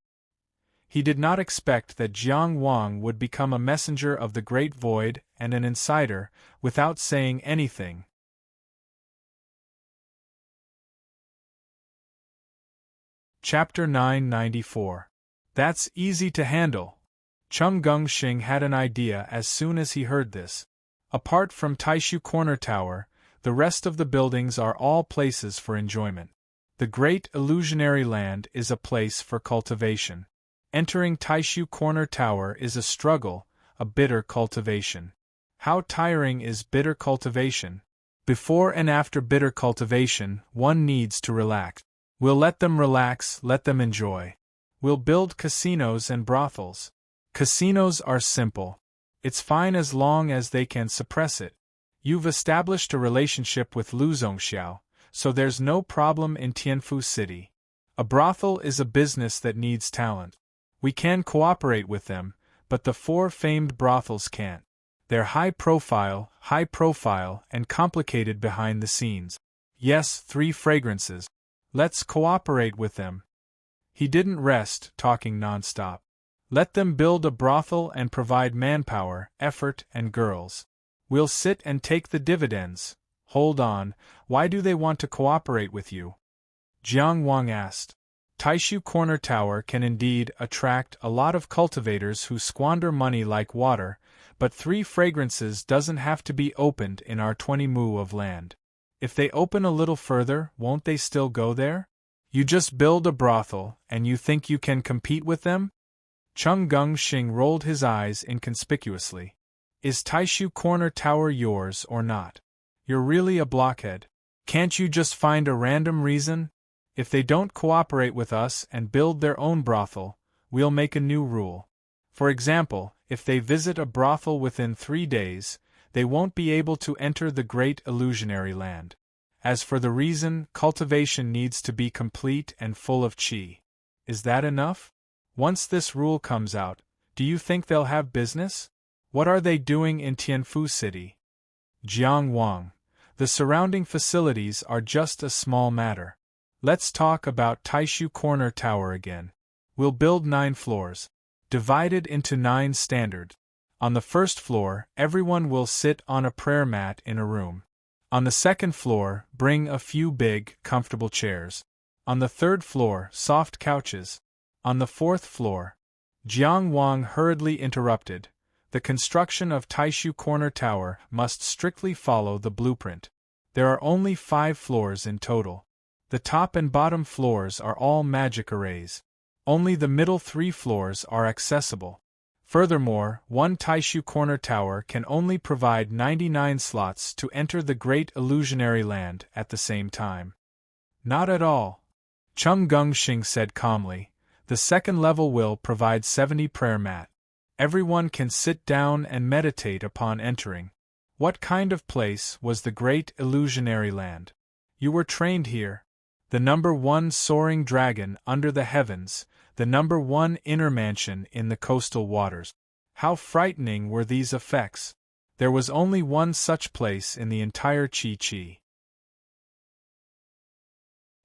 He did not expect that Jiang Wang would become a messenger of the Great Void and an insider without saying anything. Chapter 994. That's easy to handle. Chung Gungxing had an idea as soon as he heard this. Apart from Taishu Corner Tower, the rest of the buildings are all places for enjoyment. The Great Illusionary Land is a place for cultivation. Entering Taishu Corner Tower is a struggle, a bitter cultivation. How tiring is bitter cultivation? Before and after bitter cultivation, one needs to relax. We'll let them relax, let them enjoy. We'll build casinos and brothels. Casinos are simple. It's fine as long as they can suppress it. You've established a relationship with Lu Zongxiao, so there's no problem in Tianfu City. A brothel is a business that needs talent. We can cooperate with them, but the four famed brothels can't. They're high profile, and complicated behind the scenes. Yes, 3 fragrances. Let's cooperate with them. He didn't rest, talking non-stop. Let them build a brothel and provide manpower, effort, and girls. We'll sit and take the dividends. Hold on, why do they want to cooperate with you? Jiang Wang asked. Taishu Corner Tower can indeed attract a lot of cultivators who squander money like water, but 3 fragrances doesn't have to be opened in our 20 mu of land. If they open a little further, won't they still go there? You just build a brothel, and you think you can compete with them? Chung Gungxing rolled his eyes inconspicuously. Is Taishu Corner Tower yours or not? You're really a blockhead. Can't you just find a random reason? If they don't cooperate with us and build their own brothel, we'll make a new rule. For example, if they visit a brothel within 3 days, they won't be able to enter the Great Illusionary Land. As for the reason, cultivation needs to be complete and full of qi. Is that enough? Once this rule comes out, do you think they'll have business? What are they doing in Tianfu City? Jiang Wang. The surrounding facilities are just a small matter. Let's talk about Taishu Corner Tower again. We'll build 9 floors, divided into 9 standards. On the first floor, everyone will sit on a prayer mat in a room. On the second floor, bring a few big, comfortable chairs. On the third floor, soft couches. On the fourth floor, Jiang Wang hurriedly interrupted. The construction of Taishu Corner Tower must strictly follow the blueprint. There are only 5 floors in total. The top and bottom floors are all magic arrays. Only the middle 3 floors are accessible. Furthermore, one Taishu Corner Tower can only provide 99 slots to enter the Great Illusionary Land at the same time. Not at all. Chung Gungxing said calmly. The second level will provide 70 prayer mat. Everyone can sit down and meditate upon entering. What kind of place was the Great Illusionary Land? You were trained here. The number 1 soaring dragon under the heavens, the number 1 inner mansion in the coastal waters. How frightening were these effects! There was only one such place in the entire Qi.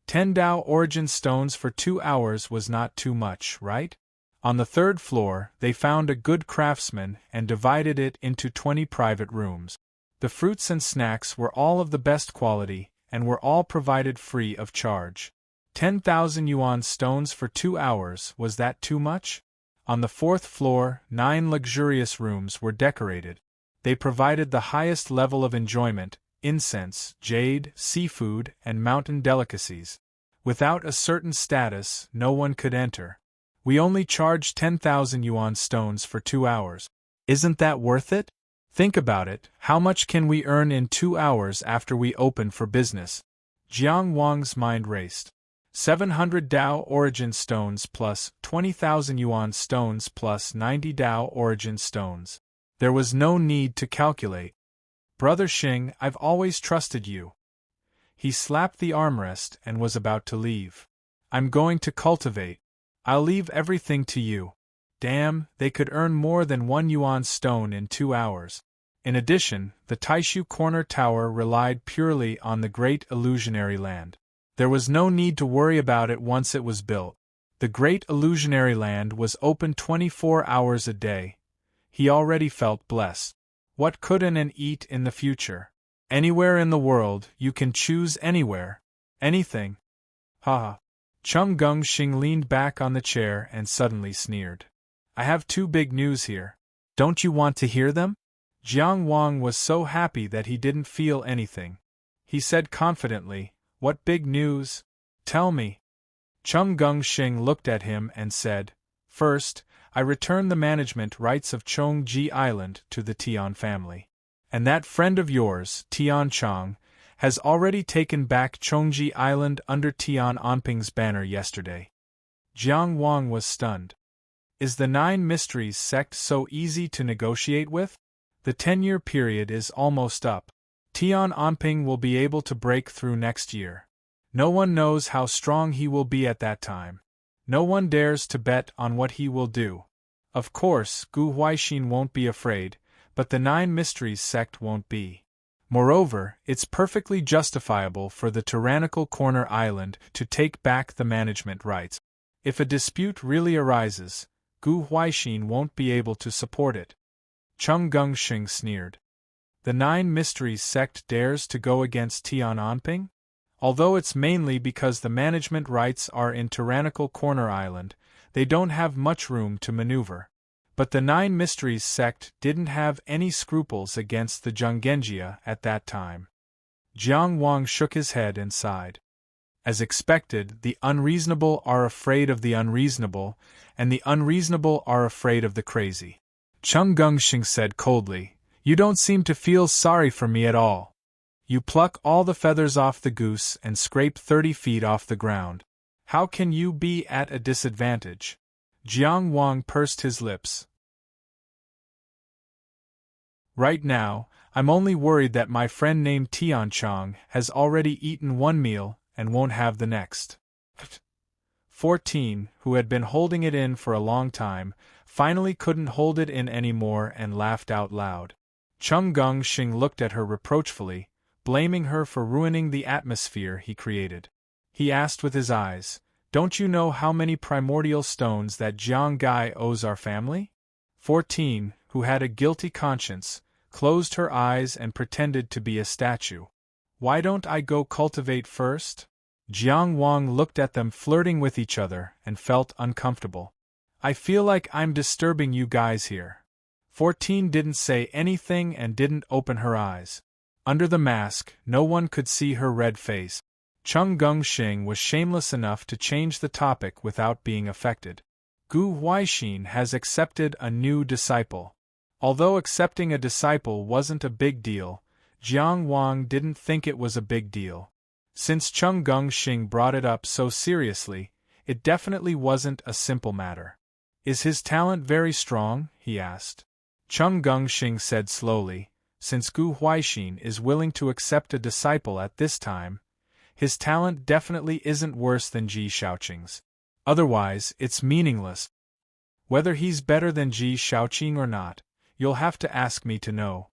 10 Dao origin stones for 2 hours was not too much, right? On the third floor, they found a good craftsman and divided it into 20 private rooms. The fruits and snacks were all of the best quality, and were all provided free of charge. 10,000 yuan stones for 2 hours, was that too much? On the fourth floor, 9 luxurious rooms were decorated. They provided the highest level of enjoyment, incense, jade, seafood, and mountain delicacies. Without a certain status, no one could enter. We only charge 10,000 yuan stones for 2 hours. Isn't that worth it? Think about it, how much can we earn in 2 hours after we open for business? Jiang Wang's mind raced. 700 Dao origin stones plus 20,000 yuan stones plus 90 Dao origin stones. There was no need to calculate. Brother Xing, I've always trusted you. He slapped the armrest and was about to leave. I'm going to cultivate. I'll leave everything to you. Damn, they could earn more than 1 yuan stone in 2 hours. In addition, the Taishu Corner Tower relied purely on the Great Illusionary Land. There was no need to worry about it once it was built. The Great Illusionary Land was open 24 hours a day. He already felt blessed. What couldn't an eat in the future? Anywhere in the world, you can choose anywhere. Anything. Haha. Chung Geng-shing leaned back on the chair and suddenly sneered. I have 2 big news here. Don't you want to hear them? Jiang Wang was so happy that he didn't feel anything. He said confidently, What big news? Tell me. Chung Geng-shing looked at him and said, First, I return the management rights of Chongji Island to the Tian family. And that friend of yours, Tian Chong, has already taken back Chongji Island under Tian Anping's banner yesterday. Jiang Wang was stunned. Is the 9 Mysteries sect so easy to negotiate with? The 10-year period is almost up. Tian Anping will be able to break through next year. No one knows how strong he will be at that time. No one dares to bet on what he will do. Of course, Gu Huaixin won't be afraid, but the 9 Mysteries sect won't be. Moreover, it's perfectly justifiable for the tyrannical Corner Island to take back the management rights. If a dispute really arises, Gu Huaixin won't be able to support it. Chung Geng-shing sneered. The 9 Mysteries sect dares to go against Tian Anping? Although it's mainly because the management rights are in tyrannical Corner Island, they don't have much room to maneuver. But the 9 Mysteries sect didn't have any scruples against the Zhonggenjia at that time. Jiang Wang shook his head and sighed. As expected, the unreasonable are afraid of the unreasonable, and the unreasonable are afraid of the crazy. Chung Geng-shing said coldly, You don't seem to feel sorry for me at all. You pluck all the feathers off the goose and scrape 30 feet off the ground. How can you be at a disadvantage? Jiang Wang pursed his lips. Right now, I'm only worried that my friend named Tian Chong has already eaten 1 meal and won't have the next. 14, who had been holding it in for a long time, finally couldn't hold it in anymore and laughed out loud. Chung Geng-shing looked at her reproachfully, blaming her for ruining the atmosphere he created. He asked with his eyes, Don't you know how many primordial stones that Jiang Gai owes our family? 14, who had a guilty conscience, closed her eyes and pretended to be a statue. Why don't I go cultivate first? Jiang Wang looked at them flirting with each other and felt uncomfortable. I feel like I'm disturbing you guys here. 14 didn't say anything and didn't open her eyes. Under the mask, no one could see her red face. Chung Geng-shing was shameless enough to change the topic without being affected. Gu Huaixin has accepted a new disciple. Although accepting a disciple wasn't a big deal, Jiang Wang didn't think it was a big deal. Since Chung Geng-shing brought it up so seriously, it definitely wasn't a simple matter. Is his talent very strong? He asked. Chung Geng-shing said slowly, Since Gu Huaixin is willing to accept a disciple at this time, his talent definitely isn't worse than Ji Shaoqing's. Otherwise, it's meaningless. Whether he's better than Ji Shaoqing or not, you'll have to ask me to know.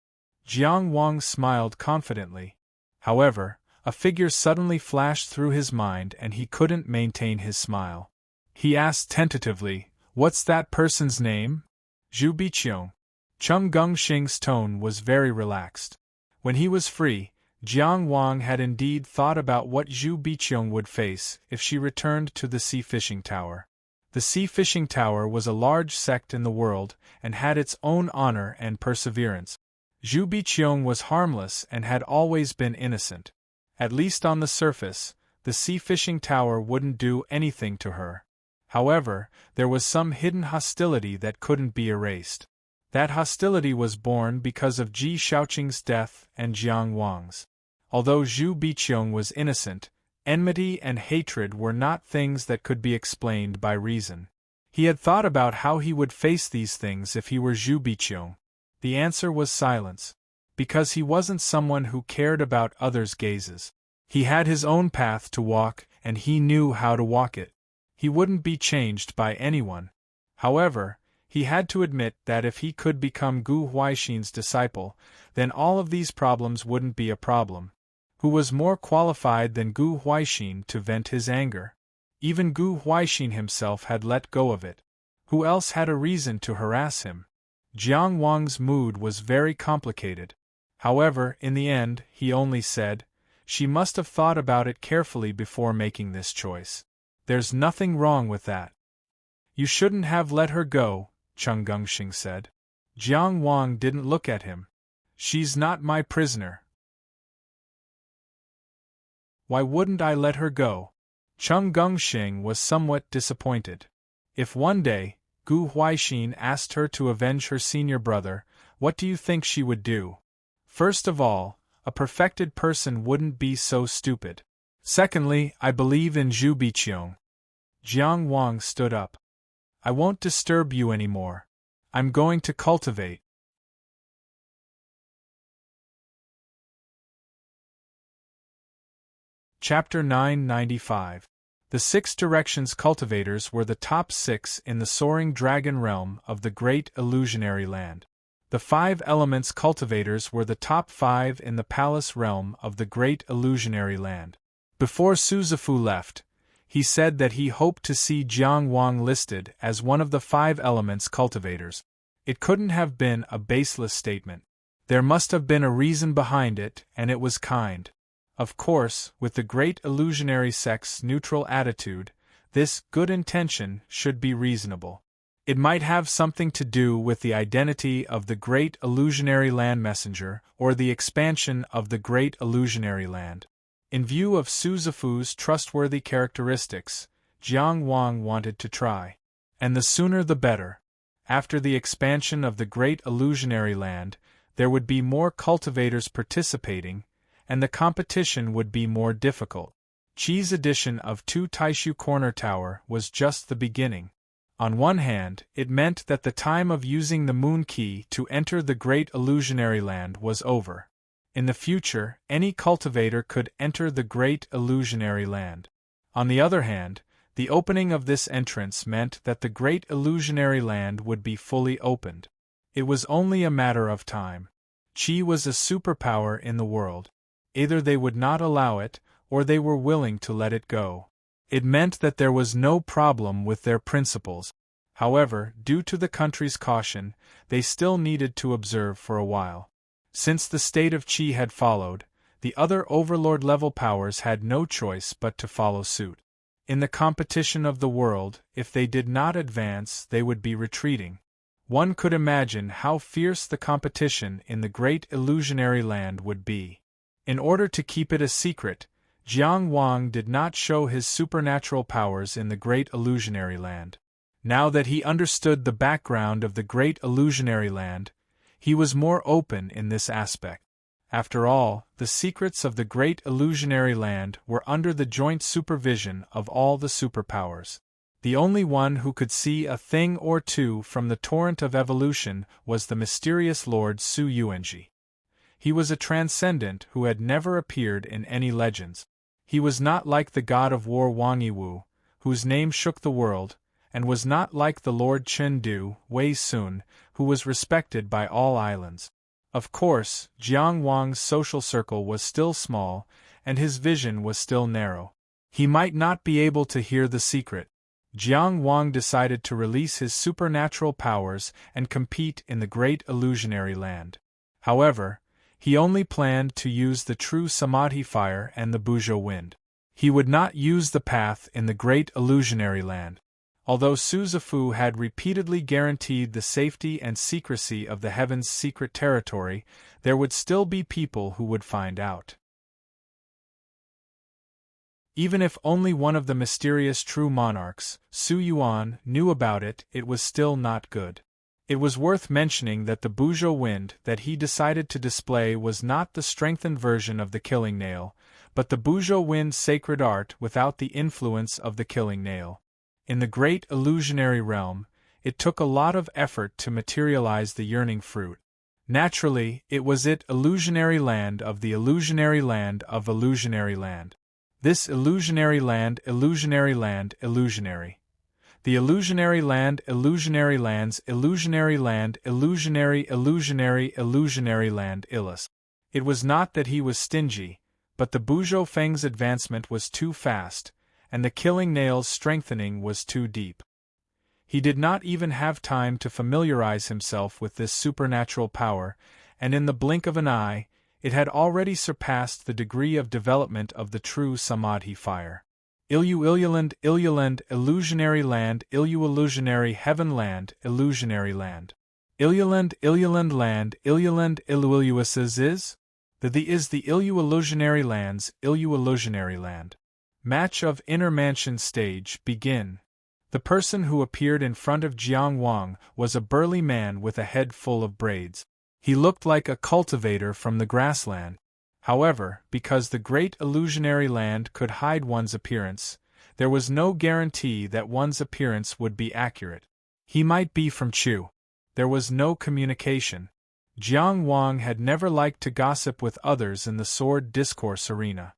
Jiang Wang smiled confidently. However, a figure suddenly flashed through his mind and he couldn't maintain his smile. He asked tentatively, What's that person's name? Zhu Biqiong. Chung Geng-shing's tone was very relaxed. When he was free, Jiang Wang had indeed thought about what Zhu Biqiong would face if she returned to the Sea Fishing Tower. The Sea Fishing Tower was a large sect in the world and had its own honor and perseverance. Zhu Biqiong was harmless and had always been innocent. At least on the surface, the Sea Fishing Tower wouldn't do anything to her. However, there was some hidden hostility that couldn't be erased. That hostility was born because of Ji Shaoqing's death and Jiang Wang's. Although Zhu Biqiong was innocent, Enmity and hatred were not things that could be explained by reason. He had thought about how he would face these things if he were Zhu Biqiong. The answer was silence. Because he wasn't someone who cared about others' gazes. He had his own path to walk, and he knew how to walk it. He wouldn't be changed by anyone. However, he had to admit that if he could become Gu Huaixin's disciple, then all of these problems wouldn't be a problem. Who was more qualified than Gu Huaixin to vent his anger? Even Gu Huaixin himself had let go of it. Who else had a reason to harass him? Jiang Wang's mood was very complicated. However, in the end, he only said, "She must have thought about it carefully before making this choice. There's nothing wrong with that." "You shouldn't have let her go," Cheng Gongxing said. Jiang Wang didn't look at him. "She's not my prisoner." "Why wouldn't I let her go?" Cheng Gongxing was somewhat disappointed. If one day, Gu Huaixin asked her to avenge her senior brother, what do you think she would do? First of all, a perfected person wouldn't be so stupid. Secondly, I believe in Zhu Biqiong. Jiang Wang stood up. "I won't disturb you anymore. I'm going to cultivate." Chapter 995. The 6 directions cultivators were the top 6 in the soaring dragon realm of the great illusionary land. The 5 elements cultivators were the top 5 in the palace realm of the great illusionary land. Before Su Zifu left, he said that he hoped to see Jiang Wang listed as one of the 5 elements cultivators. It couldn't have been a baseless statement. There must have been a reason behind it, and it was kind. Of course, with the great illusionary sect's neutral attitude, this good intention should be reasonable. It might have something to do with the identity of the great illusionary land messenger or the expansion of the great illusionary land. In view of Su Zifu's trustworthy characteristics, Jiang Wang wanted to try. And the sooner the better. After the expansion of the great illusionary land, there would be more cultivators participating, and the competition would be more difficult. Qi's addition of 2 Taishu Corner Tower was just the beginning. On one hand, it meant that the time of using the Moon Key to enter the great illusionary land was over. In the future, any cultivator could enter the great illusionary land. On the other hand, the opening of this entrance meant that the great illusionary land would be fully opened. It was only a matter of time. Qi was a superpower in the world. Either they would not allow it, or they were willing to let it go. It meant that there was no problem with their principles. However, due to the country's caution, they still needed to observe for a while. Since the state of Qi had followed, the other overlord-level powers had no choice but to follow suit. In the competition of the world, if they did not advance, they would be retreating. One could imagine how fierce the competition in the great illusionary land would be. In order to keep it a secret, Jiang Wang did not show his supernatural powers in the great illusionary land. Now that he understood the background of the great illusionary land, he was more open in this aspect. After all, the secrets of the great illusionary land were under the joint supervision of all the superpowers. The only one who could see a thing or two from the torrent of evolution was the mysterious Lord Su Yuanji. He was a transcendent who had never appeared in any legends. He was not like the god of war Wang Yiwu, whose name shook the world, and was not like the Lord Chengdu, Wei Sun, who was respected by all islands. Of course, Jiang Wang's social circle was still small, and his vision was still narrow. He might not be able to hear the secret. Jiang Wang decided to release his supernatural powers and compete in the great illusionary land. However, he only planned to use the true Samadhi fire and the Buzhou wind. He would not use the path in the great illusionary land. Although Su Zifu had repeatedly guaranteed the safety and secrecy of the heaven's secret territory, there would still be people who would find out. Even if only one of the mysterious true monarchs, Su Yuan, knew about it, it was still not good. It was worth mentioning that the Buzhou wind that he decided to display was not the strengthened version of the killing nail, but the Buzhou Wind sacred art without the influence of the killing nail. In the great illusionary realm, it took a lot of effort to materialize the yearning fruit. Naturally, it was illusionary land of the illusionary land of illusionary land. This illusionary land, illusionary land, illusionary. The illusionary land, illusionary lands, illusionary land, illusionary, illusionary, illusionary land, Illis. It was not that he was stingy, but the Buzhou Feng's advancement was too fast, and the killing nail's strengthening was too deep. He did not even have time to familiarize himself with this supernatural power, and in the blink of an eye, it had already surpassed the degree of development of the true Samadhi fire. Illuland, illusionary land, illusionary heaven land, illusionary land. Illuland land, illuiluises is? The is the illusionary lands, illusionary land. Match of Inner Mansion stage, begin. The person who appeared in front of Jiang Wang was a burly man with a head full of braids. He looked like a cultivator from the grassland. However, because the great illusionary land could hide one's appearance, there was no guarantee that one's appearance would be accurate. He might be from Chu. There was no communication. Jiang Wang had never liked to gossip with others in the sword discourse arena.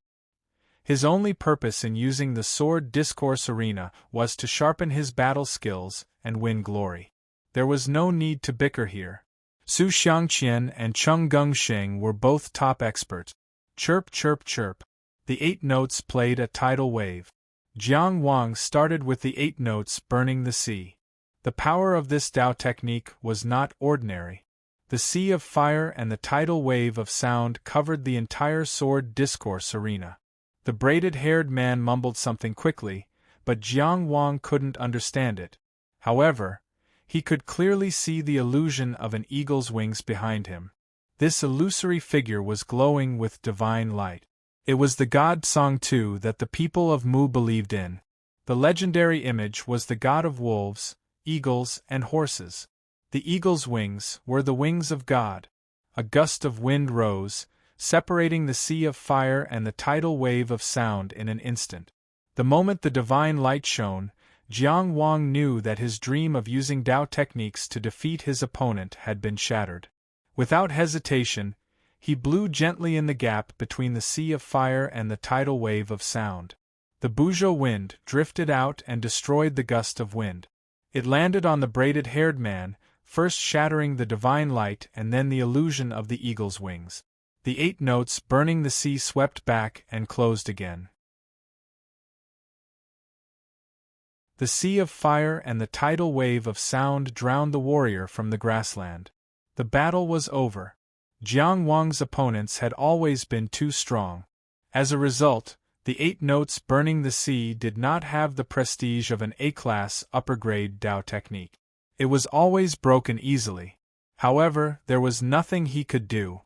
His only purpose in using the sword discourse arena was to sharpen his battle skills and win glory. There was no need to bicker here. Su Xiangqian and Cheng Gengsheng were both top experts. Chirp, chirp, chirp. The 8 notes played a tidal wave. Jiang Wang started with the 8 notes burning the sea. The power of this Tao technique was not ordinary. The sea of fire and the tidal wave of sound covered the entire sword discourse arena. The braided-haired man mumbled something quickly, but Jiang Wang couldn't understand it. However, he could clearly see the illusion of an eagle's wings behind him. This illusory figure was glowing with divine light. It was the god Song-Tu that the people of Mu believed in. The legendary image was the god of wolves, eagles, and horses. The eagle's wings were the wings of God. A gust of wind rose, separating the sea of fire and the tidal wave of sound in an instant. The moment the divine light shone, Jiang Wang knew that his dream of using Tao techniques to defeat his opponent had been shattered. Without hesitation, he blew gently in the gap between the sea of fire and the tidal wave of sound. The Buzhou wind drifted out and destroyed the gust of wind. It landed on the braided-haired man, first shattering the divine light and then the illusion of the eagle's wings. The 8 notes burning the sea swept back and closed again. The sea of fire and the tidal wave of sound drowned the warrior from the grassland. The battle was over. Jiang Wang's opponents had always been too strong. As a result, the 8 notes burning the sea did not have the prestige of an A-class upper-grade Tao technique. It was always broken easily. However, there was nothing he could do.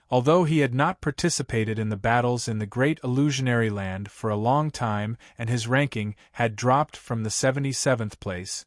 Although he had not participated in the battles in the Great Illusionary Land for a long time and his ranking had dropped from the 77th place,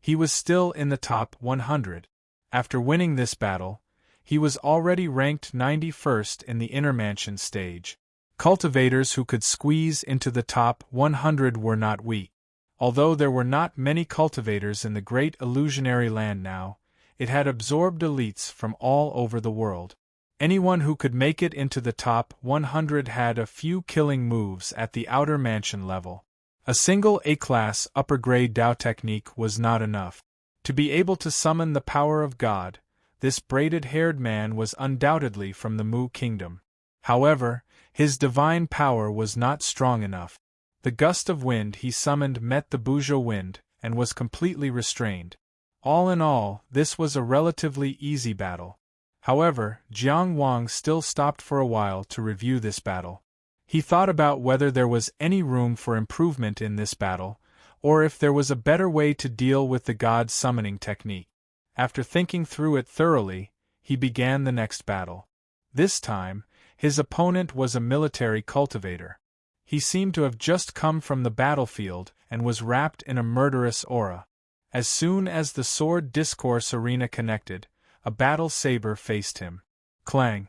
he was still in the top 100. After winning this battle, he was already ranked 91st in the Inner Mansion stage. Cultivators who could squeeze into the top 100 were not weak. Although there were not many cultivators in the Great Illusionary Land now, it had absorbed elites from all over the world. Anyone who could make it into the top 100 had a few killing moves at the outer mansion level. A single A-class upper-grade Tao technique was not enough. To be able to summon the power of God, this braided-haired man was undoubtedly from the Mu kingdom. However, his divine power was not strong enough. The gust of wind he summoned met the Buzhou wind and was completely restrained. All in all, this was a relatively easy battle. However, Jiang Wang still stopped for a while to review this battle. He thought about whether there was any room for improvement in this battle, or if there was a better way to deal with the god summoning technique. After thinking through it thoroughly, he began the next battle. This time, his opponent was a military cultivator. He seemed to have just come from the battlefield and was wrapped in a murderous aura. As soon as the sword discourse arena connected, a battle saber faced him. Clang!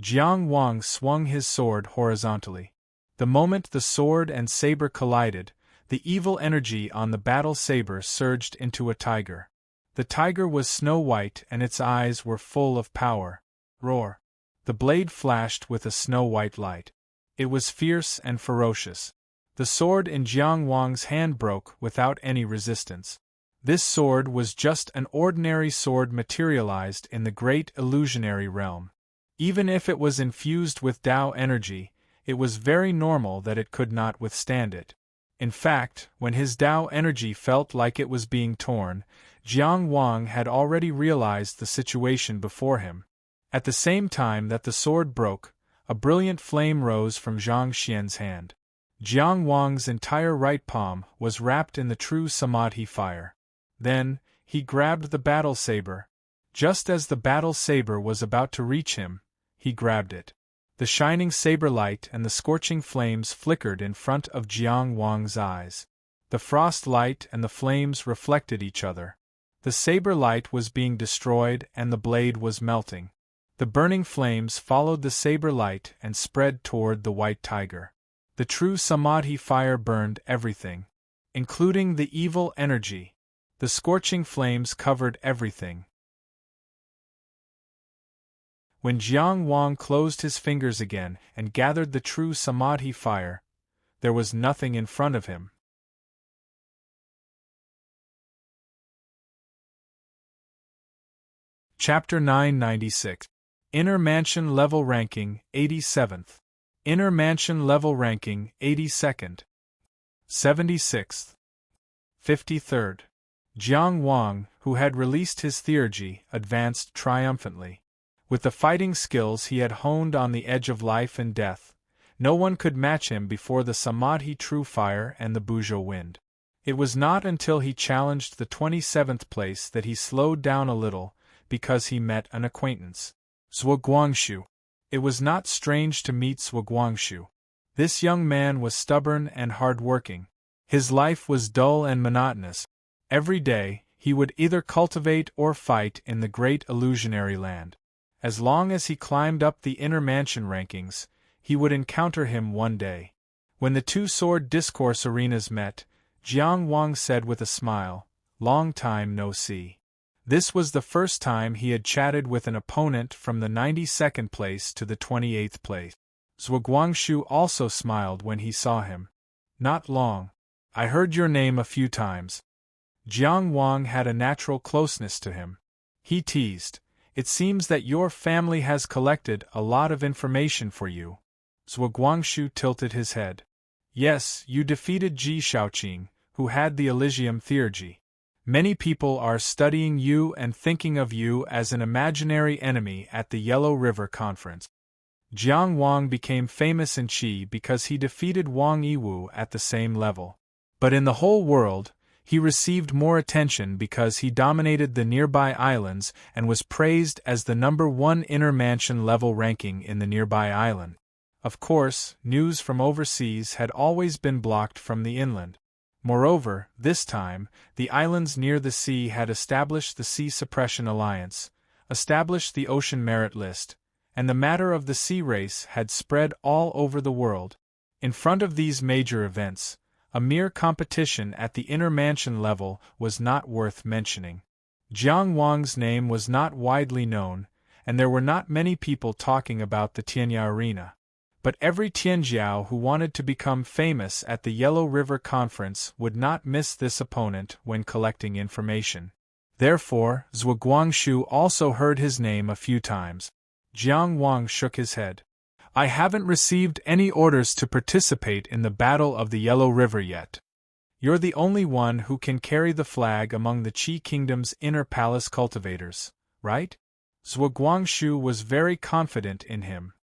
Jiang Wang swung his sword horizontally. The moment the sword and saber collided, the evil energy on the battle saber surged into a tiger. The tiger was snow-white and its eyes were full of power. Roar! The blade flashed with a snow-white light. It was fierce and ferocious. The sword in Jiang Wang's hand broke without any resistance. This sword was just an ordinary sword materialized in the great illusionary realm. Even if it was infused with Tao energy, it was very normal that it could not withstand it. In fact, when his Tao energy felt like it was being torn, Jiang Wang had already realized the situation before him. At the same time that the sword broke, a brilliant flame rose from Zhang Xian's hand. Jiang Wang's entire right palm was wrapped in the true samadhi fire. Then, he grabbed the battle saber. Just as the battle saber was about to reach him, he grabbed it. The shining saber light and the scorching flames flickered in front of Jiang Wang's eyes. The frost light and the flames reflected each other. The saber light was being destroyed and the blade was melting. The burning flames followed the saber light and spread toward the white tiger. The true samadhi fire burned everything, including the evil energy. The scorching flames covered everything. When Jiang Wang closed his fingers again and gathered the true samadhi fire, there was nothing in front of him. Chapter 996. Inner Mansion Level Ranking, 87th. Inner Mansion Level Ranking, 82nd. 76th. 53rd. Jiang Wang, who had released his theurgy, advanced triumphantly. With the fighting skills he had honed on the edge of life and death, no one could match him before the Samadhi True Fire and the Buzhou Wind. It was not until he challenged the 27th place that he slowed down a little, because he met an acquaintance. Zhuo Guangshu. It was not strange to meet Zhuo Guangshu. This young man was stubborn and hard-working. His life was dull and monotonous. Every day, he would either cultivate or fight in the great illusionary land. As long as he climbed up the inner mansion rankings, he would encounter him one day. When the two sword discourse arenas met, Jiang Wang said with a smile, "Long time no see." This was the first time he had chatted with an opponent from the 92nd place to the 28th place. Zhuo Guangshu also smiled when he saw him. "Not long. I heard your name a few times." Jiang Wang had a natural closeness to him. He teased, "It seems that your family has collected a lot of information for you." Zhuo Guangshu tilted his head. "Yes, you defeated Ji Shaoqing, who had the Elysium theurgy. Many people are studying you and thinking of you as an imaginary enemy at the Yellow River Conference." Jiang Wang became famous in Qi because he defeated Wang Yiwu at the same level. But in the whole world, he received more attention because he dominated the nearby islands and was praised as the #1 inner mansion level ranking in the nearby island. Of course, news from overseas had always been blocked from the inland. Moreover, this time, the islands near the sea had established the Sea Suppression Alliance, established the Ocean Merit List, and the matter of the sea race had spread all over the world. In front of these major events, a mere competition at the inner mansion level was not worth mentioning. Jiang Wang's name was not widely known, and there were not many people talking about the Tianya Arena. But every Tianjiao who wanted to become famous at the Yellow River Conference would not miss this opponent when collecting information. Therefore, Zhuo Guangshu also heard his name a few times. Jiang Wang shook his head. "I haven't received any orders to participate in the Battle of the Yellow River yet. You're the only one who can carry the flag among the Qi Kingdom's inner palace cultivators, right?" Zhuo Guangshu was very confident in him.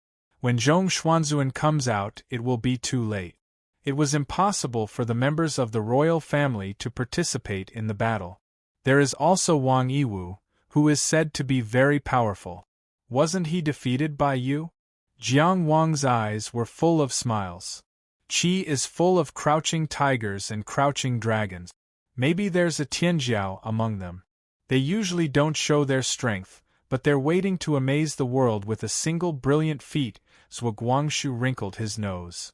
"When Zhong Xuanzuan comes out, it will be too late. It was impossible for the members of the royal family to participate in the battle. There is also Wang Yiwu, who is said to be very powerful. Wasn't he defeated by you?" Jiang Wang's eyes were full of smiles. "Qi is full of crouching tigers and crouching dragons. Maybe there's a Tianjiao among them. They usually don't show their strength, but they're waiting to amaze the world with a single brilliant feat." Zhuo Guangshu wrinkled his nose.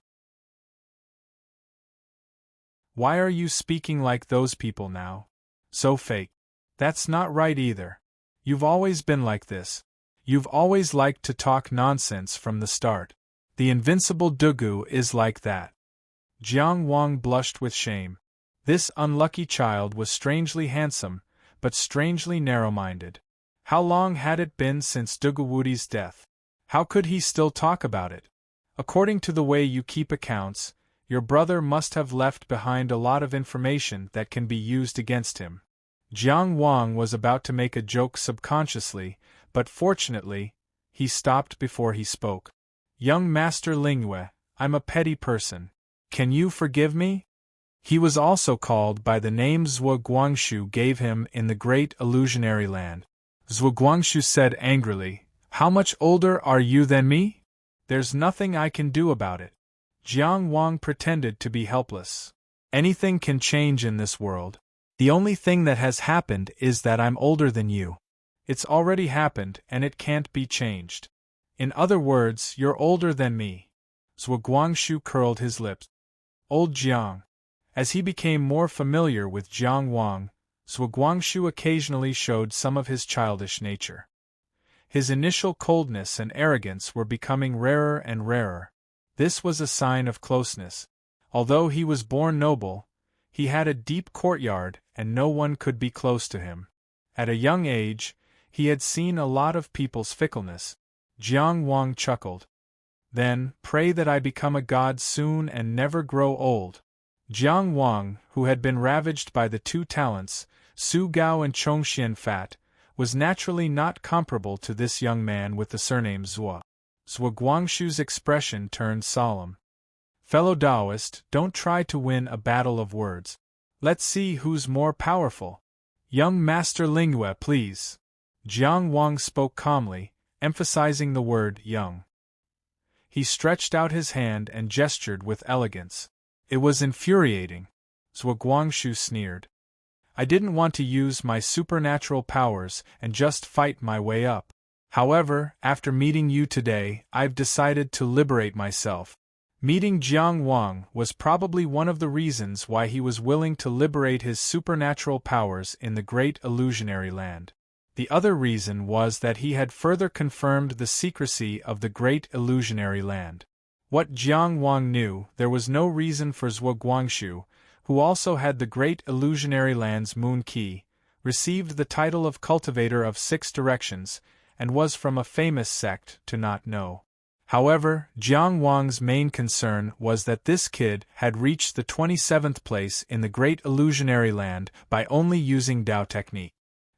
Why are you speaking like those people now? So fake. That's not right either. You've always been like this. You've always liked to talk nonsense from the start. The invincible Dugu is like that. Jiang Wang blushed with shame. This unlucky child was strangely handsome, but strangely narrow-minded. How long had it been since Duguwudi's death? How could he still talk about it? According to the way you keep accounts, your brother must have left behind a lot of information that can be used against him. Jiang Wang was about to make a joke subconsciously, but fortunately, he stopped before he spoke. Young Master Lingyue, I'm a petty person. Can you forgive me? He was also called by the name Zhuo Guangshu gave him in the Great Illusionary Land. Zhuo Guangshu said angrily, How much older are you than me? There's nothing I can do about it. Jiang Wang pretended to be helpless. Anything can change in this world. The only thing that has happened is that I'm older than you. It's already happened and it can't be changed. In other words, you're older than me. Zhuo Guangshu curled his lips. Old Jiang. As he became more familiar with Jiang Wang, Zhuo Guangshu occasionally showed some of his childish nature. His initial coldness and arrogance were becoming rarer and rarer. This was a sign of closeness. Although he was born noble, he had a deep courtyard and no one could be close to him. At a young age, he had seen a lot of people's fickleness. Jiang Wang chuckled. Then, pray that I become a god soon and never grow old. Jiang Wang, who had been ravaged by the two talents, Su Gao and Chongxian Fat, was naturally not comparable to this young man with the surname Zhuo. Zhuo Guangshu's expression turned solemn. Fellow Taoist, don't try to win a battle of words. Let's see who's more powerful. Young Master Lingyue, please. Jiang Wang spoke calmly, emphasizing the word young. He stretched out his hand and gestured with elegance. It was infuriating. Zhuo Guangshu sneered. I didn't want to use my supernatural powers and just fight my way up. However, after meeting you today, I've decided to liberate myself. Meeting Jiang Wang was probably one of the reasons why he was willing to liberate his supernatural powers in the Great Illusionary Land. The other reason was that he had further confirmed the secrecy of the Great Illusionary Land. What Jiang Wang knew, there was no reason for Zhuo Guangshu, who also had the Great Illusionary Land's moon key, received the title of Cultivator of Six Directions, and was from a famous sect, to not know. However, Jiang Wang's main concern was that this kid had reached the 27th place in the Great Illusionary Land by only using Dao technique.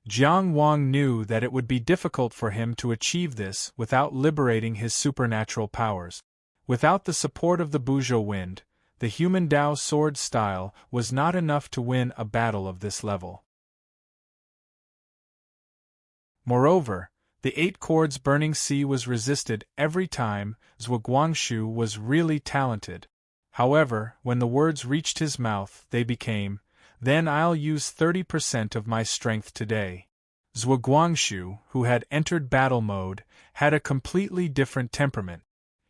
Jiang Wang knew that it would be difficult for him to achieve this without liberating his supernatural powers. Without the support of the Buzhou wind, the human Dao sword style was not enough to win a battle of this level. Moreover, the 8 chords burning sea was resisted every time. Zhuo Guangshu was really talented. However, when the words reached his mouth, they became, Then I'll use 30% of my strength today. Zhuo Guangshu, who had entered battle mode, had a completely different temperament.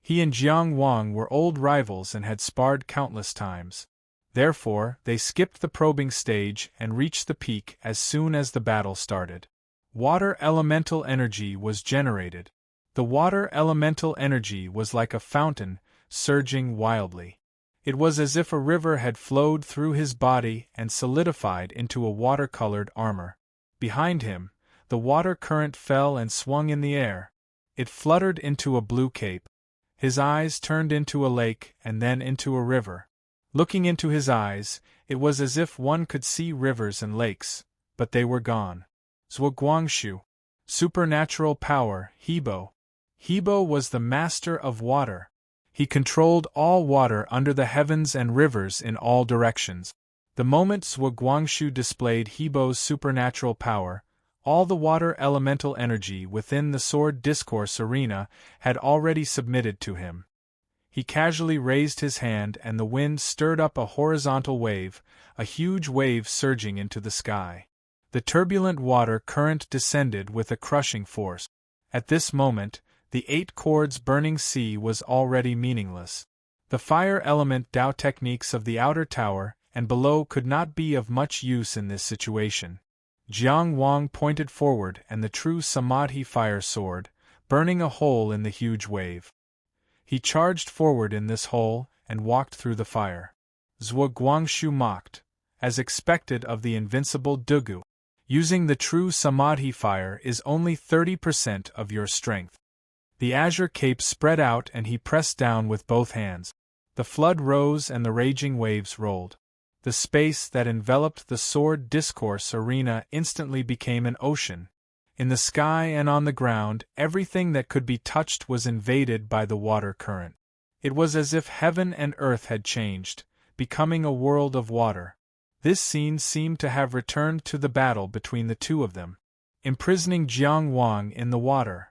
He and Jiang Wang were old rivals and had sparred countless times. Therefore, they skipped the probing stage and reached the peak as soon as the battle started. Water elemental energy was generated. The water elemental energy was like a fountain, surging wildly. It was as if a river had flowed through his body and solidified into a water-colored armor. Behind him, the water current fell and swung in the air. It fluttered into a blue cape. His eyes turned into a lake and then into a river. Looking into his eyes, it was as if one could see rivers and lakes, but they were gone. Zhuo Guangshu. Supernatural power, Hebo. Hebo was the master of water. He controlled all water under the heavens and rivers in all directions. The moment Zhuo Guangshu displayed Hebo's supernatural power, all the water elemental energy within the sword discourse arena had already submitted to him. He casually raised his hand and the wind stirred up a horizontal wave, a huge wave surging into the sky. The turbulent water current descended with a crushing force. At this moment, the 8 chords burning sea was already meaningless. The fire element Dao techniques of the outer tower and below could not be of much use in this situation. Jiang Wang pointed forward and the true Samadhi fire soared, burning a hole in the huge wave. He charged forward in this hole and walked through the fire. Zhuo Guangshu mocked, as expected of the invincible Dugu. Using the true Samadhi fire is only 30% of your strength. The azure cape spread out and he pressed down with both hands. The flood rose and the raging waves rolled. The space that enveloped the sword discourse arena instantly became an ocean. In the sky and on the ground, everything that could be touched was invaded by the water current. It was as if heaven and earth had changed, becoming a world of water. This scene seemed to have returned to the battle between the two of them, imprisoning Jiang Wang in the water.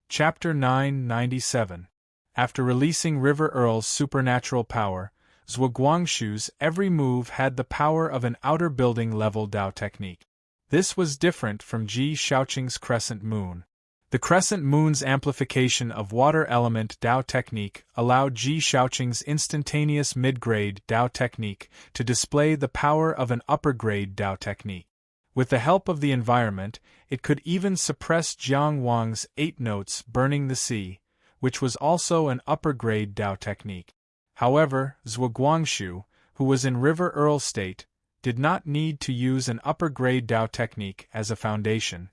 Chapter 997. After releasing River Earl's supernatural power, Zhuo Guangshu's every move had the power of an outer building level Dao technique. This was different from Ji Shaoqing's crescent moon. The crescent moon's amplification of water element Dao technique allowed Ji Shaoqing's instantaneous mid-grade Dao technique to display the power of an upper-grade Dao technique. With the help of the environment, it could even suppress Jiang Wang's 8 notes burning the sea, which was also an upper-grade Dao technique. However, Zhuo Guangshu, who was in River Earl state, did not need to use an upper-grade Dao technique as a foundation.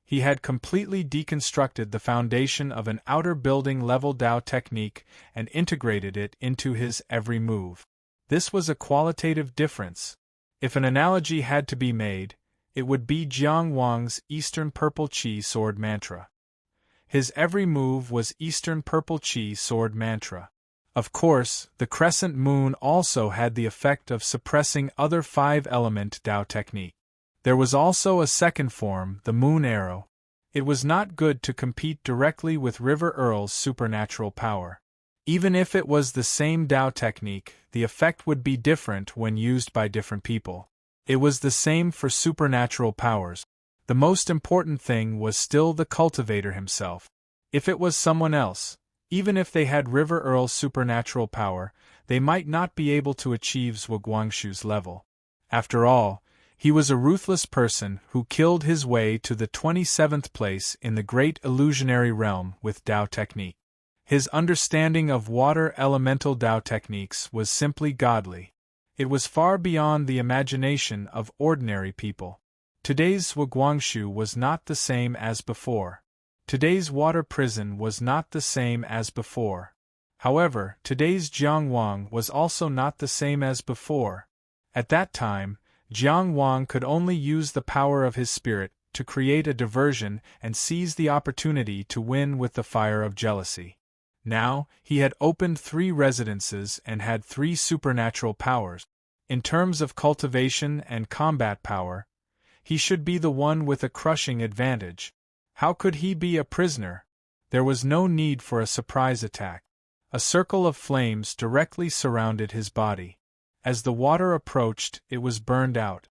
He had completely deconstructed the foundation of an outer building level Dao technique and integrated it into his every move. This was a qualitative difference. If an analogy had to be made, it would be Jiang Wang's Eastern Purple Qi sword mantra. His every move was Eastern Purple Qi sword mantra. Of course, the crescent moon also had the effect of suppressing other 5-element Dao technique. There was also a second form, the moon arrow. It was not good to compete directly with River Earl's supernatural power. Even if it was the same Dao technique, the effect would be different when used by different people. It was the same for supernatural powers. The most important thing was still the cultivator himself. If it was someone else, even if they had River Earl's supernatural power, they might not be able to achieve Zhuo Guangshu's level. After all, he was a ruthless person who killed his way to the 27th place in the great illusionary realm with Dao technique. His understanding of water elemental Dao techniques was simply godly. It was far beyond the imagination of ordinary people. Today's Zhuo Guangshu was not the same as before. Today's water prison was not the same as before. However, today's Jiang Wang was also not the same as before. At that time, Jiang Wang could only use the power of his spirit to create a diversion and seize the opportunity to win with the fire of jealousy. Now, he had opened 3 residences and had 3 supernatural powers. In terms of cultivation and combat power, he should be the one with a crushing advantage. How could he be a prisoner? There was no need for a surprise attack. A circle of flames directly surrounded his body. As the water approached, it was burned out.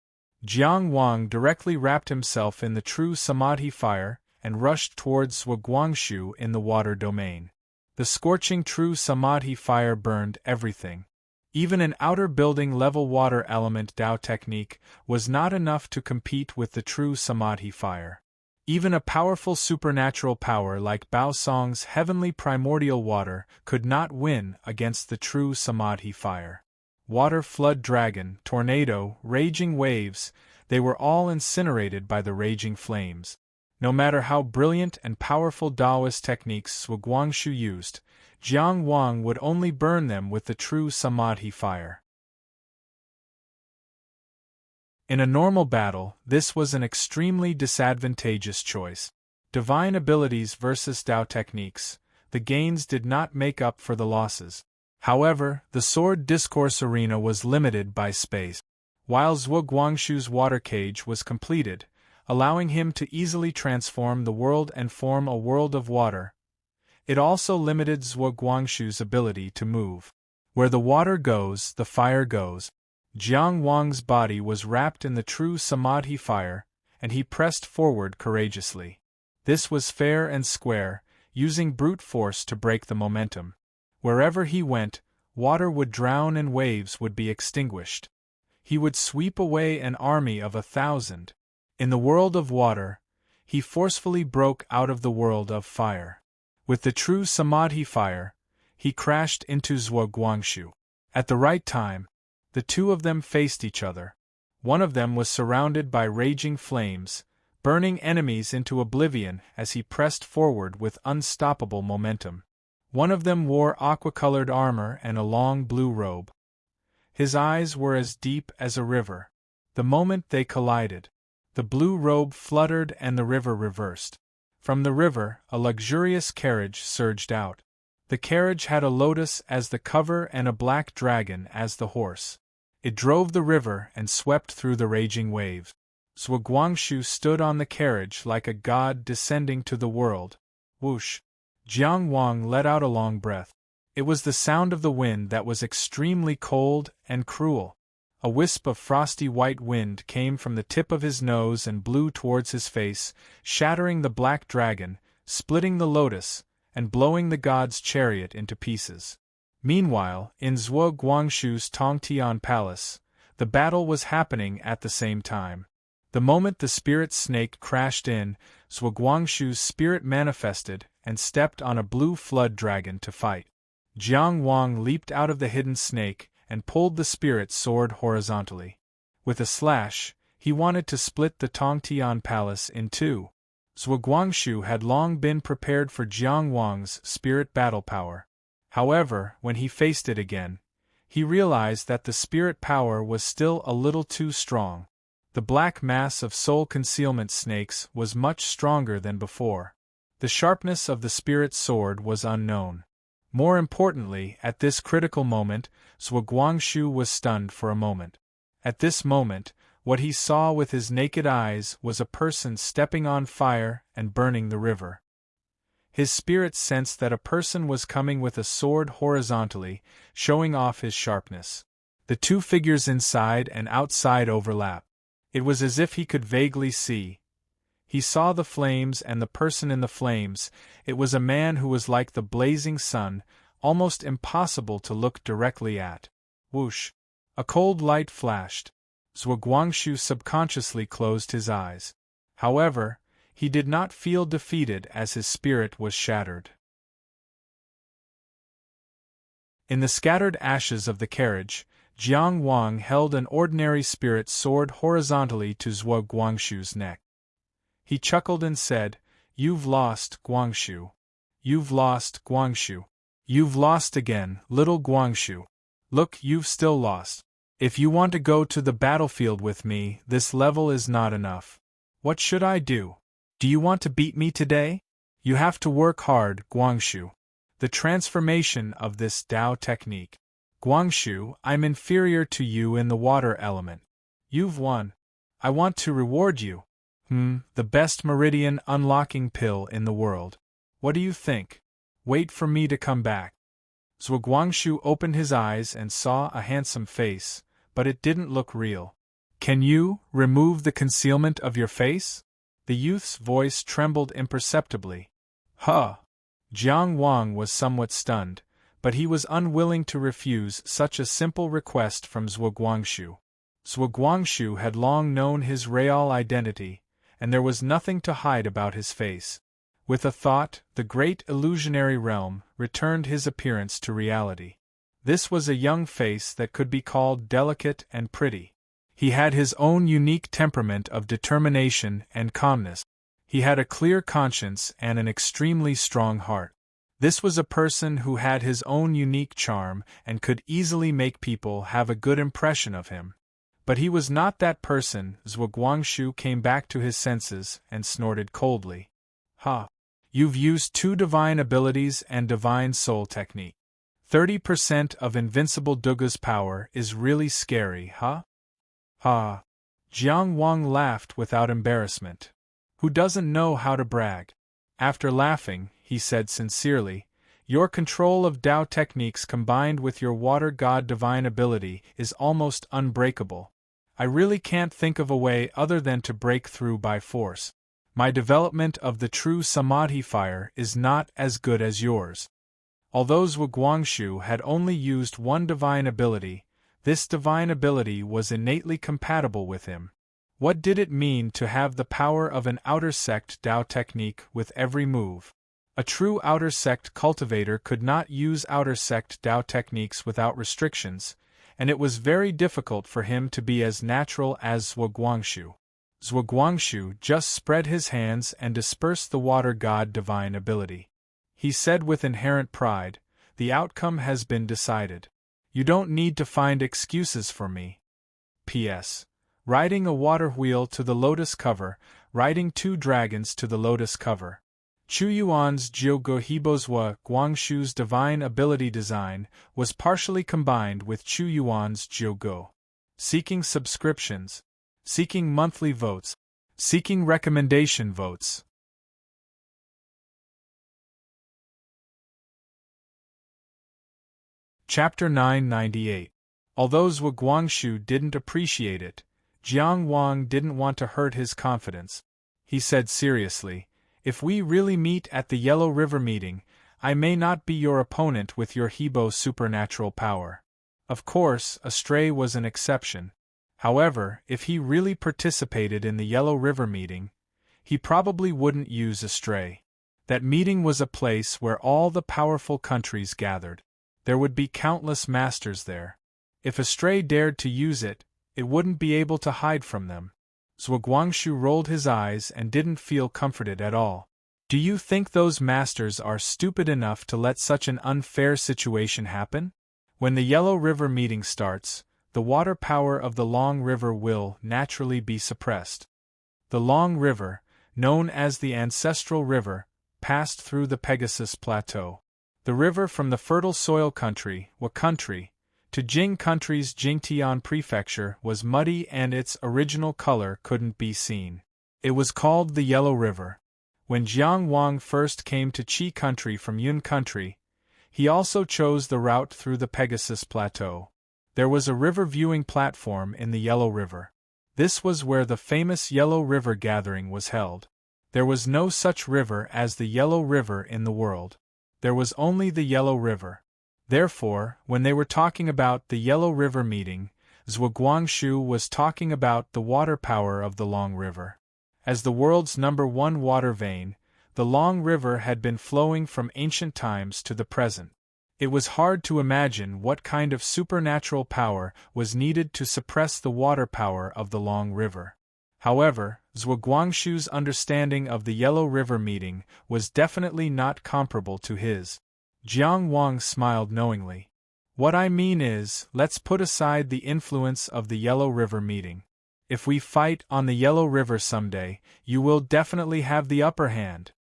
Jiang Wang directly wrapped himself in the true Samadhi fire and rushed towards Zhuo Guangshu in the water domain. The scorching true Samadhi fire burned everything. Even an outer building level water element Dao technique was not enough to compete with the true Samadhi fire. Even a powerful supernatural power like Bao Song's heavenly primordial water could not win against the true Samadhi fire. Water flood dragon, tornado, raging waves, they were all incinerated by the raging flames. No matter how brilliant and powerful Taoist techniques Zhuo Guangshu used, Jiang Wang would only burn them with the true Samadhi fire. In a normal battle, this was an extremely disadvantageous choice. Divine abilities versus Dao techniques, the gains did not make up for the losses. However, the sword discourse arena was limited by space. While Zhuo Guangshu's water cage was completed, allowing him to easily transform the world and form a world of water, it also limited Zhuo Guangshu's ability to move. Where the water goes, the fire goes. Jiang Wang's body was wrapped in the true Samadhi fire, and he pressed forward courageously. This was fair and square, using brute force to break the momentum. Wherever he went, water would drown and waves would be extinguished. He would sweep away an army of 1,000. In the world of water, he forcefully broke out of the world of fire. With the true Samadhi fire, he crashed into Zhuo Guangxu. At the right time, the two of them faced each other. One of them was surrounded by raging flames, burning enemies into oblivion as he pressed forward with unstoppable momentum. One of them wore aqua-colored armor and a long blue robe. His eyes were as deep as a river. The moment they collided, the blue robe fluttered and the river reversed. From the river, a luxurious carriage surged out. The carriage had a lotus as the cover and a black dragon as the horse. It drove the river and swept through the raging waves. Zhuo Guangxu stood on the carriage like a god descending to the world. Whoosh! Jiang Wang let out a long breath. It was the sound of the wind that was extremely cold and cruel. A wisp of frosty white wind came from the tip of his nose and blew towards his face, shattering the black dragon, splitting the lotus, and blowing the god's chariot into pieces. Meanwhile, in Zhuo Guangxu's Tongtian Palace, the battle was happening at the same time. The moment the spirit snake crashed in, Zhuo Guangxu's spirit manifested and stepped on a blue flood dragon to fight. Jiang Wang leaped out of the hidden snake and pulled the spirit's sword horizontally. With a slash, he wanted to split the Tongtian Palace in two. Zhuo Guangxu had long been prepared for Jiang Wang's spirit battle power. However, when he faced it again, he realized that the spirit power was still a little too strong. The black mass of soul concealment snakes was much stronger than before. The sharpness of the spirit's sword was unknown. More importantly, at this critical moment, Zhuo Guangxu was stunned for a moment. At this moment, what he saw with his naked eyes was a person stepping on fire and burning the river. His spirit sensed that a person was coming with a sword horizontally, showing off his sharpness. The two figures inside and outside overlapped. It was as if he could vaguely see. He saw the flames and the person in the flames. It was a man who was like the blazing sun, almost impossible to look directly at. Whoosh! A cold light flashed. Zhuo Guangxu subconsciously closed his eyes. However, he did not feel defeated as his spirit was shattered. In the scattered ashes of the carriage, Jiang Wang held an ordinary spirit sword horizontally to Zhuo Guangxu's neck. He chuckled and said, "You've lost, Guangxu. You've lost, Guangxu. You've lost again, little Guangxu. Look, you've still lost. If you want to go to the battlefield with me, this level is not enough. What should I do? Do you want to beat me today? You have to work hard, Guangxu. The transformation of this Tao technique. Guangxu, I'm inferior to you in the water element. You've won. I want to reward you. The best meridian unlocking pill in the world. What do you think? Wait for me to come back." Zhuo Guangxu opened his eyes and saw a handsome face, but it didn't look real. "Can you remove the concealment of your face?" The youth's voice trembled imperceptibly. "Huh!" Jiang Wang was somewhat stunned, but he was unwilling to refuse such a simple request from Zhuo Guangxu. Zhuo Guangxu had long known his real identity, and there was nothing to hide about his face. With a thought, the great illusionary realm returned his appearance to reality. This was a young face that could be called delicate and pretty. He had his own unique temperament of determination and calmness. He had a clear conscience and an extremely strong heart. This was a person who had his own unique charm and could easily make people have a good impression of him. But he was not that person. Zhuo Guangxu came back to his senses and snorted coldly. "Ha! You've used 2 divine abilities and divine soul technique. 30% of invincible Duga's power is really scary, huh?" "Ha!" Jiang Wang laughed without embarrassment. "Who doesn't know how to brag?" After laughing, he said sincerely, "Your control of Tao techniques combined with your water god divine ability is almost unbreakable. I really can't think of a way other than to break through by force. My development of the true Samadhi fire is not as good as yours. Although Zhuo Guangxu had only used one divine ability, this divine ability was innately compatible with him. What did it mean to have the power of an outer sect Dao technique with every move? A true outer sect cultivator could not use outer sect Dao techniques without restrictions, and it was very difficult for him to be as natural as Zhuo Guangxu. Zhuo Guangxu just spread his hands and dispersed the water god divine ability. He said with inherent pride, "The outcome has been decided. You don't need to find excuses for me." P.S. Riding a water wheel to the lotus cover, riding 2 dragons to the lotus cover. Chu Yuan's Jiuge Hibozhua Guangshu's divine ability design was partially combined with Chu Yuan's Jiuge. Seeking subscriptions. Seeking monthly votes. Seeking recommendation votes. Chapter 998. Although Zhuo Guangxu didn't appreciate it, Jiang Wang didn't want to hurt his confidence. He said seriously, "If we really meet at the Yellow River meeting, I may not be your opponent with your Hebo supernatural power." Of course, a stray was an exception. However, if he really participated in the Yellow River meeting, he probably wouldn't use a stray. That meeting was a place where all the powerful countries gathered. There would be countless masters there. If a stray dared to use it, it wouldn't be able to hide from them. Zhuo Guangxu rolled his eyes and didn't feel comforted at all. Do you think those masters are stupid enough to let such an unfair situation happen? When the Yellow River meeting starts, the water power of the Long River will naturally be suppressed. The Long River, known as the Ancestral River, passed through the Pegasus Plateau. The river from the fertile soil country, Wa country, to Jing country's Jingtian prefecture was muddy and its original color couldn't be seen. It was called the Yellow River. When Jiang Wang first came to Qi country from Yun country, he also chose the route through the Pegasus Plateau. There was a river viewing platform in the Yellow River. This was where the famous Yellow River gathering was held. There was no such river as the Yellow River in the world. There was only the Yellow River. Therefore, when they were talking about the Yellow River meeting, Zhuo Guangxu was talking about the water power of the Long River. As the world's #1 water vein, the Long River had been flowing from ancient times to the present. It was hard to imagine what kind of supernatural power was needed to suppress the water power of the Long River. However, Zhuo Guangxu's understanding of the Yellow River meeting was definitely not comparable to his. Jiang Wang smiled knowingly. "What I mean is, let's put aside the influence of the Yellow River meeting. If we fight on the Yellow River someday, you will definitely have the upper hand."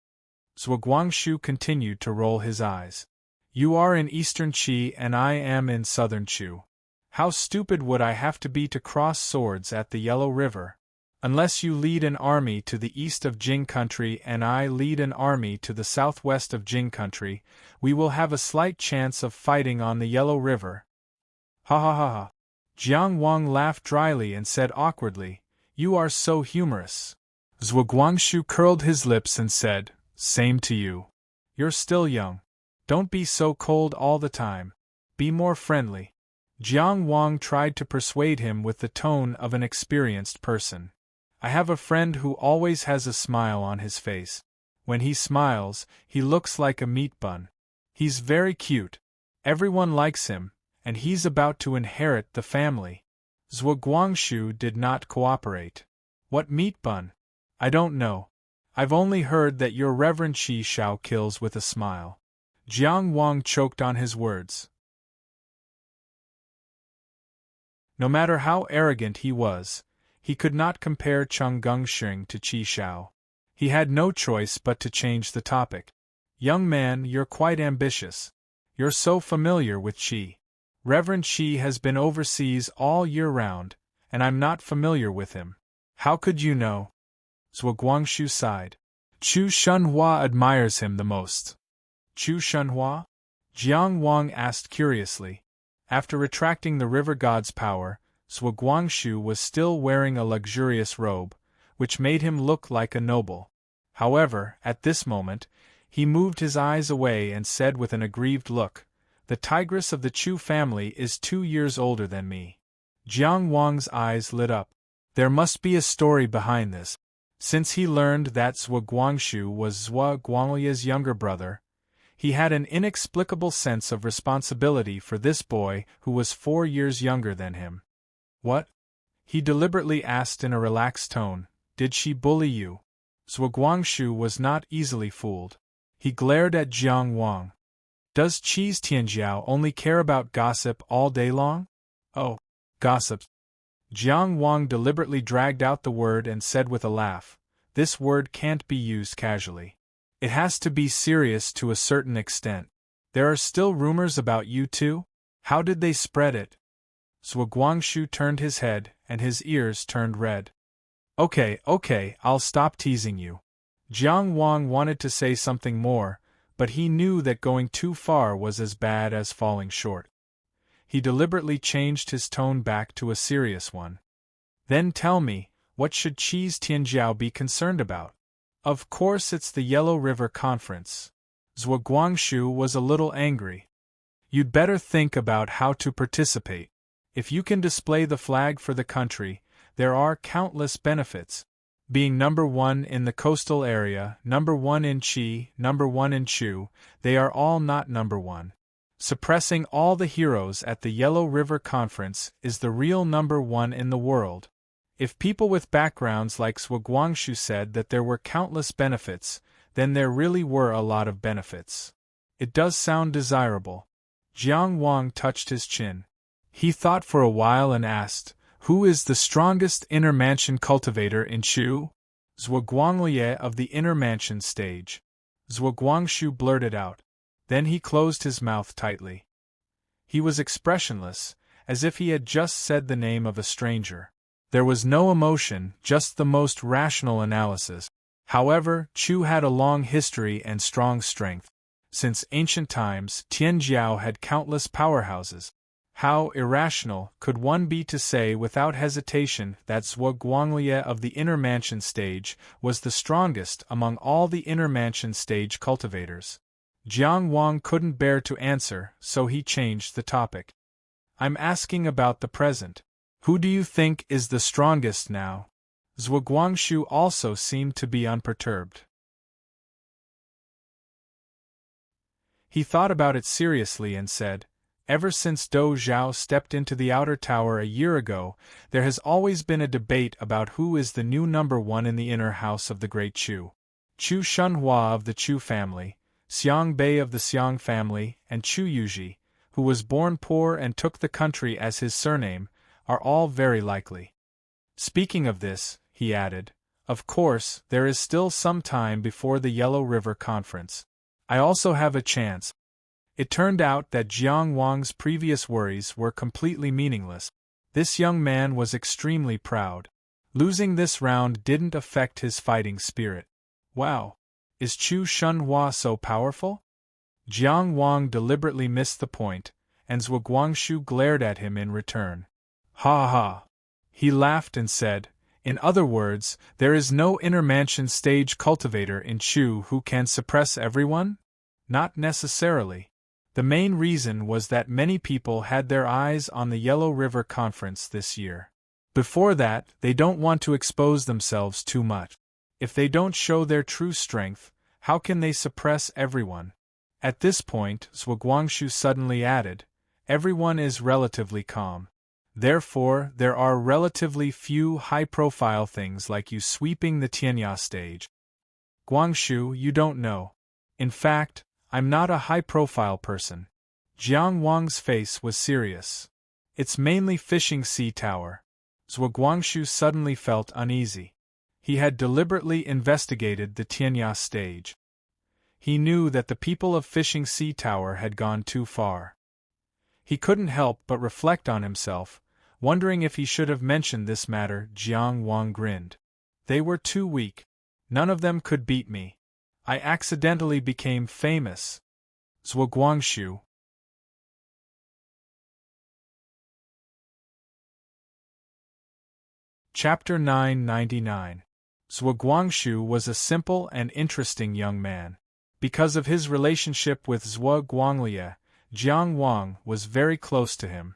Zhuo Guangxu continued to roll his eyes. "You are in Eastern Qi and I am in Southern Chu. How stupid would I have to be to cross swords at the Yellow River? Unless you lead an army to the east of Jing country and I lead an army to the southwest of Jing country, we will have a slight chance of fighting on the Yellow River." "Ha ha ha ha." Jiang Wang laughed dryly and said awkwardly, "You are so humorous." Zhuo Guangxu curled his lips and said, "Same to you. You're still young. Don't be so cold all the time. Be more friendly." Jiang Wang tried to persuade him with the tone of an experienced person. "I have a friend who always has a smile on his face. When he smiles, he looks like a meat bun. He's very cute. Everyone likes him, and he's about to inherit the family." Zhuo Guangxu did not cooperate. "What meat bun? I don't know. I've only heard that your Reverend Qi Shao kills with a smile." Jiang Wang choked on his words. No matter how arrogant he was, he could not compare Cheng Gengsheng to Qi Shao. He had no choice but to change the topic. "Young man, you're quite ambitious. You're so familiar with Qi. Reverend Qi has been overseas all year round, and I'm not familiar with him. How could you know?" Zhuo Guangxu sighed. "Chu Shunhua admires him the most." "Chu Shunhua?" Jiang Wang asked curiously. After retracting the river god's power, Zhuo Guangxu was still wearing a luxurious robe, which made him look like a noble. However, at this moment, he moved his eyes away and said with an aggrieved look, "The tigress of the Chu family is 2 years older than me." Jiang Wang's eyes lit up. There must be a story behind this. Since he learned that Zhuo Guangshu was Zhuo Guanglia's younger brother, he had an inexplicable sense of responsibility for this boy who was 4 years younger than him. "What?" he deliberately asked in a relaxed tone. "Did she bully you?" Zhuo Guangshu was not easily fooled. He glared at Jiang Wang. "Does Qi Tianjiao only care about gossip all day long?" "Oh, gossip." Jiang Wang deliberately dragged out the word and said with a laugh, "This word can't be used casually. It has to be serious to a certain extent. There are still rumors about you too? How did they spread it?" Zhuo Guangshu turned his head, and his ears turned red. Okay, I'll stop teasing you." Jiang Wang wanted to say something more, but he knew that going too far was as bad as falling short. He deliberately changed his tone back to a serious one. "Then tell me, what should Qi Tianjiao be concerned about?" "Of course it's the Yellow River Conference." Zhuo Guangshu was a little angry. "You'd better think about how to participate. If you can display the flag for the country, there are countless benefits. Being number 1 in the coastal area, number 1 in Qi, number 1 in Chu, they are all not number 1. Suppressing all the heroes at the Yellow River Conference is the real number 1 in the world." If people with backgrounds like Zhuo Guangshu said that there were countless benefits, then there really were a lot of benefits. It does sound desirable. Jiang Wang touched his chin. He thought for a while and asked, "Who is the strongest inner mansion cultivator in Chu?" "Zhuo Guanglia of the inner mansion stage." Zhuo Guangshu blurted out. Then he closed his mouth tightly. He was expressionless, as if he had just said the name of a stranger. There was no emotion, just the most rational analysis. However, Chu had a long history and strong strength. Since ancient times, Tianjiao had countless powerhouses. How irrational could one be to say without hesitation that Zhuo Guanglia of the inner mansion stage was the strongest among all the inner mansion stage cultivators? Jiang Wang couldn't bear to answer, so he changed the topic. "I'm asking about the present. Who do you think is the strongest now?" Zhuo Guangshu also seemed to be unperturbed. He thought about it seriously and said, "Ever since Dou Zhao stepped into the outer tower a year ago, there has always been a debate about who is the new number 1 in the inner house of the Great Chu. Chu Shunhua of the Chu family, Xiang Bei of the Xiang family, and Chu Yuji, who was born poor and took the country as his surname, are all very likely. Speaking of this," he added, "of course, there is still some time before the Yellow River Conference. I also have a chance." It turned out that Jiang Wang's previous worries were completely meaningless. This young man was extremely proud. Losing this round didn't affect his fighting spirit. Wow! Is Chu Shunhua so powerful? Jiang Wang deliberately missed the point, and Zhuo Guangshu glared at him in return. "Ha ha!" He laughed and said, "In other words, there is no inner mansion stage cultivator in Chu who can suppress everyone?" Not necessarily. The main reason was that many people had their eyes on the Yellow River Conference this year. Before that, they don't want to expose themselves too much. If they don't show their true strength, how can they suppress everyone? At this point, Zhuo Guangshu suddenly added, "Everyone is relatively calm. Therefore, there are relatively few high-profile things like you sweeping the Tianya stage." "Guangshu, you don't know. In fact, I'm not a high-profile person." Jiang Wang's face was serious. "It's mainly Fishing Sea Tower." Zhuo Guangshu suddenly felt uneasy. He had deliberately investigated the Tianya stage. He knew that the people of Fishing Sea Tower had gone too far. He couldn't help but reflect on himself, wondering if he should have mentioned this matter. Jiang Wang grinned. "They were too weak. None of them could beat me. I accidentally became famous." Zhuo Guangshu. Chapter 999. Zhuo Guangxu was a simple and interesting young man. Because of his relationship with Zhuo Guanglie, Jiang Wang was very close to him.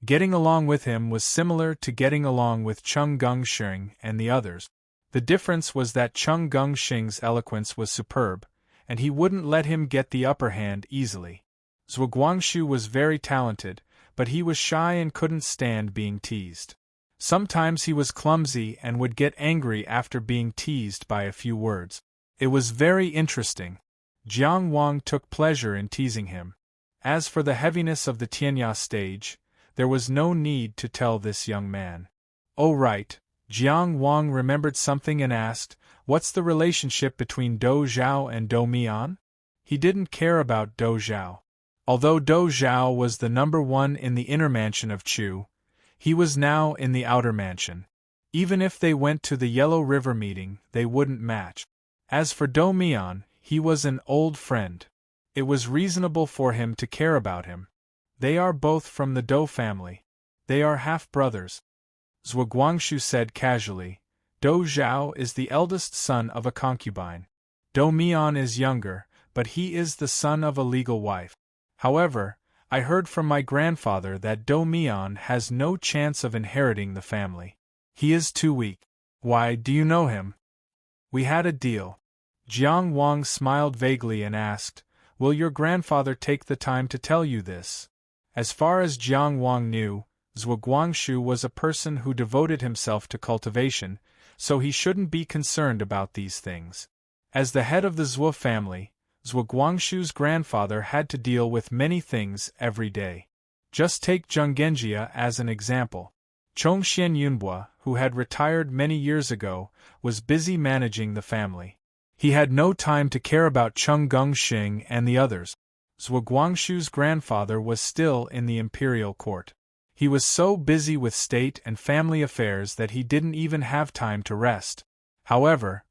Getting along with him was similar to getting along with Cheng Gongxing and the others. The difference was that Cheng Gongxing's eloquence was superb, and he wouldn't let him get the upper hand easily. Zhuo Guangxu was very talented, but he was shy and couldn't stand being teased. Sometimes he was clumsy and would get angry after being teased by a few words. It was very interesting. Jiang Wang took pleasure in teasing him. As for the heaviness of the Tianya stage, there was no need to tell this young man. Oh right, Jiang Wang remembered something and asked, what's the relationship between Dou Zhao and Dou Mian? He didn't care about Dou Zhao. Although Dou Zhao was the number one in the inner mansion of Chu, he was now in the outer mansion. Even if they went to the Yellow River meeting, they wouldn't match. As for Dou Mian, he was an old friend. It was reasonable for him to care about him. They are both from the Dou family. They are half-brothers. Zhuo Guangxu said casually. Dou Zhao is the eldest son of a concubine. Dou Mian is younger, but he is the son of a legal wife. However, I heard from my grandfather that Dou Mian has no chance of inheriting the family. He is too weak. Why, do you know him? We had a deal. Jiang Wang smiled vaguely and asked, will your grandfather take the time to tell you this? As far as Jiang Wang knew, Zhuo Guangxu was a person who devoted himself to cultivation, so he shouldn't be concerned about these things. As the head of the Zhuo family, Zhuo Guangxu's grandfather had to deal with many things every day. Just take Zheng Genjia as an example. Chongxian Yunbua, who had retired many years ago, was busy managing the family. He had no time to care about Cheng Gongxing and the others. Zhuo Guangxu's grandfather was still in the imperial court. He was so busy with state and family affairs that he didn't even have time to rest. However,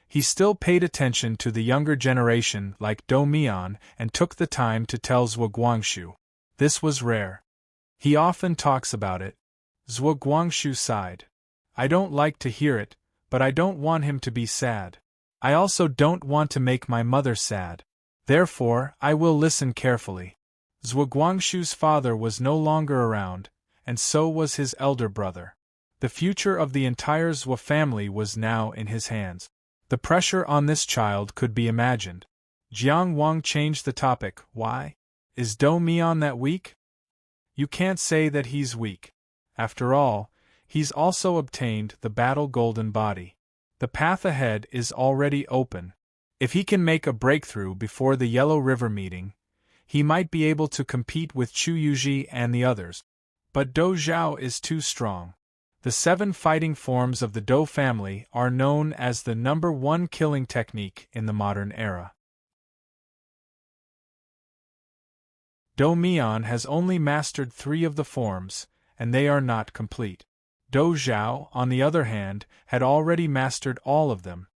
he still paid attention to the younger generation like Dou Mian and took the time to tell Zhuo Guangxu. This was rare. He often talks about it. Zhuo Guangxu sighed. I don't like to hear it, but I don't want him to be sad. I also don't want to make my mother sad. Therefore, I will listen carefully. Zhuo Guangxu's father was no longer around, and so was his elder brother. The future of the entire Zhuo family was now in his hands. The pressure on this child could be imagined. Jiang Wang changed the topic. Why? Is Dou Mian that weak? You can't say that he's weak. After all, he's also obtained the battle golden body. The path ahead is already open. If he can make a breakthrough before the Yellow River meeting, he might be able to compete with Chu Yuji and the others. But Dou Zhao is too strong. The 7 fighting forms of the Dou family are known as the number 1 killing technique in the modern era. Dou Mian has only mastered 3 of the forms, and they are not complete. Dou Zhao, on the other hand, had already mastered all of them.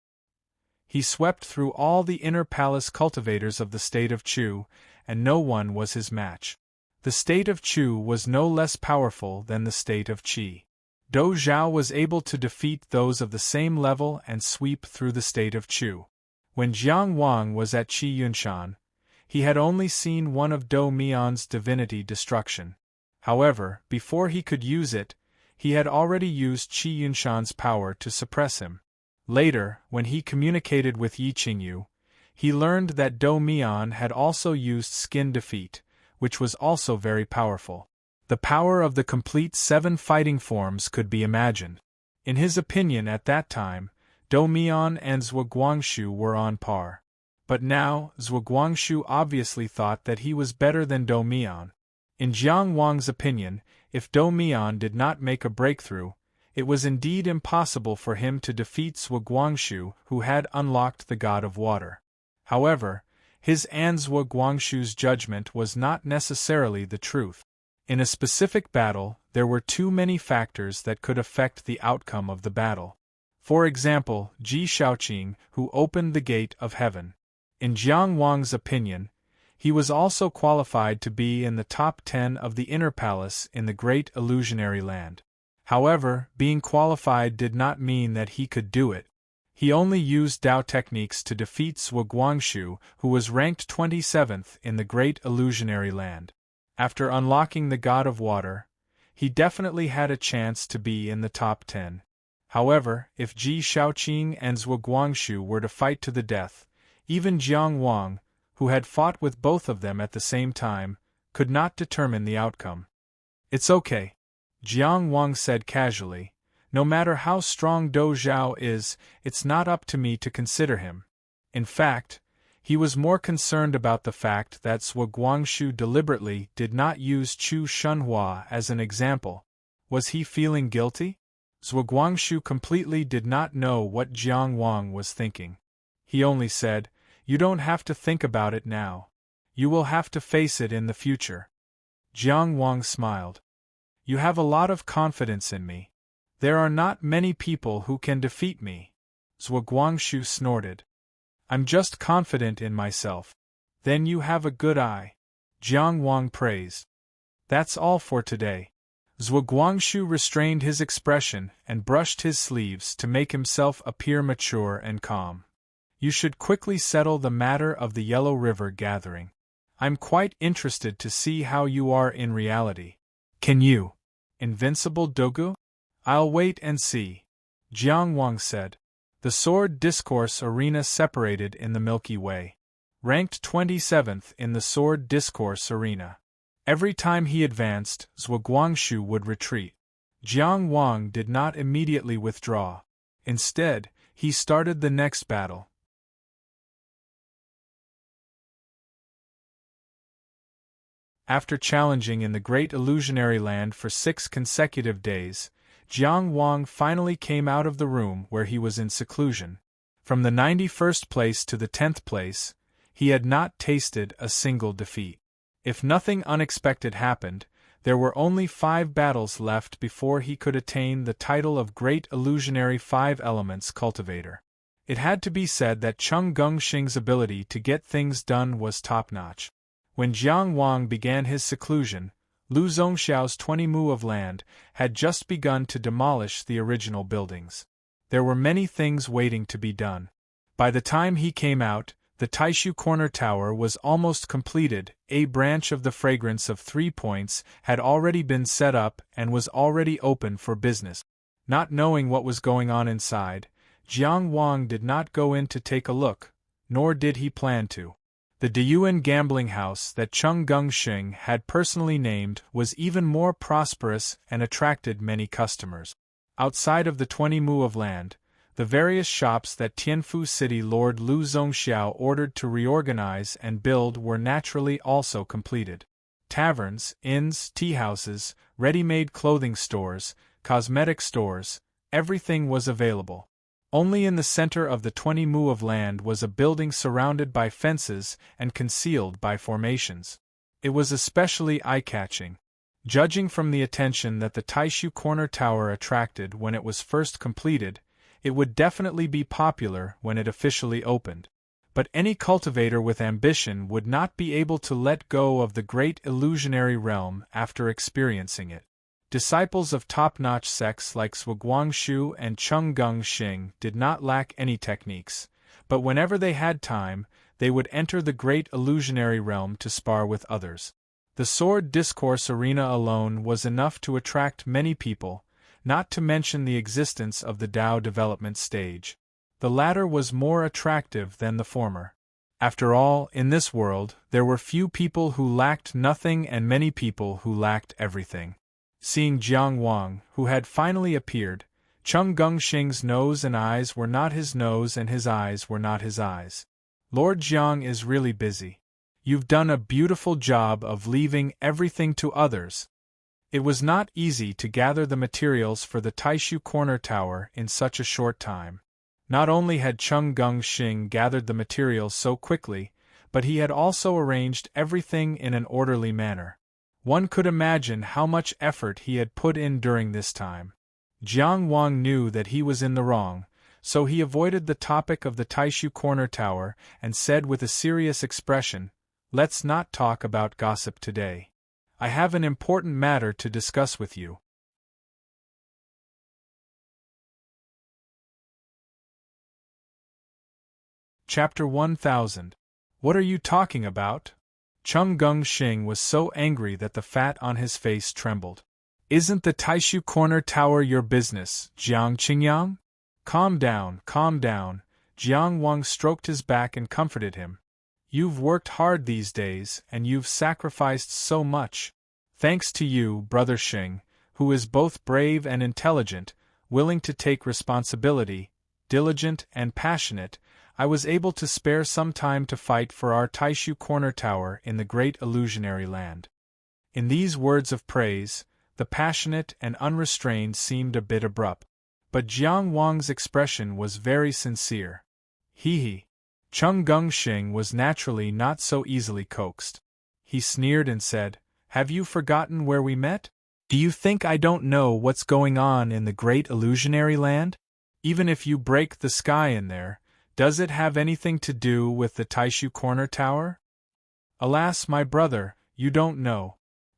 He swept through all the inner palace cultivators of the state of Chu, and no one was his match. The state of Chu was no less powerful than the state of Qi. Dou Zhao was able to defeat those of the same level and sweep through the state of Chu. When Jiang Wang was at Qi Yunshan, he had only seen one of Dou Mian's divinity destruction. However, before he could use it, he had already used Qi Yunshan's power to suppress him. Later, when he communicated with Yi Qingyu, he learned that Dou Mian had also used skin defeat, which was also very powerful. The power of the complete 7 fighting forms could be imagined. In his opinion at that time, Dou Mian and Zhuo Guangxu were on par. But now, Zhuo Guangxu obviously thought that he was better than Dou Mian. In Jiang Wang's opinion, if Dou Mian did not make a breakthrough, it was indeed impossible for him to defeat Zhuo Guangxu, who had unlocked the God of Water. However, his and Zhuo Guangxu's judgment was not necessarily the truth. In a specific battle, there were too many factors that could affect the outcome of the battle. For example, Ji Shaoqing, who opened the gate of heaven. In Jiang Wang's opinion, he was also qualified to be in the top 10 of the inner palace in the great illusionary land. However, being qualified did not mean that he could do it. He only used Dao techniques to defeat Zhuo Guangshu, who was ranked 27th in the Great Illusionary Land. After unlocking the God of Water, he definitely had a chance to be in the top 10. However, if Ji Shaoqing and Zhuo Guangshu were to fight to the death, even Jiang Wang, who had fought with both of them at the same time, could not determine the outcome. "It's okay," Jiang Wang said casually. "No matter how strong Dou Zhao is, it's not up to me to consider him." In fact, he was more concerned about the fact that Zhuo Guangshu deliberately did not use Chu Shunhua as an example. Was he feeling guilty? Zhuo Guangshu completely did not know what Jiang Wang was thinking. He only said, "You don't have to think about it now. You will have to face it in the future." Jiang Wang smiled. "You have a lot of confidence in me. There are not many people who can defeat me." Zhuo Guangshu snorted. "I'm just confident in myself." "Then you have a good eye," Jiang Wang praised. "That's all for today." Zhuo Guangshu restrained his expression and brushed his sleeves to make himself appear mature and calm. "You should quickly settle the matter of the Yellow River gathering. I'm quite interested to see how you are in reality. Can you? Invincible Dogu? I'll wait and see," Jiang Wang said. The Sword Discourse Arena separated in the Milky Way. Ranked 27th in the Sword Discourse Arena. Every time he advanced, Zhuo Guangshu would retreat. Jiang Wang did not immediately withdraw. Instead, he started the next battle. After challenging in the Great Illusionary Land for 6 consecutive days, Jiang Wang finally came out of the room where he was in seclusion. From the 91st place to the 10th place, he had not tasted a single defeat. If nothing unexpected happened, there were only 5 battles left before he could attain the title of Great Illusionary 5 Elements Cultivator. It had to be said that Cheng Gengxing's ability to get things done was top-notch. When Jiang Wang began his seclusion, Lu Zongxiao's 20 mu of land had just begun to demolish the original buildings. There were many things waiting to be done. By the time he came out, the Taishu Corner Tower was almost completed. A branch of the Fragrance of 3 Points had already been set up and was already open for business. Not knowing what was going on inside, Jiang Wang did not go in to take a look, nor did he plan to. The Diyuan gambling house that Cheng Gengxing had personally named was even more prosperous and attracted many customers. Outside of the 20 mu of land, the various shops that Tianfu City Lord Lu Zongxiao ordered to reorganize and build were naturally also completed. Taverns, inns, teahouses, ready-made clothing stores, cosmetic stores, everything was available. Only in the center of the 20 mu of land was a building surrounded by fences and concealed by formations. It was especially eye-catching. Judging from the attention that the Taishu Corner Tower attracted when it was first completed, it would definitely be popular when it officially opened. But any cultivator with ambition would not be able to let go of the Great Illusionary Realm after experiencing it. Disciples of top-notch sects like Zhuo Guangshu and Cheng Gengxing did not lack any techniques, but whenever they had time, they would enter the Great Illusionary Realm to spar with others. The Sword Discourse Arena alone was enough to attract many people, not to mention the existence of the Dao development stage. The latter was more attractive than the former. After all, in this world, there were few people who lacked nothing and many people who lacked everything. Seeing Jiang Wang, who had finally appeared, Cheng Gengxing's nose and eyes were not his nose and his eyes were not his eyes. "Lord Jiang is really busy. You've done a beautiful job of leaving everything to others." It was not easy to gather the materials for the Taishu Corner Tower in such a short time. Not only had Cheng Gengxing gathered the materials so quickly, but he had also arranged everything in an orderly manner. One could imagine how much effort he had put in during this time. Jiang Wang knew that he was in the wrong, so he avoided the topic of the Taishu Corner Tower and said with a serious expression, "Let's not talk about gossip today. I have an important matter to discuss with you." Chapter 1000. What are you talking about? Chung Gung-shing was so angry that the fat on his face trembled. Isn't the Taishu Corner Tower your business, Jiang Qingyang? Calm down, calm down. Jiang Wang stroked his back and comforted him. You've worked hard these days, and you've sacrificed so much. Thanks to you, Brother Xing, who is both brave and intelligent, willing to take responsibility, diligent and passionate, I was able to spare some time to fight for our Taishu Corner Tower in the great illusionary land. In these words of praise, the passionate and unrestrained seemed a bit abrupt, but Jiang Wang's expression was very sincere. He. Chung Gung-shing was naturally not so easily coaxed. He sneered and said, Have you forgotten where we met? Do you think I don't know what's going on in the great illusionary land? Even if you break the sky in there, does it have anything to do with the Taishu Corner Tower? Alas, my brother, you don't know.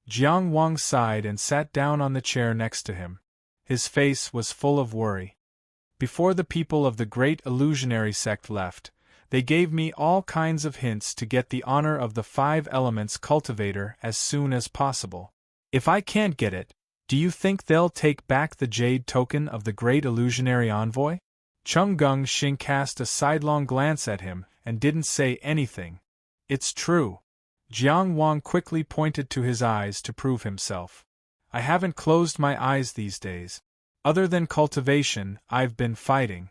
Jiang Wang sighed and sat down on the chair next to him. His face was full of worry. Before the people of the great illusionary sect left, they gave me all kinds of hints to get the honor of the 5 elements cultivator as soon as possible. If I can't get it, do you think they'll take back the jade token of the great illusionary envoy? Chung Gung-shing cast a sidelong glance at him and didn't say anything. It's true. Jiang Wang quickly pointed to his eyes to prove himself. I haven't closed my eyes these days. Other than cultivation, I've been fighting.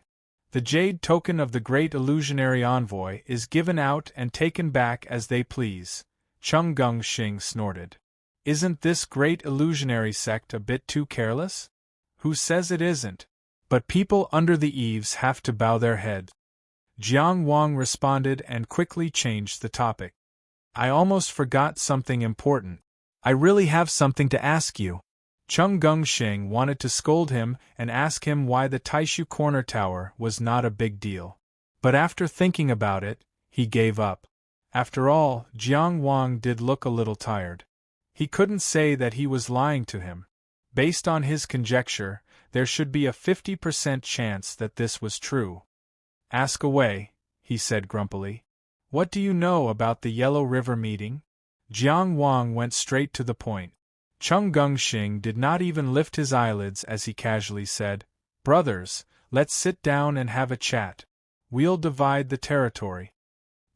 The jade token of the great illusionary envoy is given out and taken back as they please. Chung Gung-shing snorted. Isn't this great illusionary sect a bit too careless? Who says it isn't? But people under the eaves have to bow their heads. Jiang Wang responded and quickly changed the topic. I almost forgot something important. I really have something to ask you. Chung Gung-shing wanted to scold him and ask him why the Taishu Corner Tower was not a big deal. But after thinking about it, he gave up. After all, Jiang Wang did look a little tired. He couldn't say that he was lying to him. Based on his conjecture, there should be a 50% chance that this was true. Ask away, he said grumpily. What do you know about the Yellow River meeting? Jiang Wang went straight to the point. Chung Gung-shing did not even lift his eyelids as he casually said, Brothers, let's sit down and have a chat. We'll divide the territory.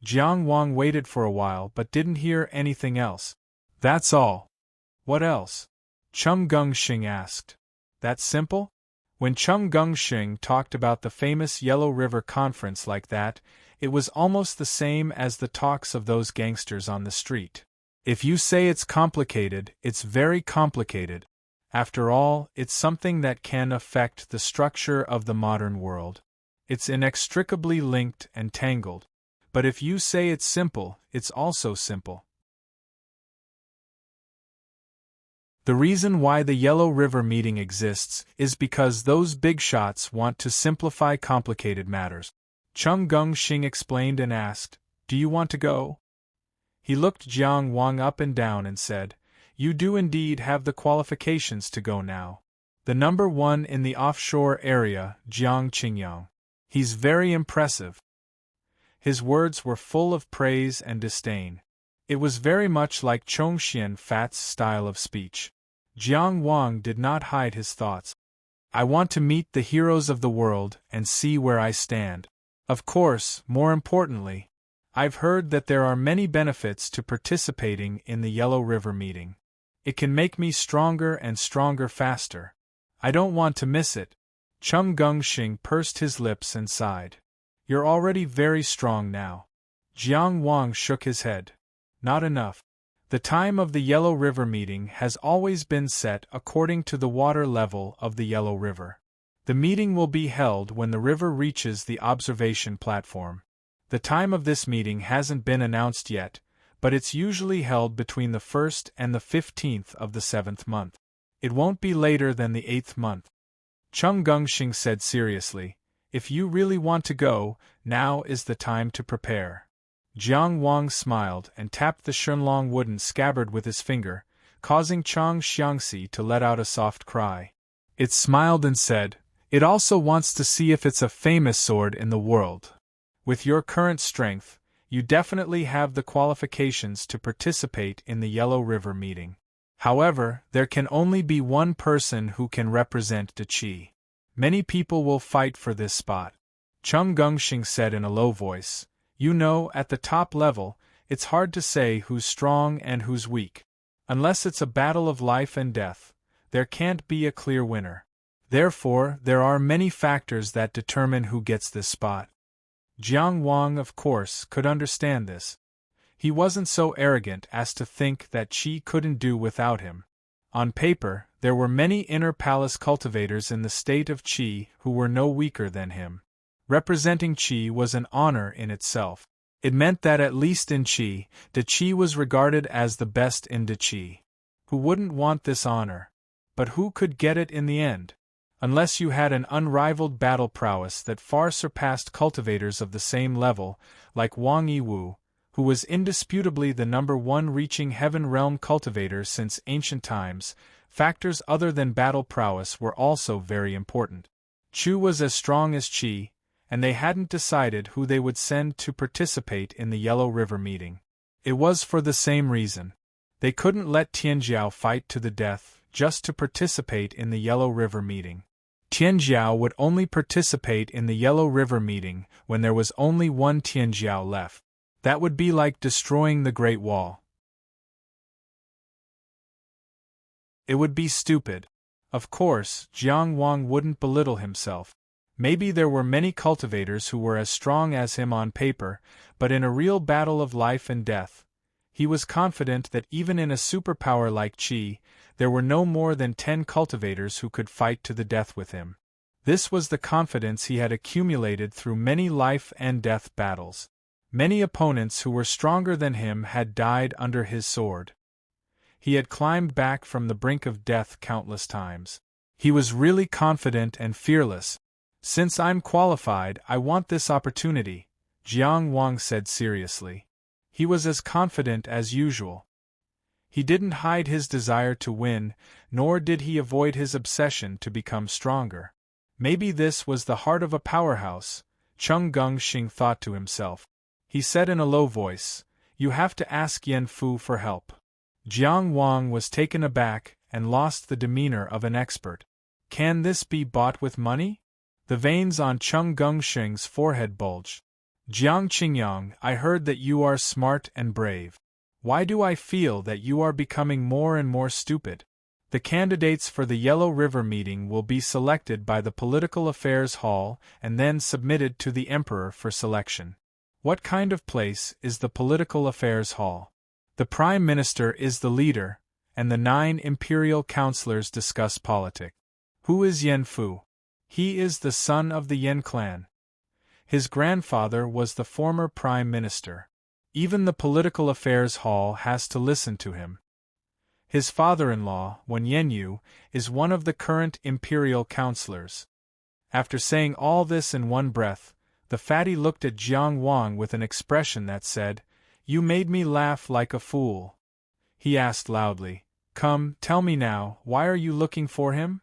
Jiang Wang waited for a while but didn't hear anything else. That's all. What else? Chung Gung-shing asked. That simple? When Chung Gung-shing talked about the famous Yellow River Conference like that, it was almost the same as the talks of those gangsters on the street. If you say it's complicated, it's very complicated. After all, it's something that can affect the structure of the modern world. It's inextricably linked and tangled. But if you say it's simple, it's also simple. The reason why the Yellow River meeting exists is because those big shots want to simplify complicated matters. Chung Gung-shing explained and asked, Do you want to go? He looked Jiang Wang up and down and said, You do indeed have the qualifications to go now. The number 1 in the offshore area, Jiang Qingyang. He's very impressive. His words were full of praise and disdain. It was very much like Chongxian Fat's style of speech. Jiang Wang did not hide his thoughts. I want to meet the heroes of the world and see where I stand. Of course, more importantly, I've heard that there are many benefits to participating in the Yellow River meeting. It can make me stronger and stronger faster. I don't want to miss it. Chung Gung-shing pursed his lips and sighed. You're already very strong now. Jiang Wang shook his head. Not enough. The time of the Yellow River meeting has always been set according to the water level of the Yellow River. The meeting will be held when the river reaches the observation platform. The time of this meeting hasn't been announced yet, but it's usually held between the 1st and the 15th of the 7th month. It won't be later than the 8th month. Chung Gung-shing said seriously, If you really want to go, now is the time to prepare. Jiang Wang smiled and tapped the Shenlong wooden scabbard with his finger, causing Chang Xiangxi to let out a soft cry. It smiled and said, It also wants to see if it's a famous sword in the world. With your current strength, you definitely have the qualifications to participate in the Yellow River meeting. However, there can only be one person who can represent the Qi. Many people will fight for this spot. Chung Gungxing said in a low voice. You know, at the top level, it's hard to say who's strong and who's weak. Unless it's a battle of life and death, there can't be a clear winner. Therefore, there are many factors that determine who gets this spot. Jiang Wang, of course, could understand this. He wasn't so arrogant as to think that Qi couldn't do without him. On paper, there were many inner palace cultivators in the state of Qi who were no weaker than him. Representing Qi was an honor in itself. It meant that at least in Qi, the Qi was regarded as the best in the Qi. Who wouldn't want this honor? But who could get it in the end? Unless you had an unrivaled battle prowess that far surpassed cultivators of the same level, like Wang Yiwu, who was indisputably the #1 reaching Heaven Realm cultivator since ancient times. Factors other than battle prowess were also very important. Chu was as strong as Qi, and they hadn't decided who they would send to participate in the Yellow River meeting. It was for the same reason. They couldn't let Tianjiao fight to the death just to participate in the Yellow River meeting. Tianjiao would only participate in the Yellow River meeting when there was only one Tianjiao left. That would be like destroying the Great Wall. It would be stupid. Of course, Jiang Wang wouldn't belittle himself. Maybe there were many cultivators who were as strong as him on paper, but in a real battle of life and death, he was confident that even in a superpower like Qi, there were no more than 10 cultivators who could fight to the death with him. This was the confidence he had accumulated through many life and death battles. Many opponents who were stronger than him had died under his sword. He had climbed back from the brink of death countless times. He was really confident and fearless. Since I'm qualified, I want this opportunity, Jiang Wang said seriously. He was as confident as usual. He didn't hide his desire to win, nor did he avoid his obsession to become stronger. Maybe this was the heart of a powerhouse, Chung Gungxing thought to himself. He said in a low voice, You have to ask Yan Fu for help. Jiang Wang was taken aback and lost the demeanor of an expert. Can this be bought with money? The veins on Chung Gungxing's forehead bulged. Jiang Qingyang, I heard that you are smart and brave. Why do I feel that you are becoming more and more stupid? The candidates for the Yellow River meeting will be selected by the Political Affairs Hall and then submitted to the Emperor for selection. What kind of place is the Political Affairs Hall? The Prime Minister is the leader, and the 9 imperial councillors discuss politics. Who is Yan Fu? He is the son of the Yan clan. His grandfather was the former Prime Minister. Even the Political Affairs Hall has to listen to him. His father-in-law, Wen Yanyu, is one of the current imperial councillors. After saying all this in one breath, the fatty looked at Jiang Wang with an expression that said, You made me laugh like a fool. He asked loudly, Come, tell me now, why are you looking for him?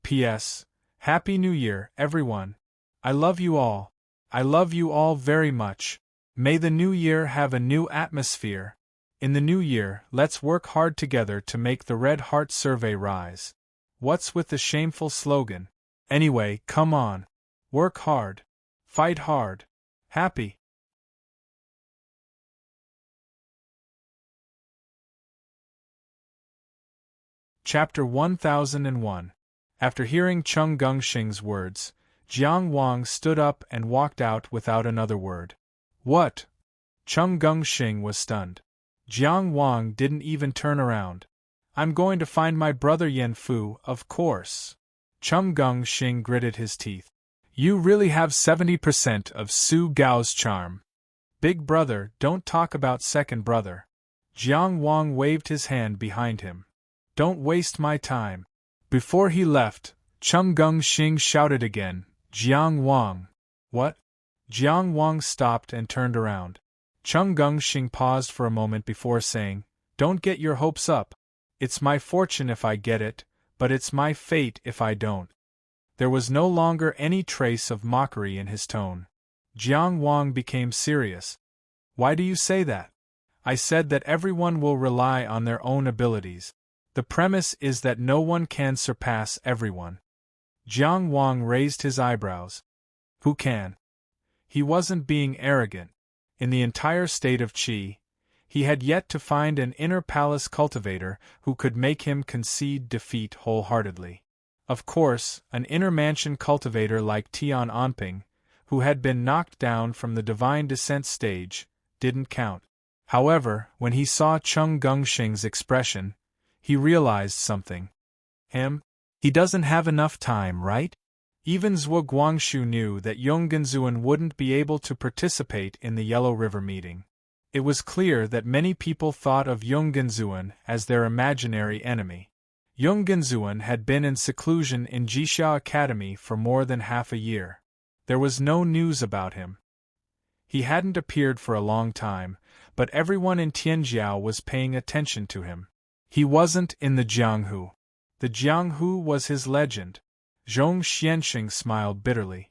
P.S. Happy New Year, everyone. I love you all. I love you all very much. May the new year have a new atmosphere. In the new year, let's work hard together to make the Red Heart Survey rise. What's with the shameful slogan? Anyway, come on. Work hard. Fight hard. Happy. Chapter 1001. After hearing Chung Gungxing's words, Jiang Wang stood up and walked out without another word. What? Chung Gungxing was stunned. Jiang Wang didn't even turn around. I'm going to find my brother Yan Fu, of course. Chung Gungxing gritted his teeth. You really have 70% of Su Gao's charm. Big brother, don't talk about second brother. Jiang Wang waved his hand behind him. Don't waste my time. Before he left, Chung Gungxing shouted again, Jiang Wang. What? Jiang Wang stopped and turned around. Chung Gungxing paused for a moment before saying, Don't get your hopes up. It's my fortune if I get it, but it's my fate if I don't. There was no longer any trace of mockery in his tone. Jiang Wang became serious. Why do you say that? I said that everyone will rely on their own abilities. The premise is that no one can surpass everyone. Jiang Wang raised his eyebrows. Who can? He wasn't being arrogant. In the entire state of Qi, he had yet to find an inner palace cultivator who could make him concede defeat wholeheartedly. Of course, an inner mansion cultivator like Tian Anping, who had been knocked down from the divine descent stage, didn't count. However, when he saw Cheng Gengsheng's expression, he realized something. He doesn't have enough time, right? Even Zhuo Guangshu knew that Yonggenzuan wouldn't be able to participate in the Yellow River meeting. It was clear that many people thought of Yonggenzuan as their imaginary enemy. Yonggenzuan had been in seclusion in Jixia Academy for more than half a year. There was no news about him. He hadn't appeared for a long time, but everyone in Tianjiao was paying attention to him. He wasn't in the Jianghu. The Jianghu was his legend. Zhong Xianxing smiled bitterly.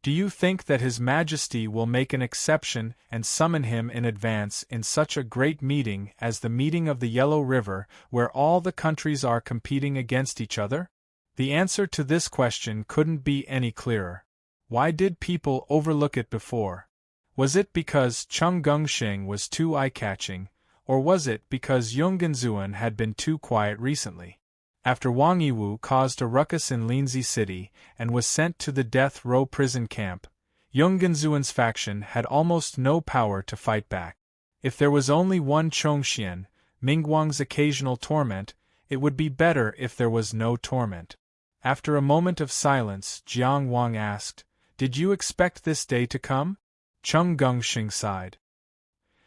Do you think that His Majesty will make an exception and summon him in advance in such a great meeting as the meeting of the Yellow River, where all the countries are competing against each other? The answer to this question couldn't be any clearer. Why did people overlook it before? Was it because Cheng Gengsheng was too eye-catching, or was it because Yonggenzuan had been too quiet recently? After Wang Yiwu caused a ruckus in Linzi City and was sent to the death row prison camp, Yonggenzuan's faction had almost no power to fight back. If there was only one Chongxian, Mingguang's occasional torment, it would be better if there was no torment. After a moment of silence, Jiang Wang asked, "Did you expect this day to come?" Cheng Gengsheng sighed.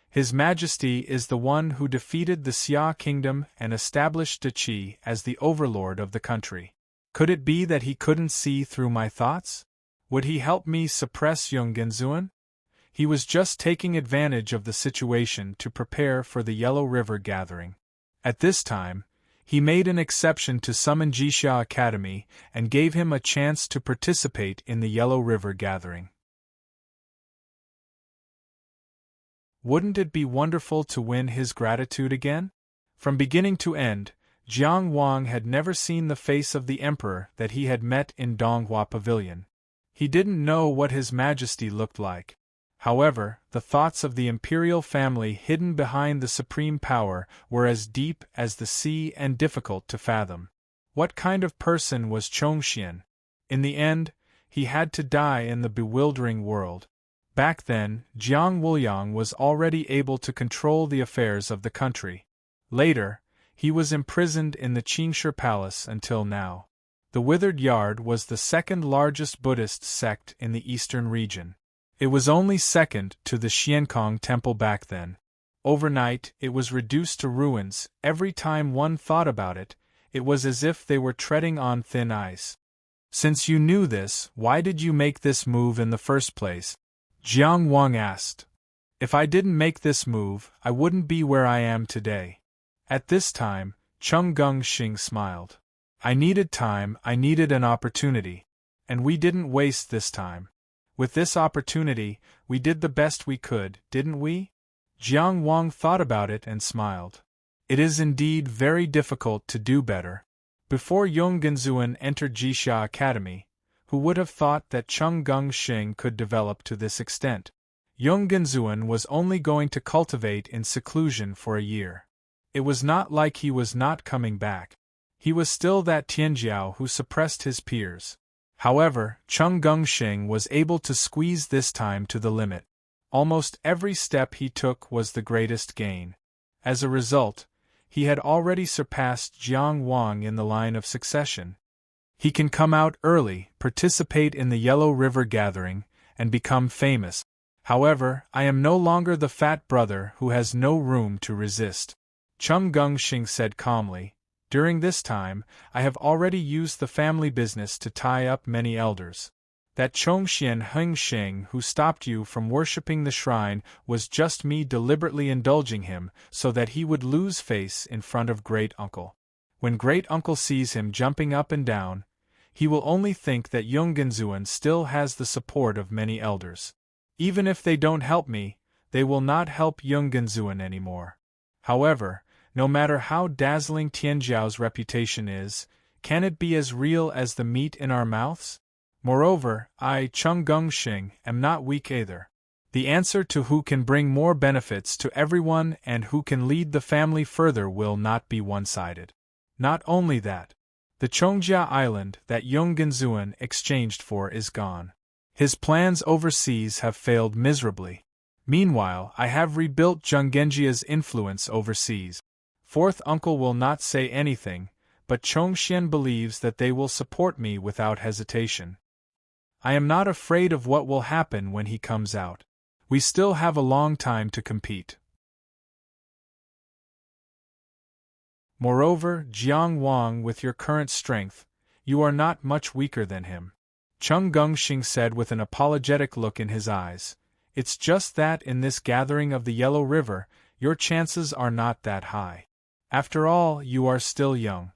His Majesty is the one who defeated the Xia kingdom and established Deqi as the overlord of the country. Could it be that he couldn't see through my thoughts? Would he help me suppress Yonggenzuan? He was just taking advantage of the situation to prepare for the Yellow River gathering. At this time, he made an exception to summon Jixia Academy and gave him a chance to participate in the Yellow River gathering. Wouldn't it be wonderful to win his gratitude again? From beginning to end, Jiang Wang had never seen the face of the emperor that he had met in Donghua Pavilion. He didn't know what His Majesty looked like. However, the thoughts of the imperial family hidden behind the supreme power were as deep as the sea and difficult to fathom. What kind of person was Chongxian? In the end, he had to die in the bewildering world. Back then, Jiang Wuliang was already able to control the affairs of the country. Later, he was imprisoned in the Qingshi Palace until now. The Withered Yard was the second largest Buddhist sect in the eastern region. It was only second to the Xiankong Temple back then. Overnight, it was reduced to ruins. Every time one thought about it, it was as if they were treading on thin ice. Since you knew this, why did you make this move in the first place? Jiang Wang asked. If I didn't make this move, I wouldn't be where I am today. At this time, Cheng Gengsheng smiled. I needed time, I needed an opportunity. And we didn't waste this time. With this opportunity, we did the best we could, didn't we? Jiang Wang thought about it and smiled. It is indeed very difficult to do better. Before Yonggenzuan entered Jixia Academy, who would have thought that Cheng Gengsheng could develop to this extent? Yonggenzuan was only going to cultivate in seclusion for a year. It was not like he was not coming back. He was still that Tianjiao who suppressed his peers. However, Cheng Gengsheng was able to squeeze this time to the limit. Almost every step he took was the greatest gain. As a result, he had already surpassed Jiang Wang in the line of succession. He can come out early, participate in the Yellow River gathering, and become famous. However, I am no longer the fat brother who has no room to resist. Cheng Gengsheng said calmly, during this time, I have already used the family business to tie up many elders. That Chongxian Hengsheng who stopped you from worshipping the shrine was just me deliberately indulging him so that he would lose face in front of Great Uncle. When Great Uncle sees him jumping up and down, he will only think that Yonggenzuan still has the support of many elders. Even if they don't help me, they will not help Yunganzuan anymore. However, no matter how dazzling Tianjiao's reputation is, can it be as real as the meat in our mouths? Moreover, I, Chung Gongxing, am not weak either. The answer to who can bring more benefits to everyone and who can lead the family further will not be one-sided. Not only that, the Chongjia Island that Yongganzuan exchanged for is gone. His plans overseas have failed miserably. Meanwhile, I have rebuilt Zhenggenjia's influence overseas. Fourth uncle will not say anything, but Chongxian believes that they will support me without hesitation. I am not afraid of what will happen when he comes out. We still have a long time to compete. Moreover, Jiang Wang, with your current strength, you are not much weaker than him. Chung Gongxing said with an apologetic look in his eyes. It's just that in this gathering of the Yellow River, your chances are not that high. After all, you are still young.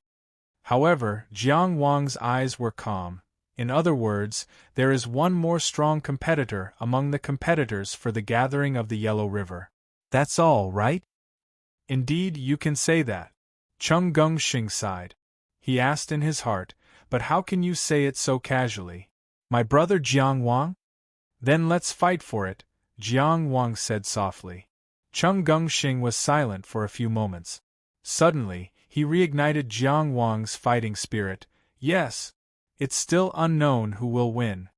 However, Jiang Wang's eyes were calm. In other words, there is one more strong competitor among the competitors for the gathering of the Yellow River. That's all, right? Indeed, you can say that. Chung Gongxing sighed. He asked in his heart, but how can you say it so casually? My brother Jiang Wang? Then let's fight for it, Jiang Wang said softly. Chung Gongxing was silent for a few moments. Suddenly, he reignited Jiang Wang's fighting spirit. Yes. It's still unknown who will win.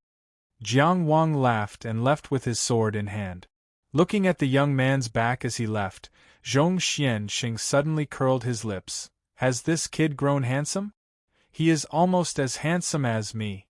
Jiang Wang laughed and left with his sword in hand. Looking at the young man's back as he left, Zhong Xianxing suddenly curled his lips. Has this kid grown handsome? He is almost as handsome as me.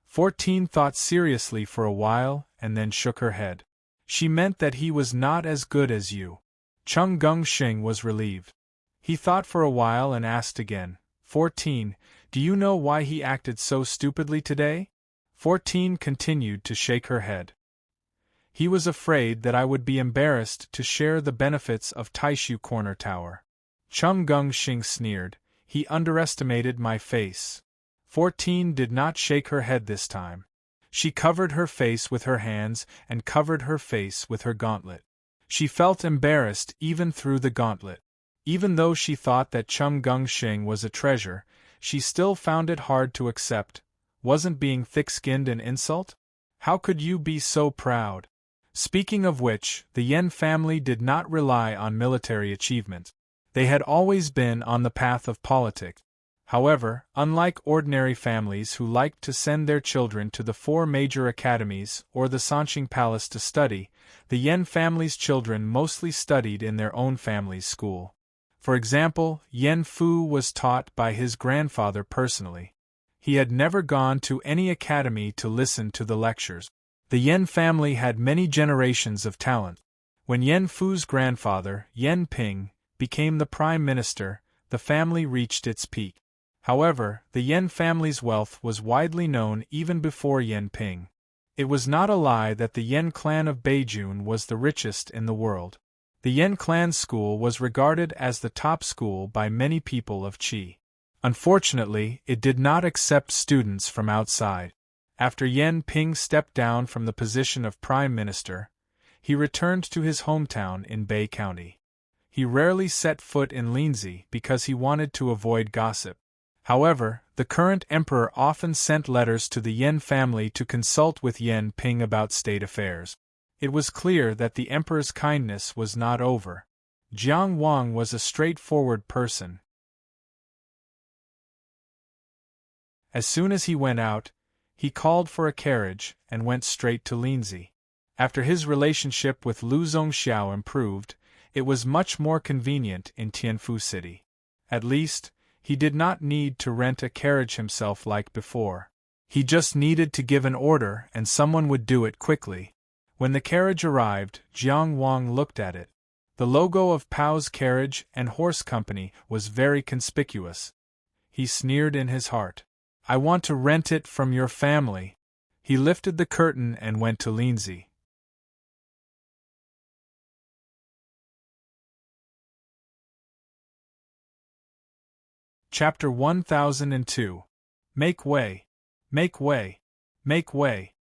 14 thought seriously for a while and then shook her head. She meant that he was not as good as you. Chung Gongxing was relieved. He thought for a while and asked again, 14, do you know why he acted so stupidly today? 14 continued to shake her head. He was afraid that I would be embarrassed to share the benefits of Taishu Corner Tower. Chung Gongxing sneered. He underestimated my face. 14 did not shake her head this time. She covered her face with her hands and covered her face with her gauntlet. She felt embarrassed even through the gauntlet. Even though she thought that Chung Gongxing was a treasure, she still found it hard to accept. Wasn't being thick-skinned an insult? How could you be so proud? Speaking of which, the Yen family did not rely on military achievement. They had always been on the path of politics. However, unlike ordinary families who liked to send their children to the 4 major academies or the Sanqing Palace to study, the Yen family's children mostly studied in their own family's school. For example, Yen Fu was taught by his grandfather personally. He had never gone to any academy to listen to the lectures. The Yen family had many generations of talent. When Yen Fu's grandfather, Yen Ping, became the prime minister, the family reached its peak. However, the Yen family's wealth was widely known even before Yen Ping. It was not a lie that the Yen clan of Beijun was the richest in the world. The Yen clan school was regarded as the top school by many people of Qi. Unfortunately, it did not accept students from outside. After Yen Ping stepped down from the position of prime minister, he returned to his hometown in Bei County. He rarely set foot in Linzi because he wanted to avoid gossip. However, the current emperor often sent letters to the Yen family to consult with Yen Ping about state affairs. It was clear that the emperor's kindness was not over. Jiang Wang was a straightforward person. As soon as he went out, he called for a carriage and went straight to Linzi. After his relationship with Lu Zongxiao improved, it was much more convenient in Tianfu City. At least, he did not need to rent a carriage himself like before. He just needed to give an order and someone would do it quickly. When the carriage arrived, Jiang Wang looked at it. The logo of Pao's Carriage and Horse Company was very conspicuous. He sneered in his heart. I want to rent it from your family. He lifted the curtain and went to Linzi. Chapter 1002. Make way. Make way. Make way.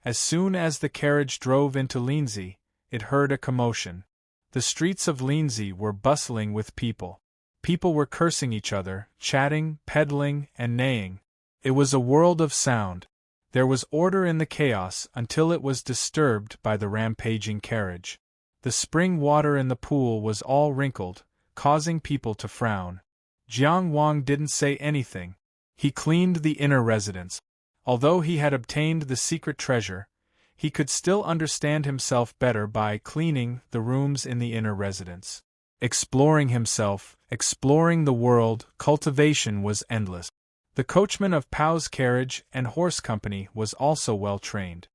As soon as the carriage drove into Lindsay, it heard a commotion. The streets of Lindsay were bustling with people. People were cursing each other, chatting, peddling, and neighing. It was a world of sound. There was order in the chaos until it was disturbed by the rampaging carriage. The spring water in the pool was all wrinkled, causing people to frown. Jiang Wang didn't say anything. He cleaned the inner residence. Although he had obtained the secret treasure, he could still understand himself better by cleaning the rooms in the inner residence. Exploring himself, exploring the world, cultivation was endless. The coachman of Pao's carriage and horse company was also well trained.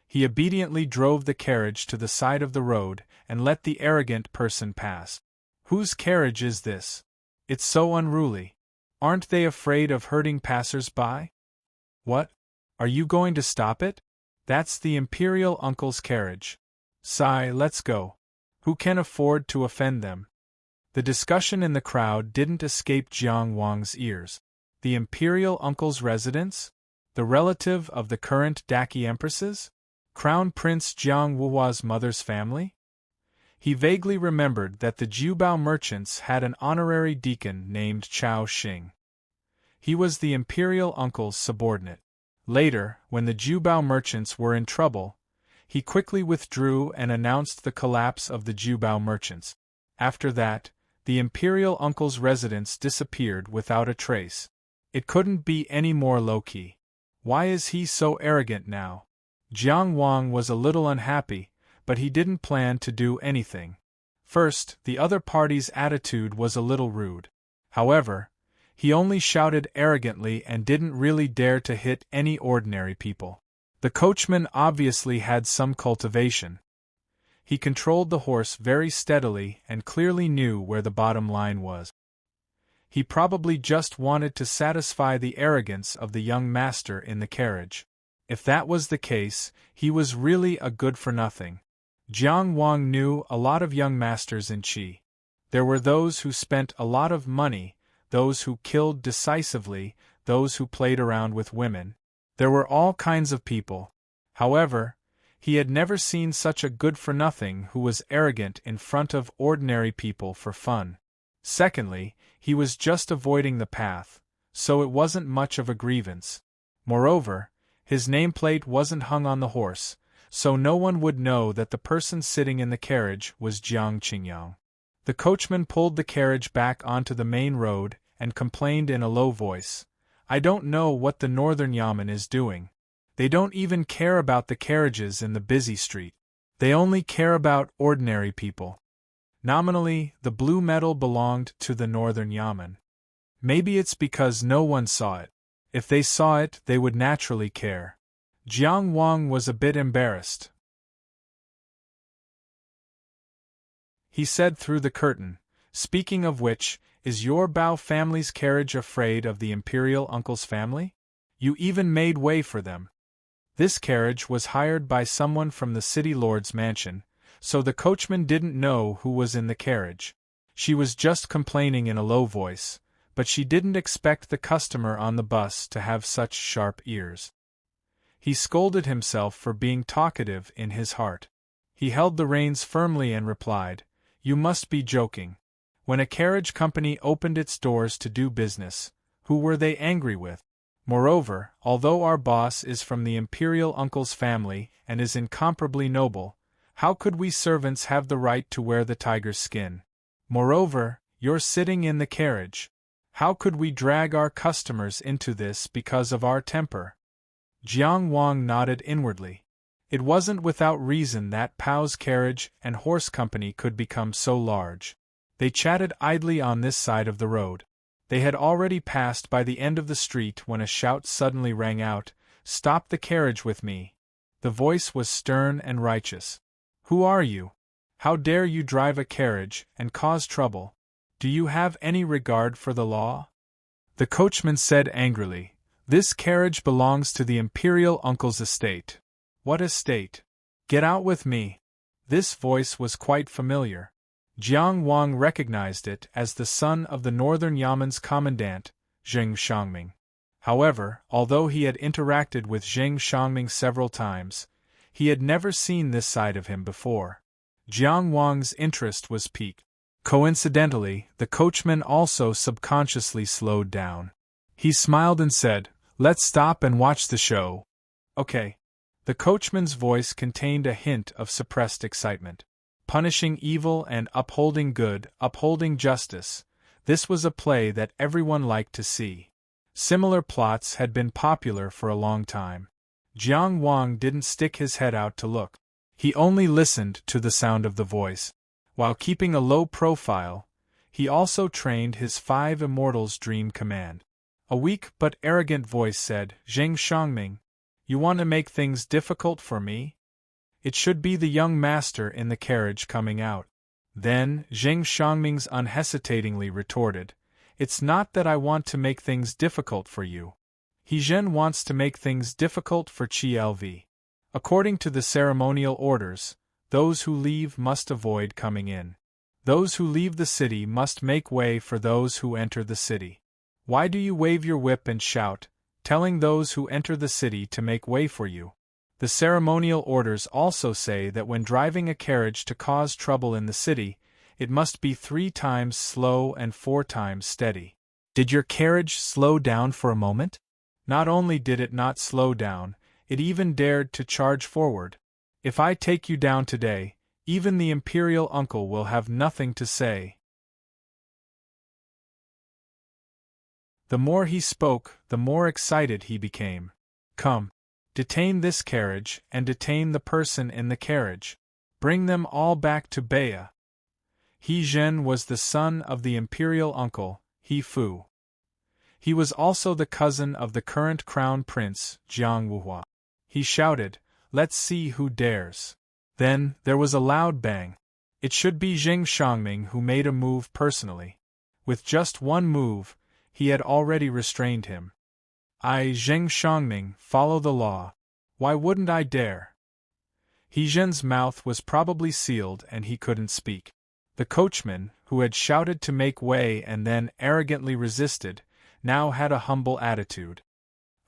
He obediently drove the carriage to the side of the road and let the arrogant person pass. Whose carriage is this? It's so unruly. Aren't they afraid of hurting passers-by? What? Are you going to stop it? That's the imperial uncle's carriage. Sigh, let's go. Who can afford to offend them? The discussion in the crowd didn't escape Jiang Wang's ears. The imperial uncle's residence? The relative of the current Daki empresses? Crown Prince Jiang Wuhua's mother's family? He vaguely remembered that the Jiubao merchants had an honorary deacon named Chao Xing. He was the imperial uncle's subordinate. Later, when the Jiubao merchants were in trouble, he quickly withdrew and announced the collapse of the Jiubao merchants. After that, the imperial uncle's residence disappeared without a trace. It couldn't be any more low-key. Why is he so arrogant now? Jiang Wang was a little unhappy, but he didn't plan to do anything. First, the other party's attitude was a little rude. However, he only shouted arrogantly and didn't really dare to hit any ordinary people. The coachman obviously had some cultivation. He controlled the horse very steadily and clearly knew where the bottom line was. He probably just wanted to satisfy the arrogance of the young master in the carriage. If that was the case, he was really a good-for-nothing. Jiang Wang knew a lot of young masters in Qi. There were those who spent a lot of money, those who killed decisively, those who played around with women. There were all kinds of people. However, he had never seen such a good-for-nothing who was arrogant in front of ordinary people for fun. Secondly, he was just avoiding the path, so it wasn't much of a grievance. Moreover, his nameplate wasn't hung on the horse, so no one would know that the person sitting in the carriage was Jiang Qingyang. The coachman pulled the carriage back onto the main road and complained in a low voice, "I don't know what the Northern Yamen is doing. They don't even care about the carriages in the busy street. They only care about ordinary people." Nominally, the blue metal belonged to the Northern Yamen. Maybe it's because no one saw it. If they saw it, they would naturally care. Jiang Wang was a bit embarrassed. He said through the curtain, "Speaking of which, is your Bao family's carriage afraid of the imperial uncle's family? You even made way for them." This carriage was hired by someone from the city lord's mansion, so the coachman didn't know who was in the carriage. She was just complaining in a low voice, but she didn't expect the customer on the bus to have such sharp ears. He scolded himself for being talkative in his heart. He held the reins firmly and replied, "You must be joking. When a carriage company opened its doors to do business, who were they angry with? Moreover, although our boss is from the imperial uncle's family and is incomparably noble, how could we servants have the right to wear the tiger's skin? Moreover, you're sitting in the carriage. How could we drag our customers into this because of our temper?" Jiang Wang nodded inwardly. It wasn't without reason that Pao's carriage and horse company could become so large. They chatted idly on this side of the road. They had already passed by the end of the street when a shout suddenly rang out, "Stop the carriage with me." The voice was stern and righteous. "Who are you? How dare you drive a carriage and cause trouble? Do you have any regard for the law?" The coachman said angrily, "This carriage belongs to the imperial uncle's estate." "What estate? Get out with me." This voice was quite familiar. Jiang Wang recognized it as the son of the Northern Yamen's commandant, Zheng Shangming. However, although he had interacted with Zheng Xiangming several times, he had never seen this side of him before. Jiang Wang's interest was piqued. Coincidentally, the coachman also subconsciously slowed down. He smiled and said, "Let's stop and watch the show." "Okay." The coachman's voice contained a hint of suppressed excitement. Punishing evil and upholding good, upholding justice. This was a play that everyone liked to see. Similar plots had been popular for a long time. Jiang Wang didn't stick his head out to look. He only listened to the sound of the voice. While keeping a low profile, he also trained his 5 immortals' dream command. A weak but arrogant voice said, "Zheng Xiangming, you want to make things difficult for me?" It should be the young master in the carriage coming out. Then, Zheng Xiangming's unhesitatingly retorted, "It's not that I want to make things difficult for you. He Zhen wants to make things difficult for Qi Lv. According to the ceremonial orders, those who leave must avoid coming in. Those who leave the city must make way for those who enter the city. Why do you wave your whip and shout, telling those who enter the city to make way for you? The ceremonial orders also say that when driving a carriage to cause trouble in the city, it must be 3 times slow and 4 times steady. Did your carriage slow down for a moment? Not only did it not slow down, it even dared to charge forward. If I take you down today, even the imperial uncle will have nothing to say." The more he spoke, the more excited he became. "Come. Detain this carriage, and detain the person in the carriage. Bring them all back to Baya." He Zhen was the son of the imperial uncle, He Fu. He was also the cousin of the current crown prince, Jiang Wuhua. He shouted, "Let's see who dares." Then, there was a loud bang. It should be Zheng Xiangming who made a move personally. With just one move, he had already restrained him. "I, Zheng Xiangming, follow the law. Why wouldn't I dare?" He Zhen's mouth was probably sealed and he couldn't speak. The coachman, who had shouted to make way and then arrogantly resisted, now had a humble attitude.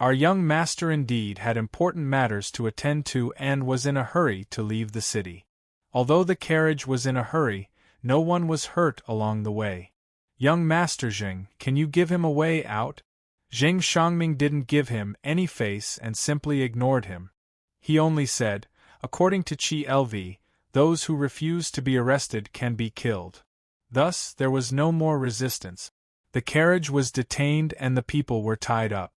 Our young master indeed had important matters to attend to and was in a hurry to leave the city. Although the carriage was in a hurry, no one was hurt along the way. "Young Master Zheng, can you give him a way out?" Zheng Xiangming didn't give him any face and simply ignored him. He only said, "According to Qi Lv, those who refuse to be arrested can be killed." Thus, there was no more resistance. The carriage was detained and the people were tied up.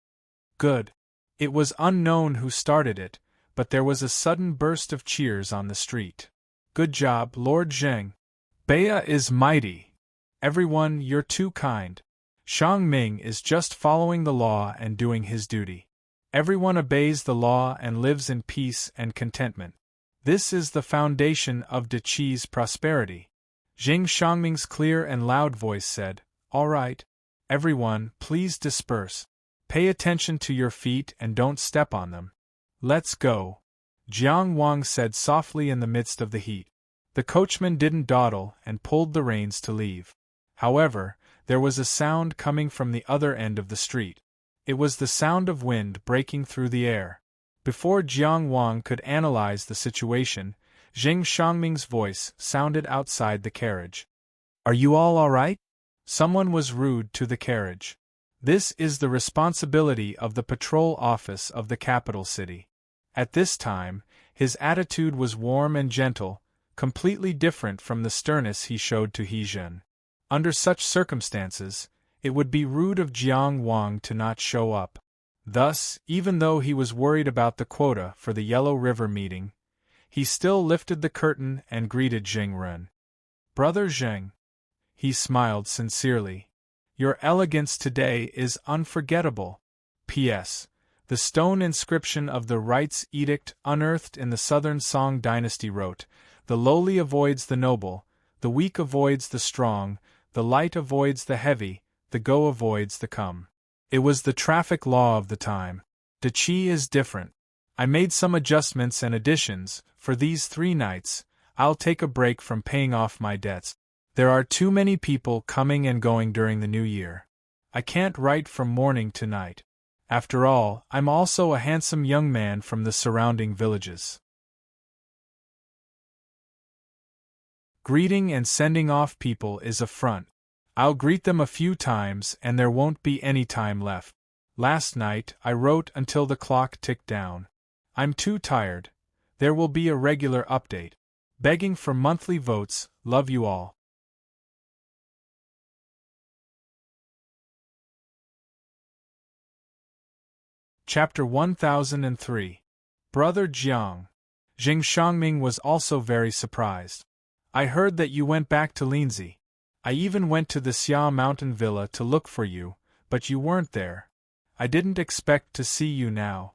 Good. It was unknown who started it, but there was a sudden burst of cheers on the street. "Good job, Lord Zheng. Baya is mighty. Everyone, you're too kind. Xiangming is just following the law and doing his duty. Everyone obeys the law and lives in peace and contentment. This is the foundation of De Qi's prosperity." Zheng Xiangming's clear and loud voice said, "All right. Everyone, please disperse. Pay attention to your feet and don't step on them. Let's go." Jiang Wang said softly in the midst of the heat. The coachman didn't dawdle and pulled the reins to leave. However, there was a sound coming from the other end of the street. It was the sound of wind breaking through the air. Before Jiang Wang could analyze the situation, Zheng Xiangming's voice sounded outside the carriage. "Are you all right?" Someone was rude to the carriage. This is the responsibility of the patrol office of the capital city. At this time, his attitude was warm and gentle, completely different from the sternness he showed to He Zhen. Under such circumstances, it would be rude of Jiang Wang to not show up. Thus, even though he was worried about the quota for the Yellow River meeting, he still lifted the curtain and greeted Zheng Ren. "Brother Zheng." He smiled sincerely. "Your elegance today is unforgettable. P.S. The stone inscription of the Rites Edict unearthed in the Southern Song dynasty wrote, 'The lowly avoids the noble, the weak avoids the strong, the light avoids the heavy, the go avoids the come.' It was the traffic law of the time. De Qi is different. I made some adjustments and additions. For these 3 nights, I'll take a break from paying off my debts. There are too many people coming and going during the new year. I can't write from morning to night. After all, I'm also a handsome young man from the surrounding villages. Greeting and sending off people is a front. I'll greet them a few times and there won't be any time left. Last night, I wrote until the clock ticked down. I'm too tired. There will be a regular update. Begging for monthly votes, love you all. Chapter 1003. Brother Jiang. Jing Shangming was also very surprised. I heard that you went back to Linzi. I even went to the Xia mountain villa to look for you, but you weren't there. I didn't expect to see you now.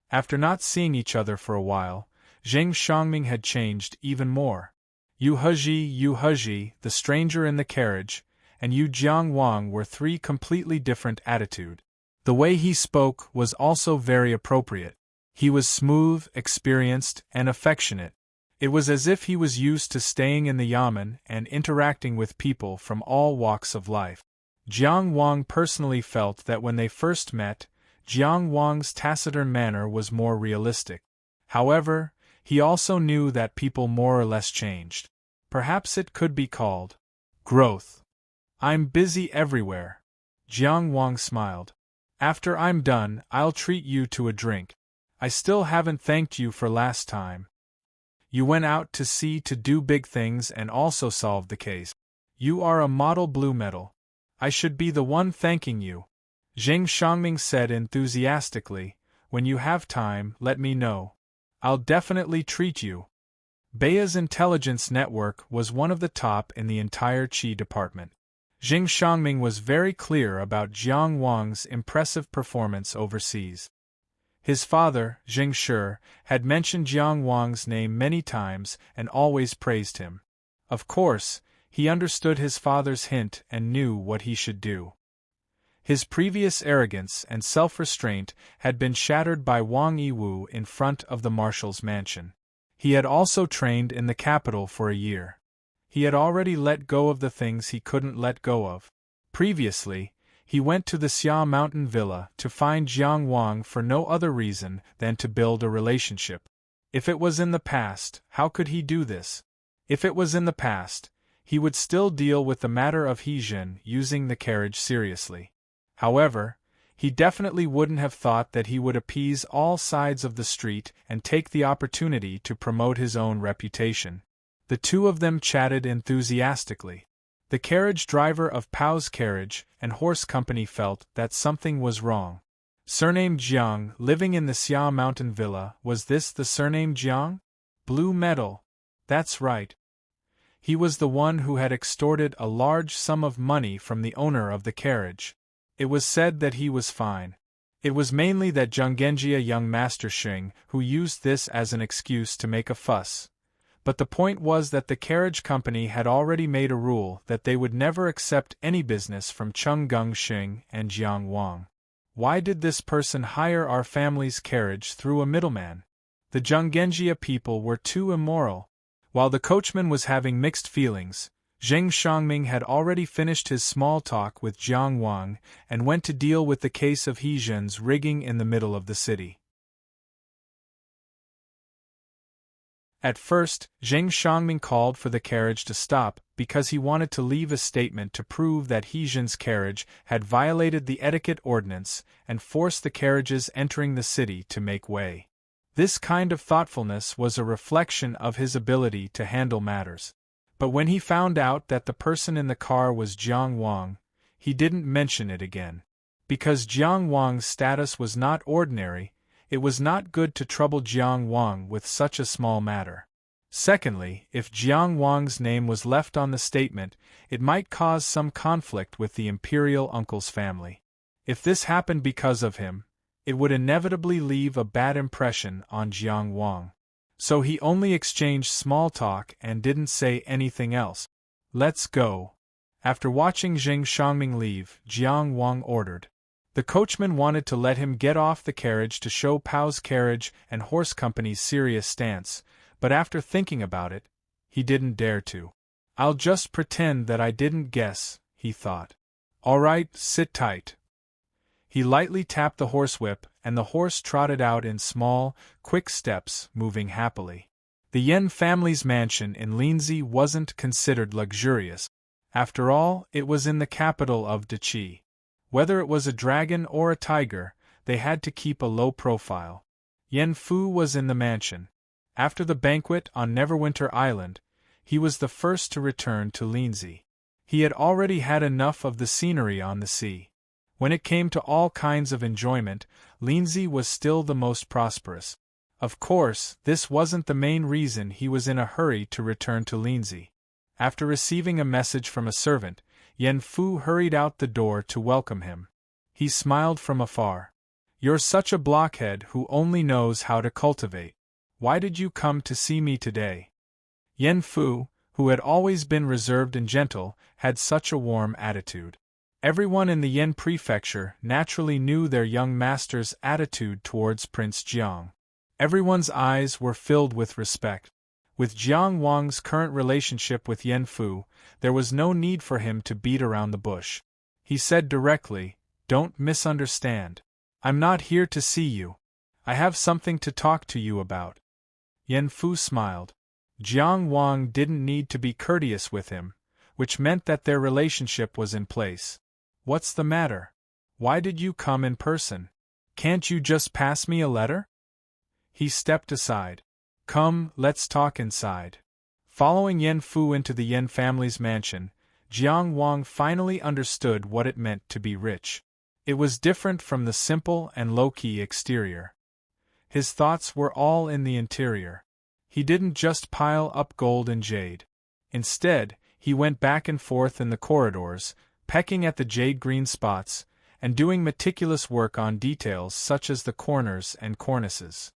After not seeing each other for a while, Zheng Shangming had changed even more. Yu Hezi, the stranger in the carriage, and Yu Jiang Wang were three completely different attitudes. The way he spoke was also very appropriate. He was smooth, experienced, and affectionate. It was as if he was used to staying in the yamen and interacting with people from all walks of life. Jiang Wang personally felt that when they first met, Jiang Wang's taciturn manner was more realistic. However, he also knew that people more or less changed. Perhaps it could be called growth. I'm busy everywhere. Jiang Wang smiled. After I'm done, I'll treat you to a drink. I still haven't thanked you for last time. You went out to sea to do big things and also solved the case. You are a model blue medal. I should be the one thanking you. Zheng Shangming said enthusiastically, when you have time, let me know. I'll definitely treat you. Beia's intelligence network was one of the top in the entire Qi department. Zheng Shangming was very clear about Jiang Wang's impressive performance overseas. His father, Zheng Shi, had mentioned Jiang Wang's name many times and always praised him. Of course, he understood his father's hint and knew what he should do. His previous arrogance and self-restraint had been shattered by Wang Yiwu in front of the marshal's mansion. He had also trained in the capital for a year. He had already let go of the things he couldn't let go of. Previously, he went to the Xia mountain villa to find Jiang Wang for no other reason than to build a relationship. If it was in the past, how could he do this? If it was in the past, he would still deal with the matter of Hezhen using the carriage seriously. However, he definitely wouldn't have thought that he would appease all sides of the street and take the opportunity to promote his own reputation. The two of them chatted enthusiastically. The carriage driver of Pao's carriage and horse company felt that something was wrong. Surname Jiang, living in the Xia mountain villa, was this the surname Jiang? Blue medal. That's right. He was the one who had extorted a large sum of money from the owner of the carriage. It was said that he was fine. It was mainly that Zhenggenjia young Master Xing who used this as an excuse to make a fuss. But the point was that the carriage company had already made a rule that they would never accept any business from Chenggung Xing and Jiang Wang. Why did this person hire our family's carriage through a middleman? The Zhenggenjia people were too immoral. While the coachman was having mixed feelings, Zheng Shangming had already finished his small talk with Jiang Wang and went to deal with the case of Hezhen's rigging in the middle of the city. At first, Zheng Shangming called for the carriage to stop because he wanted to leave a statement to prove that Hezhen's carriage had violated the etiquette ordinance and forced the carriages entering the city to make way. This kind of thoughtfulness was a reflection of his ability to handle matters. But when he found out that the person in the car was Jiang Wang, he didn't mention it again. Because Jiang Wang's status was not ordinary, it was not good to trouble Jiang Wang with such a small matter. Secondly, if Jiang Wang's name was left on the statement, it might cause some conflict with the imperial uncle's family. If this happened because of him, it would inevitably leave a bad impression on Jiang Wang. So he only exchanged small talk and didn't say anything else. Let's go. After watching Zheng Shangming leave, Jiang Wang ordered. The coachman wanted to let him get off the carriage to show Pao's carriage and horse company's serious stance, but after thinking about it, he didn't dare to. I'll just pretend that I didn't guess, he thought. All right, sit tight. He lightly tapped the horsewhip, and the horse trotted out in small, quick steps, moving happily. The Yen family's mansion in Linzi wasn't considered luxurious. After all, it was in the capital of Dachi. Whether it was a dragon or a tiger, they had to keep a low profile. Yen Fu was in the mansion. After the banquet on Neverwinter Island, he was the first to return to Linzi. He had already had enough of the scenery on the sea. When it came to all kinds of enjoyment, Linzi was still the most prosperous. Of course, this wasn't the main reason he was in a hurry to return to Linzi. After receiving a message from a servant, Yen Fu hurried out the door to welcome him. He smiled from afar. "You're such a blockhead who only knows how to cultivate. Why did you come to see me today?" Yen Fu, who had always been reserved and gentle, had such a warm attitude. Everyone in the Yen prefecture naturally knew their young master's attitude towards Prince Jiang. Everyone's eyes were filled with respect. With Jiang Wang's current relationship with Yen Fu, there was no need for him to beat around the bush. He said directly, "Don't misunderstand. I'm not here to see you. I have something to talk to you about." Yen Fu smiled. Jiang Wang didn't need to be courteous with him, which meant that their relationship was in place. "What's the matter? Why did you come in person? Can't you just pass me a letter?" He stepped aside. "Come, let's talk inside." Following Yen Fu into the Yen family's mansion, Jiang Wang finally understood what it meant to be rich. It was different from the simple and low-key exterior. His thoughts were all in the interior. He didn't just pile up gold and jade. Instead, he went back and forth in the corridors, pecking at the jade-green spots, and doing meticulous work on details such as the corners and cornices.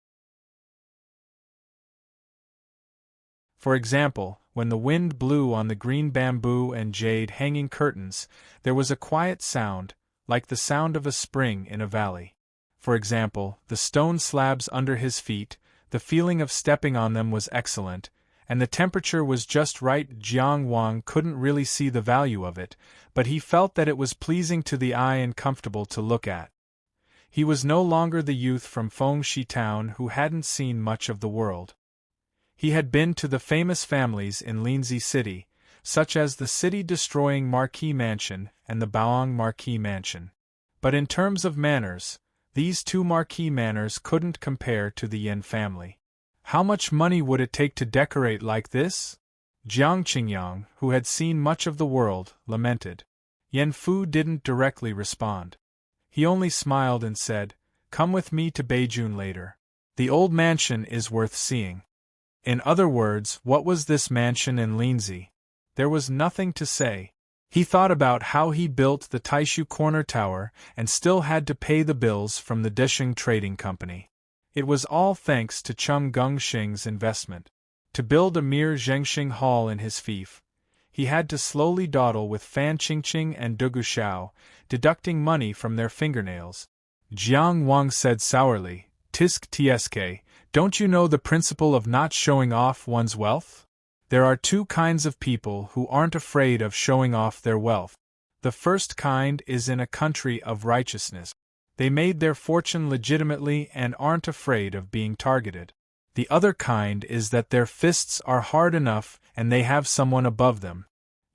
For example, when the wind blew on the green bamboo and jade hanging curtains, there was a quiet sound, like the sound of a spring in a valley. For example, the stone slabs under his feet, the feeling of stepping on them was excellent, and the temperature was just right. Jiang Wang couldn't really see the value of it, but he felt that it was pleasing to the eye and comfortable to look at. He was no longer the youth from Fengxi town who hadn't seen much of the world. He had been to the famous families in Linzi City, such as the city-destroying Marquis Mansion and the Baoang Marquis Mansion. But in terms of manners, these two Marquis manors couldn't compare to the Yen family. How much money would it take to decorate like this? Jiang Qingyang, who had seen much of the world, lamented. Yen Fu didn't directly respond. He only smiled and said, "Come with me to Beijun later. The old mansion is worth seeing." In other words, what was this mansion in Linzi? There was nothing to say. He thought about how he built the Taishu Corner Tower and still had to pay the bills from the Desheng Trading Company. It was all thanks to Cheng Gengshing's investment. To build a mere Zhengxing Hall in his fief, he had to slowly dawdle with Fan Qingqing and Dugu Shao, deducting money from their fingernails. Jiang Wang said sourly, "Tisk tsk, don't you know the principle of not showing off one's wealth? There are two kinds of people who aren't afraid of showing off their wealth. The first kind is in a country of righteousness. They made their fortune legitimately and aren't afraid of being targeted. The other kind is that their fists are hard enough and they have someone above them."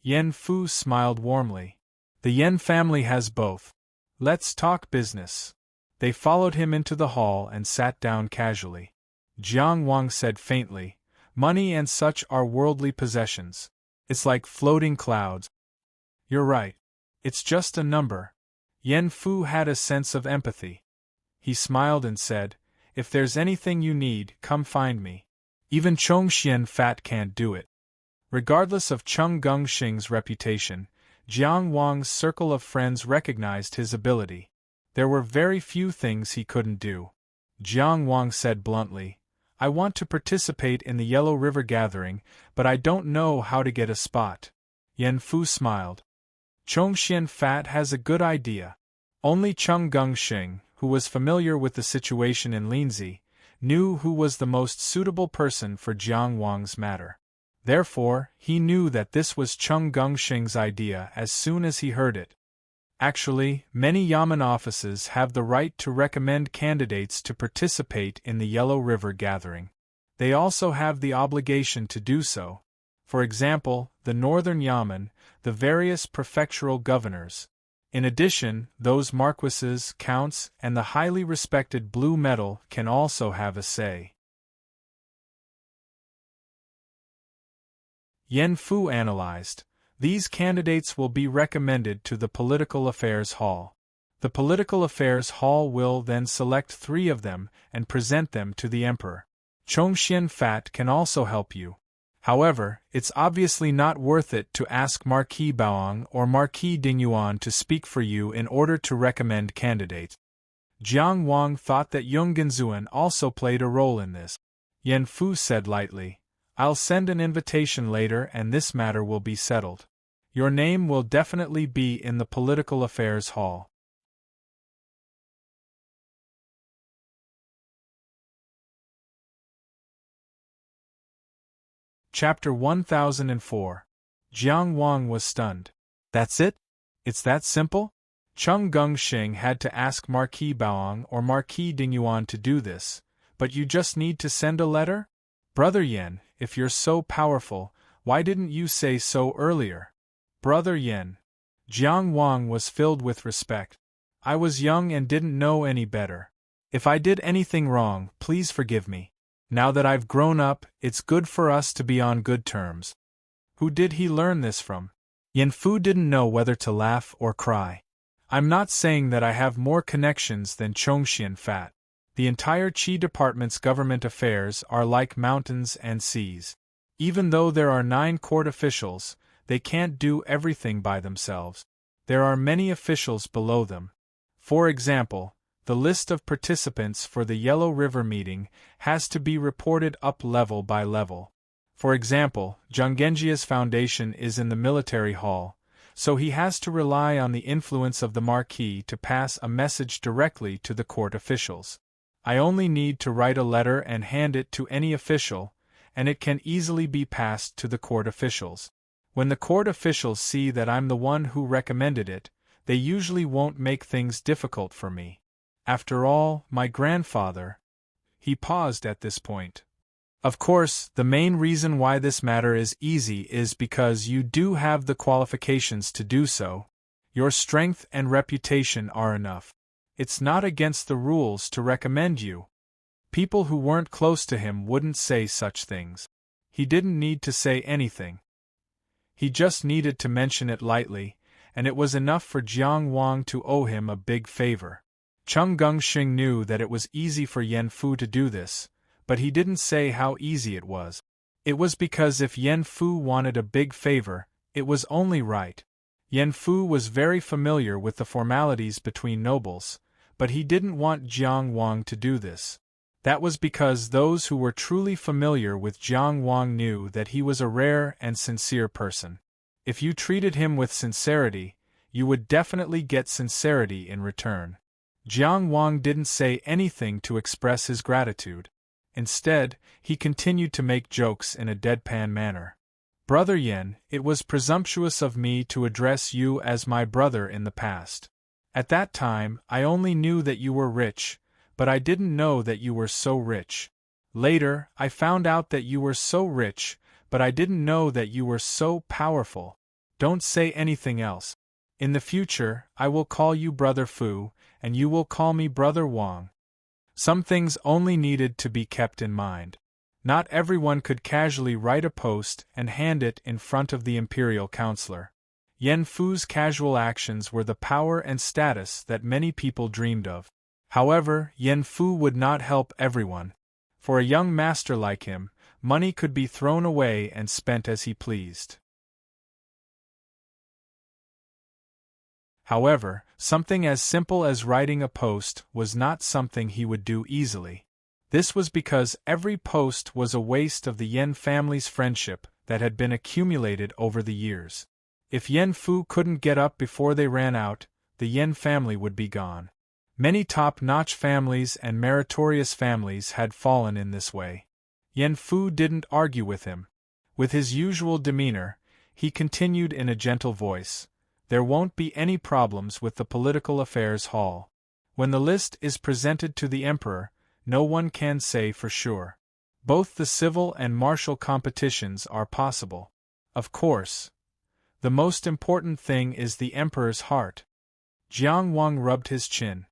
Yen Fu smiled warmly. "The Yen family has both. Let's talk business." They followed him into the hall and sat down casually. Jiang Wang said faintly, "Money and such are worldly possessions. It's like floating clouds." "You're right. It's just a number." Yen Fu had a sense of empathy. He smiled and said, "If there's anything you need, come find me. Even Chongxian Fat can't do it." Regardless of Cheng Gengshing's reputation, Jiang Wang's circle of friends recognized his ability. There were very few things he couldn't do. Jiang Wang said bluntly, "I want to participate in the Yellow River gathering, but I don't know how to get a spot." Yen Fu smiled. "Chongxian Fat has a good idea." Only Cheng Gengshing, who was familiar with the situation in Linzi, knew who was the most suitable person for Jiang Wang's matter. Therefore, he knew that this was Cheng Gengshing's idea as soon as he heard it. Actually, many yamen offices have the right to recommend candidates to participate in the Yellow River gathering. They also have the obligation to do so. For example, the Northern Yamen, the various prefectural governors. In addition, those marquises, counts, and the highly respected blue metal can also have a say. Yen Fu analyzed. These candidates will be recommended to the Political Affairs Hall. The Political Affairs Hall will then select 3 of them and present them to the Emperor. Chongxian Fat can also help you. However, it's obviously not worth it to ask Marquis Baoang or Marquis Dingyuan to speak for you in order to recommend candidates. Jiang Wang thought that Yonggenzuan also played a role in this. Yen Fu said lightly, "I'll send an invitation later and this matter will be settled. Your name will definitely be in the Political Affairs Hall." Chapter 1004. Jiang Wang was stunned. That's it? It's that simple? Chung Gongxing had to ask Marquis Baoang or Marquis Dingyuan to do this, but you just need to send a letter? Brother Yen, if you're so powerful, why didn't you say so earlier? Brother Yen. Jiang Wang was filled with respect. I was young and didn't know any better. If I did anything wrong, please forgive me. Now that I've grown up, it's good for us to be on good terms. Who did he learn this from? Yen Fu didn't know whether to laugh or cry. I'm not saying that I have more connections than Chongxian Fat. The entire Qi department's government affairs are like mountains and seas. Even though there are 9 court officials, they can't do everything by themselves. There are many officials below them. For example, the list of participants for the Yellow River meeting has to be reported up level by level. For example, Zhanggenjia's foundation is in the military hall, so he has to rely on the influence of the Marquis to pass a message directly to the court officials. I only need to write a letter and hand it to any official, and it can easily be passed to the court officials. When the court officials see that I'm the one who recommended it, they usually won't make things difficult for me. After all, my grandfather... He paused at this point. Of course, the main reason why this matter is easy is because you do have the qualifications to do so. Your strength and reputation are enough. It's not against the rules to recommend you. People who weren't close to him wouldn't say such things. He didn't need to say anything. He just needed to mention it lightly, and it was enough for Jiang Wang to owe him a big favor. Chung Gongxing knew that it was easy for Yen Fu to do this, but he didn't say how easy it was. It was because if Yen Fu wanted a big favor, it was only right. Yen Fu was very familiar with the formalities between nobles, but he didn't want Jiang Wang to do this. That was because those who were truly familiar with Jiang Wang knew that he was a rare and sincere person. If you treated him with sincerity, you would definitely get sincerity in return. Jiang Wang didn't say anything to express his gratitude. Instead, he continued to make jokes in a deadpan manner. Brother Yen, it was presumptuous of me to address you as my brother in the past. At that time, I only knew that you were rich, but I didn't know that you were so rich. Later, I found out that you were so rich, but I didn't know that you were so powerful. Don't say anything else. In the future, I will call you Brother Fu, and you will call me Brother Wang. Some things only needed to be kept in mind. Not everyone could casually write a post and hand it in front of the imperial counselor. Yen Fu's casual actions were the power and status that many people dreamed of. However, Yen Fu would not help everyone. For a young master like him, money could be thrown away and spent as he pleased. However, something as simple as writing a post was not something he would do easily. This was because every post was a waste of the Yen family's friendship that had been accumulated over the years. If Yen Fu couldn't get up before they ran out, the Yen family would be gone. Many top-notch families and meritorious families had fallen in this way. Yen Fu didn't argue with him. With his usual demeanor, he continued in a gentle voice, There won't be any problems with the political affairs hall. When the list is presented to the emperor, no one can say for sure. Both the civil and martial competitions are possible. Of course. The most important thing is the emperor's heart. Jiang Wang rubbed his chin.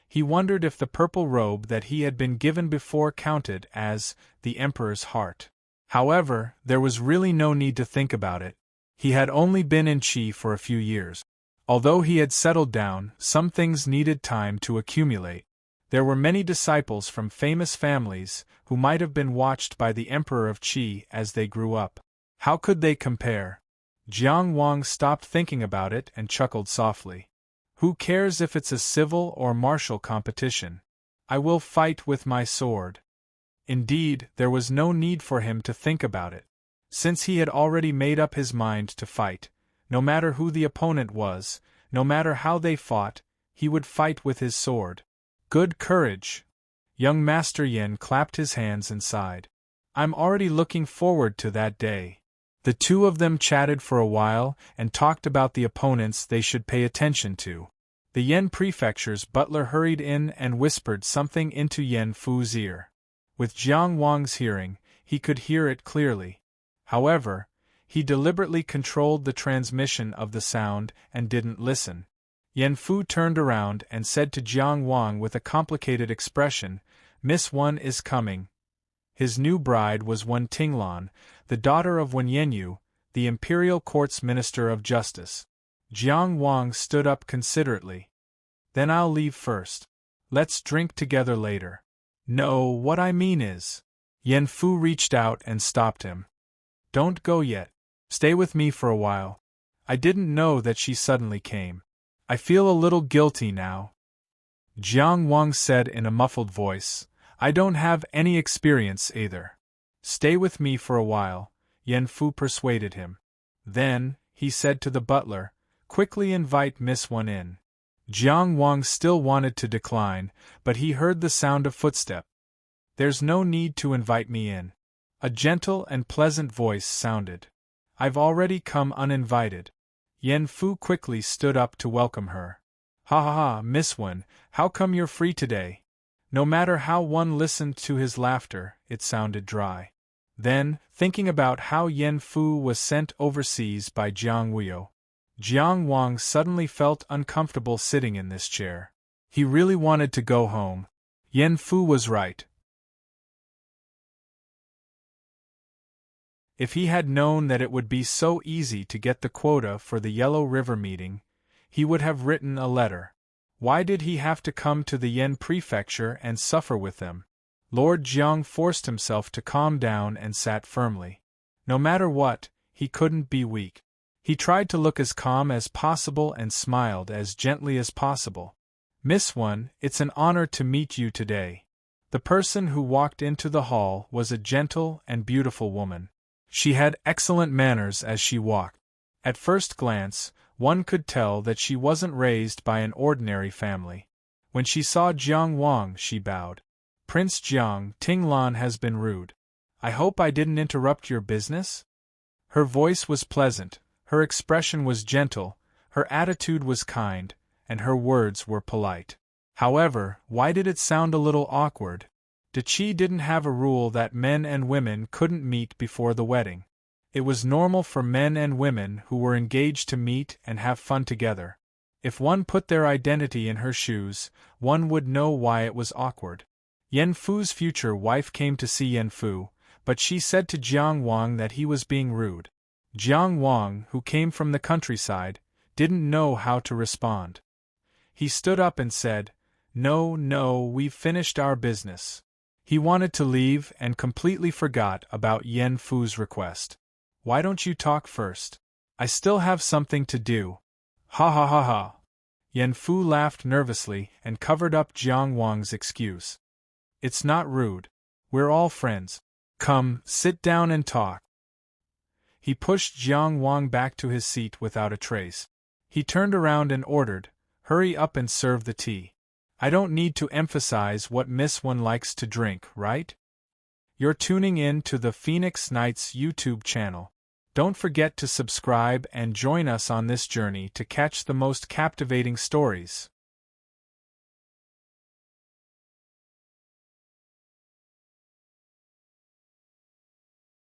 He wondered if the purple robe that he had been given before counted as the emperor's heart. However, there was really no need to think about it. He had only been in Qi for a few years. Although he had settled down, some things needed time to accumulate. There were many disciples from famous families who might have been watched by the emperor of Qi as they grew up. How could they compare? Jiang Wang stopped thinking about it and chuckled softly. Who cares if it's a civil or martial competition? I will fight with my sword. Indeed, there was no need for him to think about it. Since he had already made up his mind to fight, no matter who the opponent was, no matter how they fought, he would fight with his sword. Good courage! Young Master Yin clapped his hands and sighed. I'm already looking forward to that day. The two of them chatted for a while and talked about the opponents they should pay attention to. The Yen Prefecture's butler hurried in and whispered something into Yen Fu's ear. With Jiang Wang's hearing, he could hear it clearly. However, he deliberately controlled the transmission of the sound and didn't listen. Yen Fu turned around and said to Jiang Wang with a complicated expression, "Miss Wen is coming." His new bride was Wen Tinglan, the daughter of Wen Yenyu, the imperial court's minister of justice. Jiang Wang stood up considerately. Then I'll leave first. Let's drink together later. No, what I mean is. Yen Fu reached out and stopped him. Don't go yet. Stay with me for a while. I didn't know that she suddenly came. I feel a little guilty now. Jiang Wang said in a muffled voice, I don't have any experience either. Stay with me for a while, Yen Fu persuaded him. Then, he said to the butler, quickly invite Miss Wen in. Jiang Wang still wanted to decline, but he heard the sound of footsteps. There's no need to invite me in. A gentle and pleasant voice sounded. I've already come uninvited. Yen Fu quickly stood up to welcome her. Ha ha ha, Miss Wen, how come you're free today? No matter how one listened to his laughter, it sounded dry. Then, thinking about how Yen Fu was sent overseas by Jiang Wuyo, Jiang Wang suddenly felt uncomfortable sitting in this chair. He really wanted to go home. Yen Fu was right. If he had known that it would be so easy to get the quota for the Yellow River meeting, he would have written a letter. Why did he have to come to the Yen Prefecture and suffer with them? Lord Jiang forced himself to calm down and sat firmly. No matter what, he couldn't be weak. He tried to look as calm as possible and smiled as gently as possible. Miss Wen, it's an honor to meet you today. The person who walked into the hall was a gentle and beautiful woman. She had excellent manners as she walked. At first glance, one could tell that she wasn't raised by an ordinary family. When she saw Jiang Wang, she bowed. Prince Jiang, Tinglan has been rude. I hope I didn't interrupt your business? Her voice was pleasant, her expression was gentle, her attitude was kind, and her words were polite. However, why did it sound a little awkward? De Qi didn't have a rule that men and women couldn't meet before the wedding. It was normal for men and women who were engaged to meet and have fun together. If one put their identity in her shoes, one would know why it was awkward. Yen Fu's future wife came to see Yen Fu, but she said to Jiang Wang that he was being rude. Jiang Wang, who came from the countryside, didn't know how to respond. He stood up and said, No, we've finished our business. He wanted to leave and completely forgot about Yen Fu's request. Why don't you talk first? I still have something to do. Ha ha ha ha. Yen Fu laughed nervously and covered up Jiang Wang's excuse. It's not rude. We're all friends. Come, sit down and talk. He pushed Jiang Wang back to his seat without a trace. He turned around and ordered, Hurry up and serve the tea. I don't need to emphasize what Miss Wen likes to drink, right? You're tuning in to the Phoenix Nights YouTube channel. Don't forget to subscribe and join us on this journey to catch the most captivating stories.